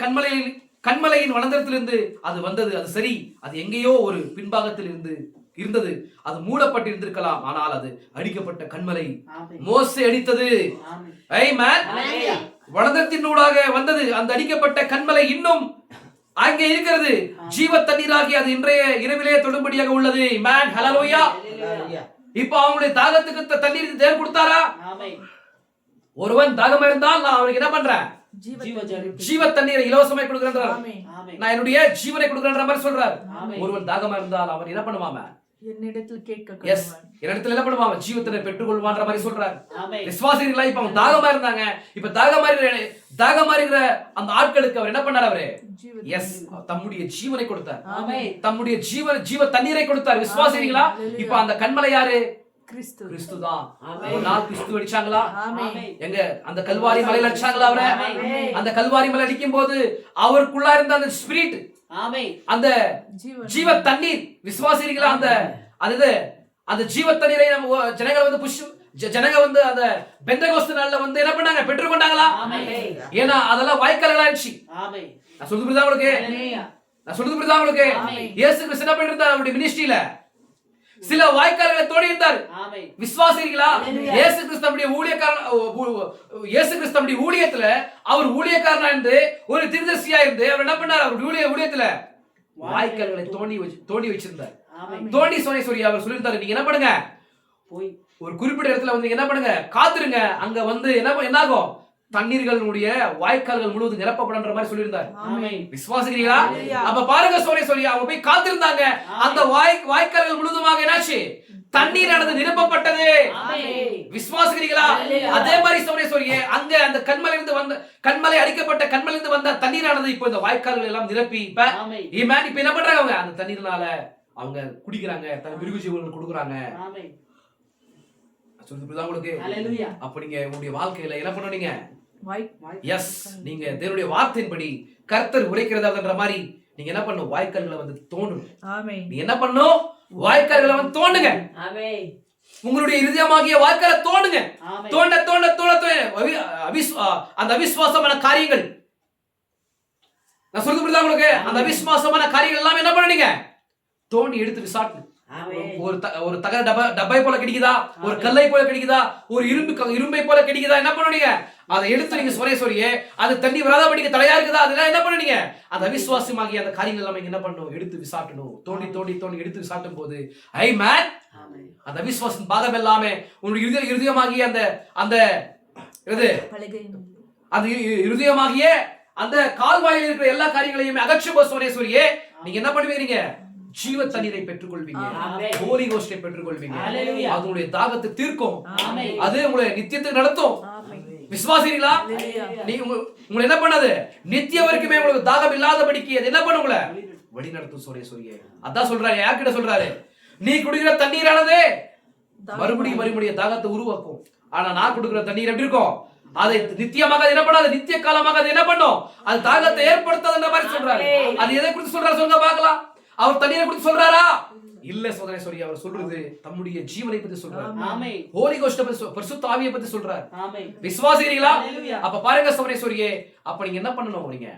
கண்மலையின் வனந்தரத்திலிருந்து அது வந்தது. அது சரி, அது எங்கேயோ ஒரு பின்பாகத்தில் இருந்தது. அது மூடப்பட்டு இருந்திருக்கலாம், ஆனால் அது அடிக்கப்பட்ட கண்மலை. மோசே அடித்தது. ஆமென். வனந்தரத்தினூடாக வந்தது. அந்த அடிக்கப்பட்ட கண்மலை இன்னும் அங்கே இருக்கிறது. ஜீவ தண்ணீராகி அது இன்றைய இரவிலே தொடும்படியாக உள்ளது. ஆமென். ஹல்லேலூயா. இப்போ அவங்களுடைய தாகத்துக்கு தண்ணீர் தேவன் கொடுத்தாரா? ஒருவன் தாகமா இருந்தால் நான் அவனுக்கு என்ன பண்றேன்? ஜீவ தண்ணீரை இலவசமாய் கொடுக்கிறேன். நான் என்னுடைய ஜீவனை கொடுக்கிறேன்ற மாதிரி சொல்றார். ஒருவன் தாகமா இருந்தால் அவன் என்ன பண்ணுவாம? என்னிடத்தில் என்ன பண்ணுவாங்க? ஜீவத்தை பெற்றுக் கொள்வான்ற மாதிரி சொல்றாரு. விசுவாசிகளா? இப்ப அவங்க தாகமா இருந்தாங்க. இப்ப தாகமா இருக்கிற அந்த ஆட்களுக்கு அவர் என்ன பண்ணார்? அவரு தம்முடைய ஜீவனை கொடுத்தார். தம்முடைய ஜீவ தண்ணீரை கொடுத்தார். விசுவாசிகளா? இப்ப அந்த கண்மலை யாரு? கிறிஸ்து தான். ஒரு நாள் கிறிஸ்து அடிச்சாங்களா? எங்க அந்த கல்வாரி மலையில அடிச்சாங்களா? அவரை அந்த கல்வாரி மலை அடிக்கும் போது அவருக்குள்ள இருந்த அந்த ஸ்பிரிட், அந்த ஜீவ தண்ணீர், விசுவாசிகளா? அந்த ஜீவ தண்ணீரை நம்ம ஜனங்கள் வந்து ஜனங்க வந்து அந்த பெந்தகோஸ்து நாள்ல வந்து என்ன பண்ணாங்க? பெற்றுக்கொண்டாங்களா? ஏன்னா அதெல்லாம் வாய்க்கால்களா இருந்துச்சு. நான் சொல்றது புரியுதா உங்களுக்கு? இயேசு கிறிஸ்து என்ன பண்ணிட்டு இருந்தார் அவருடைய மினிஸ்ட்ரியில? சில வாய்க்கால்களை தோண்டி இருந்தார். ஆமென். விசுவாசிக்கிறீங்களா? Hallelujah. இயேசு கிறிஸ்து நம்முடைய இயேசு கிறிஸ்து நம்முடைய ஊழியத்துல அவர் ஊழியக்காரனா இருந்து ஒரு தீர்க்கதரிசியா இருந்து அவர் என்ன பண்ணார்? அவர் ஊழியத்துல வாய்க்கால்களை தோண்டி வச்சிருந்தார். ஆமென். தோண்டி சொல்லி அவர் சொல்லியிருந்தாரு, நீங்க என்ன பண்ணுங்க, போய் ஒரு குறிப்பிட்ட இடத்துல வந்து என்ன பண்ணுங்க, காத்துருங்க, அங்க வந்து என்ன ஆகும், தண்ணீர்களுடைய வாய்க்கால்கள் முழுவதும் நிரப்பப்படுன்ற மாதிரி சொல்லியிருந்தார். ஆமென். விசுவாசிக்கிறீங்களா? அப்ப பாருங்க சொல்லி அவங்க போய் காத்திருந்தாங்க. அந்த வாய்க்கால்கள் முழுவதுமாக என்னாச்சு? தண்ணீரானது நிரப்பப்பட்டது. ஆமென். விசுவாசிக்கிறீங்களா? அதே மாதிரி சொல்லி அங்க அந்த கண்மலை அடிக்கப்பட்ட கண்மலையிலிருந்து வந்த தண்ணீரானது இப்போ இந்த வாய்க்கால்கள் எல்லாம் நிரப்பி இப்ப என்ன பண்றாங்க? அவங்க அந்த தண்ணீர்னால அவங்க குடிக்கிறாங்க, தன் மிருக ஜீவன்கள் கொடுக்குறாங்க. ஆமென். சொல்லுதான் உங்களுக்கு. ஹalleluya. அப்ப நீங்க உங்களுடைய வாழ்க்கையில என்ன பண்ணுவீங்க? எஸ், நீங்க தேவனுடைய வார்த்தையின்படி கர்த்தர் உரைக்கிறதான்ற மாதிரி நீங்க என்ன பண்ணணும்? வாய்க்கால்களை வந்து தோண்டணும். நீங்க என்ன பண்ணணும்? வாய்க்கால்களை வந்து தோண்டுங்க. ஆமென். உங்களுடைய இருதயமாகிய வாய்க்காலை தோண்டுங்க. ஆமென். தோண்ட தோண்ட தோண்ட அந்த அவிசுவாசமான காரியங்கள், நான் சொல்றது புரியுதா உங்களுக்கு? அந்த அவிசுவாசமான காரியங்கள் எல்லாம் என்ன பண்ணுவீங்க? தோண்டி எடுத்து விசாட்டணும். ஒரு தகர டப்பை போல கிடைக்குதா, ஒரு கல்லை போல கிடைக்குதா, ஒரு இரும்பை போல கிடைக்குதா, என்ன பண்ணுவீங்க? அதை எடுத்து நீங்க சொல்லியே அது தண்ணி வராதபடிக்கு தலையா இருக்குதா, அதெல்லாம் என்ன பண்ணுவீங்க? அந்த அவிசுவாசமாகிய அந்த காரியங்கள் எல்லாம் என்ன பண்ணணும்? எடுத்து விசாட்டணும். தோண்டி தோண்டி தோண்டி எடுத்து விசாட்டும் போது அந்த அவிசுவாசம் பாகம் எல்லாமே உங்களுடைய இருதயமாகிய அந்த இருதயமாகிய அந்த கால்வாயில் இருக்கிற எல்லா காரியங்களையும் அகற்றும்போது சொல்லியே நீங்க என்ன பண்ணுவீங்க? ஜீவ தண்ணீரை பெற்றுக்கொள்வீங்க. ஹோலி கோஸ்டை பெற்றுக்கொள்வீங்க. அதனுடைய தாகத்தை தீர்க்கும். அது உங்களை நித்தியத்துக்கு நடத்தும். விசுவாசிங்களா? நீ உங்களை என்ன பண்ணாது? நித்திய வரைக்குமே உங்களுக்கு தாகம் இல்லாதபடிக்கு அது என்ன பண்ண உங்களை வழி நடத்தும். சொல்லியே அதான் சொல்றாரு. யார்கிட்ட சொல்றாரு? நீ குடிக்கிற தண்ணீரானது மறுபடியும் தாகத்தை உருவாக்கும். ஆனா நான் கொடுக்கிற தண்ணீர் எப்படி இருக்கும்? அதை நித்தியமாக என்ன பண்ணாது? நித்திய காலமாக அது என்ன பண்ணும்? அது தாகத்தை ஏற்படுத்தாதுன்ற மாதிரி சொல்றாரு. அது எதை குறித்து சொல்றாரு சொல்லுங்க பார்க்கலாம். அவர் தண்ணீரை குறித்து சொல்றாரா? இல்ல சொல்லி அவர் சொல்றது தம்முடைய ஜீவனை பத்தி சொல்றாரு. ஆமென். ஹோலி கோஸ்ட் பத்தி, பரிசுத்த ஆவியை பத்தி சொல்றாரு. ஆமென். விசுவாசிக்கிறீங்களா? அப்ப பாருங்க சொல்லியே அப்ப நீங்க என்ன பண்ணணும்? நீங்க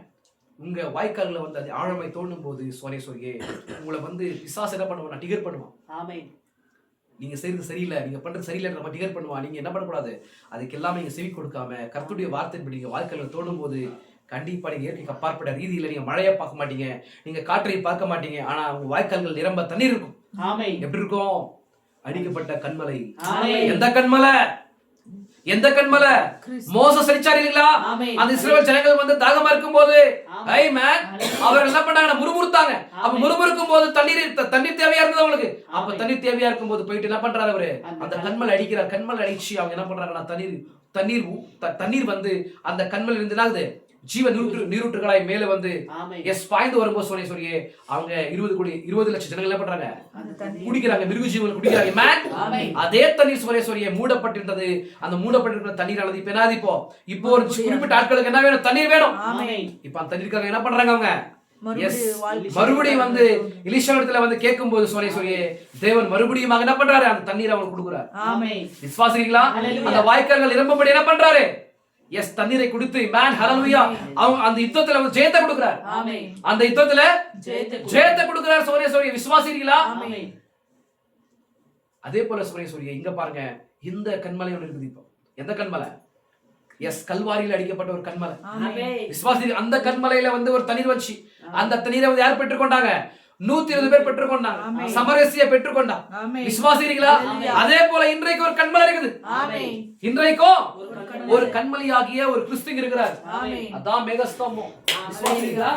உங்க வாய்க்கால்களை வந்து அது ஆழமை தோண்டும் போது சொல்லியே உங்களை வந்து பிசாசு என்ன பண்ணுவான்? டிகர் பண்ணுவான். ஆமென். நீங்க செய்யறது சரியில்லை, நீங்க பண்றது சரியில்லைன்ற மாதிரி டிகர் பண்ணுவான். நீங்க என்ன பண்ணக்கூடாது? அதுக்கு எல்லாமே நீங்க செவி கொடுக்காம கர்த்தருடைய வார்த்தையின்படி நீங்க வாய்க்கால்களை தோண்டும் போது கண்டிப்பா நீங்க இயற்கைக்கு அப்பாற்பட்ட ரீதியில நீங்க மழையை பார்க்க மாட்டீங்க, நீங்க காற்றை பார்க்க மாட்டீங்க. ஆனா உங்க வாய்க்கால்கள் நிரம்ப தண்ணீர் இருக்கும். எப்படி இருக்கும்? அடிக்கப்பட்ட கண்மலை. எந்த கண்மலை? எந்த கண்மலை? மோசஸ் அடிச்சாரு இல்லீங்களா? அந்த இஸ்ரவேல் ஜனங்கள் வந்து தாகமா இருக்கும் போது அவர் என்ன பண்ணாங்க? முறுமுறுத்தாங்க. அப்ப முறுமுறுக்கும் போது தண்ணீர் தேவையா இருந்தது அவங்களுக்கு. அப்ப தண்ணீர் தேவையா இருக்கும் போது போயிட்டு என்ன பண்றாரு? அவரு அந்த கண்மலை அடிக்கிறார். கண்மலை அடிச்சு அவங்க என்ன பண்றாங்கன்னா தண்ணீர் வந்து அந்த கண்மலை இருந்து என்னாகுது? ஜீவ நீரூற்றுகளாய் மேல வந்து பாய்ந்து வரும்போது சொல்லியே அவங்க 20 லட்சம் ஜனங்கள் என்ன பண்றாங்க? குடிக்கிறாங்க. மிருக ஜீவர்கள் குடிக்கிறாங்க. அதே தண்ணீர் சொல்லியே மூடப்பட்டிருந்தது. அந்த மூடப்பட்டிருக்கிற தண்ணீரானது இப்ப என்ன? இப்போ ஒரு குறிப்பிட்ட ஆட்களுக்கு என்ன வேணும்? தண்ணீர் வேணும். இப்ப அந்த தண்ணீருக்காக என்ன பண்றாங்க? அவங்க மறுபடியும் வந்து எலிஷாவிடத்துல வந்து கேட்கும் போது சொல்லியே தேவன் மறுபடியும் என்ன பண்றாரு? அந்த தண்ணீர் அவங்களுக்கு கொடுக்குறாரு. விசுவாசிக்கிறீங்களா? அந்த வாய்க்கால்கள் நிரம்பபடி என்ன பண்றாரு? தண்ணீரை கொடுத்து ஹalleluya அவங்க அந்த யுத்தத்துல வந்து ஜெயத்தை கொடுக்கிறார். அந்த யுத்தத்துல ஜெயத்தை கொடுக்கிறார். சொல்லியே விசுவாசிக்கிறீங்களா? அதே போல சொல்லியே இங்க பாருங்க, இந்த கண்மலை ஒன்று இருக்குது. இப்போ எந்த கண்மலை? கல்வாரியில் அடிக்கப்பட்ட ஒரு கண்மலை. விசுவாசி அந்த கண்மலையில வந்து ஒரு தண்ணீர் வச்சு அந்த தண்ணீரை வந்து யார் பெற்றுக்கொண்டாங்க? 120 பேர் பெற்றுக்கொண்டாங்க. சமரசியை பெற்றுக்கொண்டாங்க. விசுவாசிக்கிறீங்களா? அதே போல இன்றைக்கு ஒரு கண்மலை இருக்குது. இன்றைக்கும் ஒரு கண்மலையாகிய ஒரு கிறிஸ்து இருக்கிறார். அதான் மேகஸ்தம்பம். விசுவாசிக்கிறீங்களா?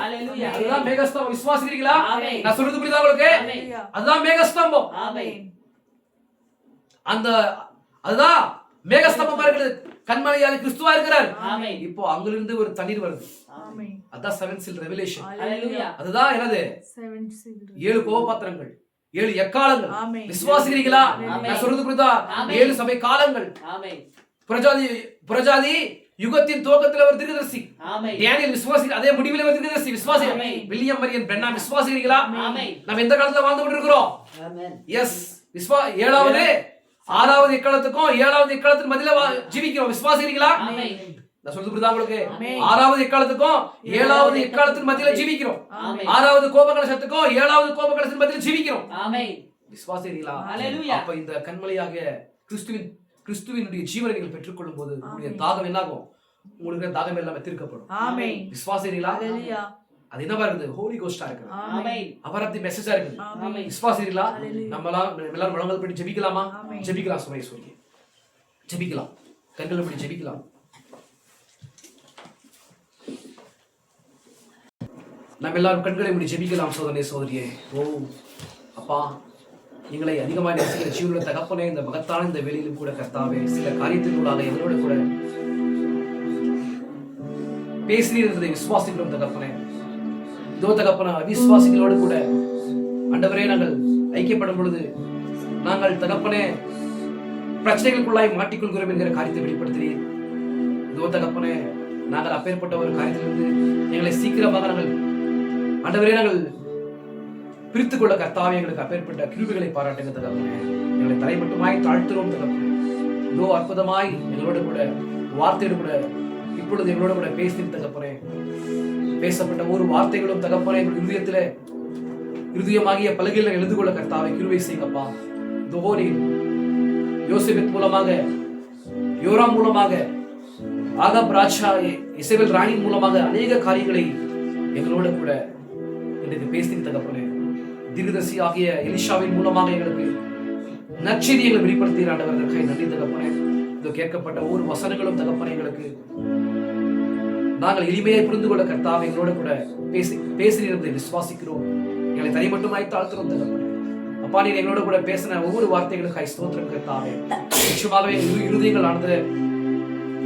அதுதான் மேகஸ்தம்பம். விசுவாசிக்கிறீங்களா? நான் சொல்றது புரியுதா உங்களுக்கு? அதுதான் மேகஸ்தம்பம். அதுதான் மேகஸ்தம்பமா இருக்குது. கண்மலையாக கிறிஸ்துவா இருக்கிறார். இப்போ அங்கிருந்து ஒரு தண்ணீர் வருது. அதான் 7 seal revelation. அதுதான் என்னது? 7 கோபபாத்திரங்கள், 7 எக்காலங்கள். விசுவாசிக்கிறீங்களா? நான் சொல்றது புரியுதா? 7 சபை காலங்கள். புறஜாதி யுகத்தின் துவக்கத்தில் ஒரு தீர்க்கதரிசி டேனியல் விசுவாசி. அதே முடிவில் ஒரு தீர்க்கதரிசி விசுவாசி. வில்லியம் மரியன் பிரென்னாம் விசுவாசிக்கிறீங்களா? நம்ம எந்த காலத்துல வாழ்ந்து கொண்டிருக்கிறோம்? ஏழாவது 6வது எக்காலத்துக்கும் 7வது எக்காலத்துக்கு மத்தியில ஜீவிக்கிறோம். விசுவாசிக்கிறீங்களா? நான் சொல்றது புரியுதா உங்களுக்கு? 6வது எக்காலத்துக்கும் 7வது எக்காலத்துக்கு மத்தியில ஜீவிக்கிறோம். 6வது கோபகலசத்துக்கும் 7வது கோபகலசத்துக்கு மத்தியில ஜீவிக்கிறோம். விசுவாசிக்கிறீங்களா? Hallelujah. அப்ப இந்த கண்மலையாக கிறிஸ்துவினுடைய ஜீவனை நீங்கள் பெற்றுக்கொள்ளும் போது உங்களுடைய தாகம் என்னாகும்? உங்களுக்கு தாகம் எல்லாமே தீர்க்கப்படும். ஆமென். விசுவாசிக்கிறீங்களா? ஹalleluya. அது என்னவா இருக்குது? ஹோலி கோஸ்டா இருக்குது. ஆமென். அவரத்தி மெசேஜா இருக்குது. ஆமென். விசுவாசிக்கிறீங்களா? Hallelujah. எல்லாரும் வளங்கள் பண்ணி ஜெபிக்கலாமா? ஆமென். ஜெபிக்கலாம். சுமை சொல்லி ஜெபிக்கலாம். கண்களை பண்ணி ஜெபிக்கலாம். நம்ம எல்லாரும் கண்களை மூடி ஜெபிக்கலாம். சோதனை சோதரியே, ஓ அப்பா, எங்களை அதிகமாக நேசிக்கிற ஜீவனுள்ள தகப்பனே, இந்த மகத்தான இந்த வேளையிலும் கூட கர்த்தாவே சில காரியத்தினூடாக எங்களோட கூட பேசினீர் விசுவாசிக்கிறோம் தகப்பனே. இதோ தகப்பன அவிசுவாசிகளோடு கூட ஆண்டவரே நாங்கள் ஐக்கியப்படும் பொழுது நாங்கள் தகப்பனே பிரச்சனைகளுக்குள்ளாய் மாட்டிக்கொள்கிறோம் என்கிற காரியத்தை வெளிப்படுத்தினீர். இதோ தகப்பனே நாங்கள் அப்பேற்பட்ட ஒரு காரியத்திலிருந்து எங்களை சீக்கிரமாக நாங்கள் ஆண்டவரே நாங்கள் பிரித்துக் கொள்ள கர்த்தாவே எங்களுக்கு அப்பேற்பட்ட கிருபைகளை பாராட்டுங்க தகப்பனே. எங்களை தலை மட்டுமாய் தாழ்த்துறோம் தகப்பனே. இதோ அற்புதமாய் எங்களோட கூட வார்த்தையோடு கூட இப்பொழுது எங்களோட கூட பேசினீர் தகப்பனே. பேசப்பட்ட ஒரு வார்த்தைகளும் தகப்பனே எங்கள் இருதயமாகிய பலகையில் எழுது கொள்ள கர்த்தாவை கிருபை செய்யுங்கப்பா. இதோ நீர் யோசேபின் மூலமாக, யோராம் மூலமாக, ஆகாப் ராஜா, இசபெல் ராணி மூலமாக அநேக காரியங்களை எங்களோட கூட இன்றைக்கு பேசினீர் தகப்பனே. தீர்க்கதரிசி ஆகிய எலிஷாவின் மூலமாக எங்களுக்கு நற்செய்தி எங்களை வெளிப்படுத்தி ஆண்டவர்களுக்காக நன்றி தகப்பனே. இதோ கேட்கப்பட்ட ஒவ்வொரு வசனங்களும் தகப்பனே எங்களுக்கு நாங்கள் எளிமையை புரிந்து கொள்ள கர்த்தாவை எங்களோட கூட பேசினீர் விசுவாசிக்கிறோம். எங்களை தனி மட்டுமாய் தாழ்த்துறோம் தகப்பனே. அப்பா, நீர் எங்களோட கூட பேசின ஒவ்வொரு வார்த்தைகளுக்காய் ஸ்தோத்திரம் கர்த்தாவே. நிச்சயமாகவே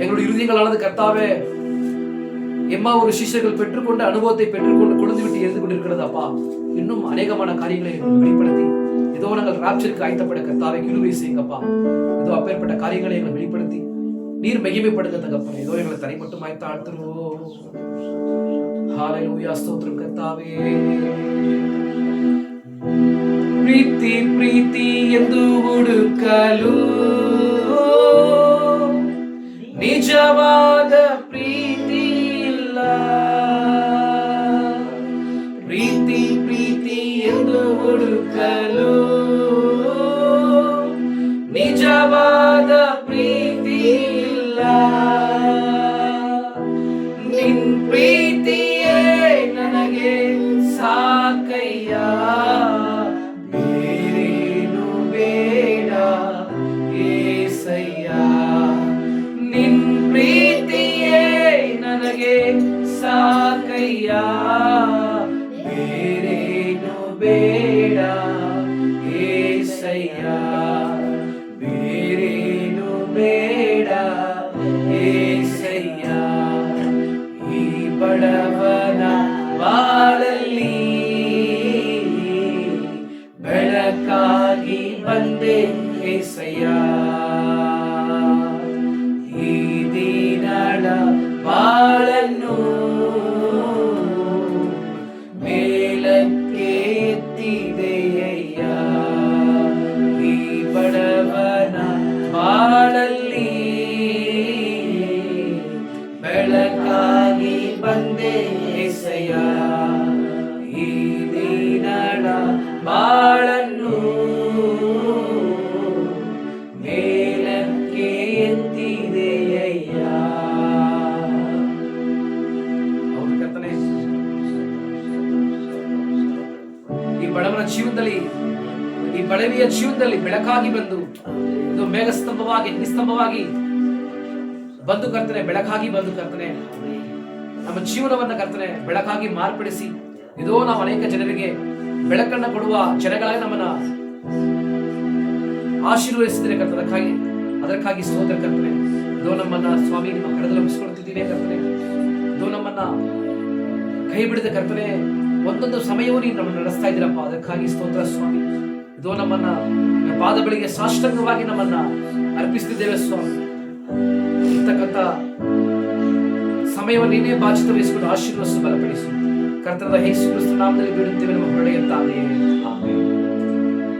எங்களுடைய இருதயங்களானது கர்த்தாவே எம்மா ஒரு சிஷ்யர்கள் பெற்றுக்கொண்ட அனுபவத்தை பெற்றுக்கொண்டு கொழுந்து விட்டு எழுந்து கொண்டிருக்கிறது அப்பா. இன்னும் அநேகமான காரியங்களை வெளிப்படுத்தி இதோ நாங்கள் ராப்சருக்கு ஆயத்தப்பட கர்த்தாவை கிருபை செய்யுங்கப்பா. இதோ அப்பேற்பட்ட காரியங்களை எங்களை வெளிப்படுத்தி நீர் மகிமைப்படுத்த தகப்பனே. இதோ எங்களை தனி மட்டுமாய் தாழ்த்துறோம். ஹல்லேலூயா, ஸ்தோத்திரம் கர்த்தாவே. ಪ್ರೀತಿ ಪ್ರೀತಿ ಎಂದು ಹುಡುಕಲು ನಿಜವಾದ ಪ್ರೀತಿ ಇಲ್ಲ. ಪ್ರೀತಿ ಪ್ರೀತಿ ಎಂದು ಹುಡುಕಲು ನಿಜವಾದ ಪ್ರೀತಿ ಇಲ್ಲ. ನಿನ್ ಪ್ರೀತಿಯೇ ನನಗೆ ಸಾಕಯ್ಯ, ಬೇರೇನು ಬೇಡ ಏಸಯ್ಯ. ನಿನ್ ಪ್ರೀತಿಯೇ ನನಗೆ ಸಾಕಯ್ಯ, ಬೇರೇನು ಬೇಡ ಏಸಯ್ಯ, ಬೇರೇನು ಬೇಡ ಏಸಯ್ಯ. ಈ ಬಡವನ ಬಾಳಲ್ಲಿ ಬೆಳಕಾಗಿ ಬಂದೆ ಏಸಯ್ಯ. ಈ ದೀನಳ ಬಾಳನ್ನು ಮೇಲಕ್ಕೆ ಎತ್ತಿದೆಯಯ್ಯ. ಈ ಬಡವನ ಬಾಳಲ್ಲಿ ಬೆಳಕಾಗಿ ಬಂದೆ ಏಸಯ್ಯ. ಈ ದೀನಳ ಬಾಳನ್ನು ಮೇಲಕ್ಕೆ ಎತ್ತಿದೆಯಯ್ಯ. ಹೌದು ಕರ್ತನೇ, ಈ ಬಡವನ ಜೀವನದಲ್ಲಿ, ಈ ಬಡವಿಯ ಜೀವನದಲ್ಲಿ ಬೆಳಕಾಗಿ ಬಂದು ಇದು ಮೇಘಸ್ತಂಭವಾಗಿ ಅಗ್ನಿಸ್ತಂಭವಾಗಿ ಬಂದು ಕರ್ತನೆ, ಬೆಳಕಾಗಿ ಬಂದು ಕರ್ತನೆ ನಮ್ಮ ಜೀವನವನ್ನ ಕರ್ತನೆ ಬೆಳಕಾಗಿ ಮಾರ್ಪಡಿಸಿ ಇದೋ ನಾವು ಅನೇಕ ಜನರಿಗೆ ಬೆಳಕನ್ನ ಕೊಡುವ ಜನಗಳಾಗಿ ನಮ್ಮನ್ನ ಆಶೀರ್ವದಿಸಿದರೆ ಕರ್ತನೆ. ಅದಕ್ಕಾಗಿ ಸ್ತೋತ್ರ ಕರ್ತನೆ. ಇದೋ ನಮ್ಮನ್ನ ಸ್ವಾಮಿ ನಿಮ್ಮ ಕರದಲ್ಲಿ ಒಪ್ಪಿಸಿಕೊಳ್ತಿದ್ದೀವಿ ಕರ್ತನೆ. ಇದೋ ನಮ್ಮನ್ನ ಕೈ ಬಿಡದ ಕರ್ತನೆ ಒಂದೊಂದು ಸಮಯವೂ ನೀವು ನಮ್ಮನ್ನು ನಡೆಸ್ತಾ ಇದ್ದೀರಪ್ಪ. ಅದಕ್ಕಾಗಿ ಸ್ತೋತ್ರ ಸ್ವಾಮಿ. ಇದೋ ನಮ್ಮನ್ನ ಪಾದ ಬಳಿಗೆ ಸಾಷ್ಟಾಂಗವಾಗಿ ನಮ್ಮನ್ನ ಅರ್ಪಿಸ್ತಿದ್ದೇವೆ ಸ್ವಾಮಿ. ಇರ್ತಕ್ಕಂಥ ಸಮಯವನ್ನು ನೀನೇ ಬಾಚಿತ ವಹಿಸಿಕೊಂಡು ಆಶೀರ್ವದಿಸಿ ಬಲಪಡಿಸು. ಕರ್ತನಾದ ಯೇಸು ಕ್ರಿಸ್ತನ ನಾಮದಲ್ಲಿ ಬೇಡುತ್ತೇವೆ ನಮ್ಮ ಒಳ್ಳೆಯ ತಂದೆಯೇ.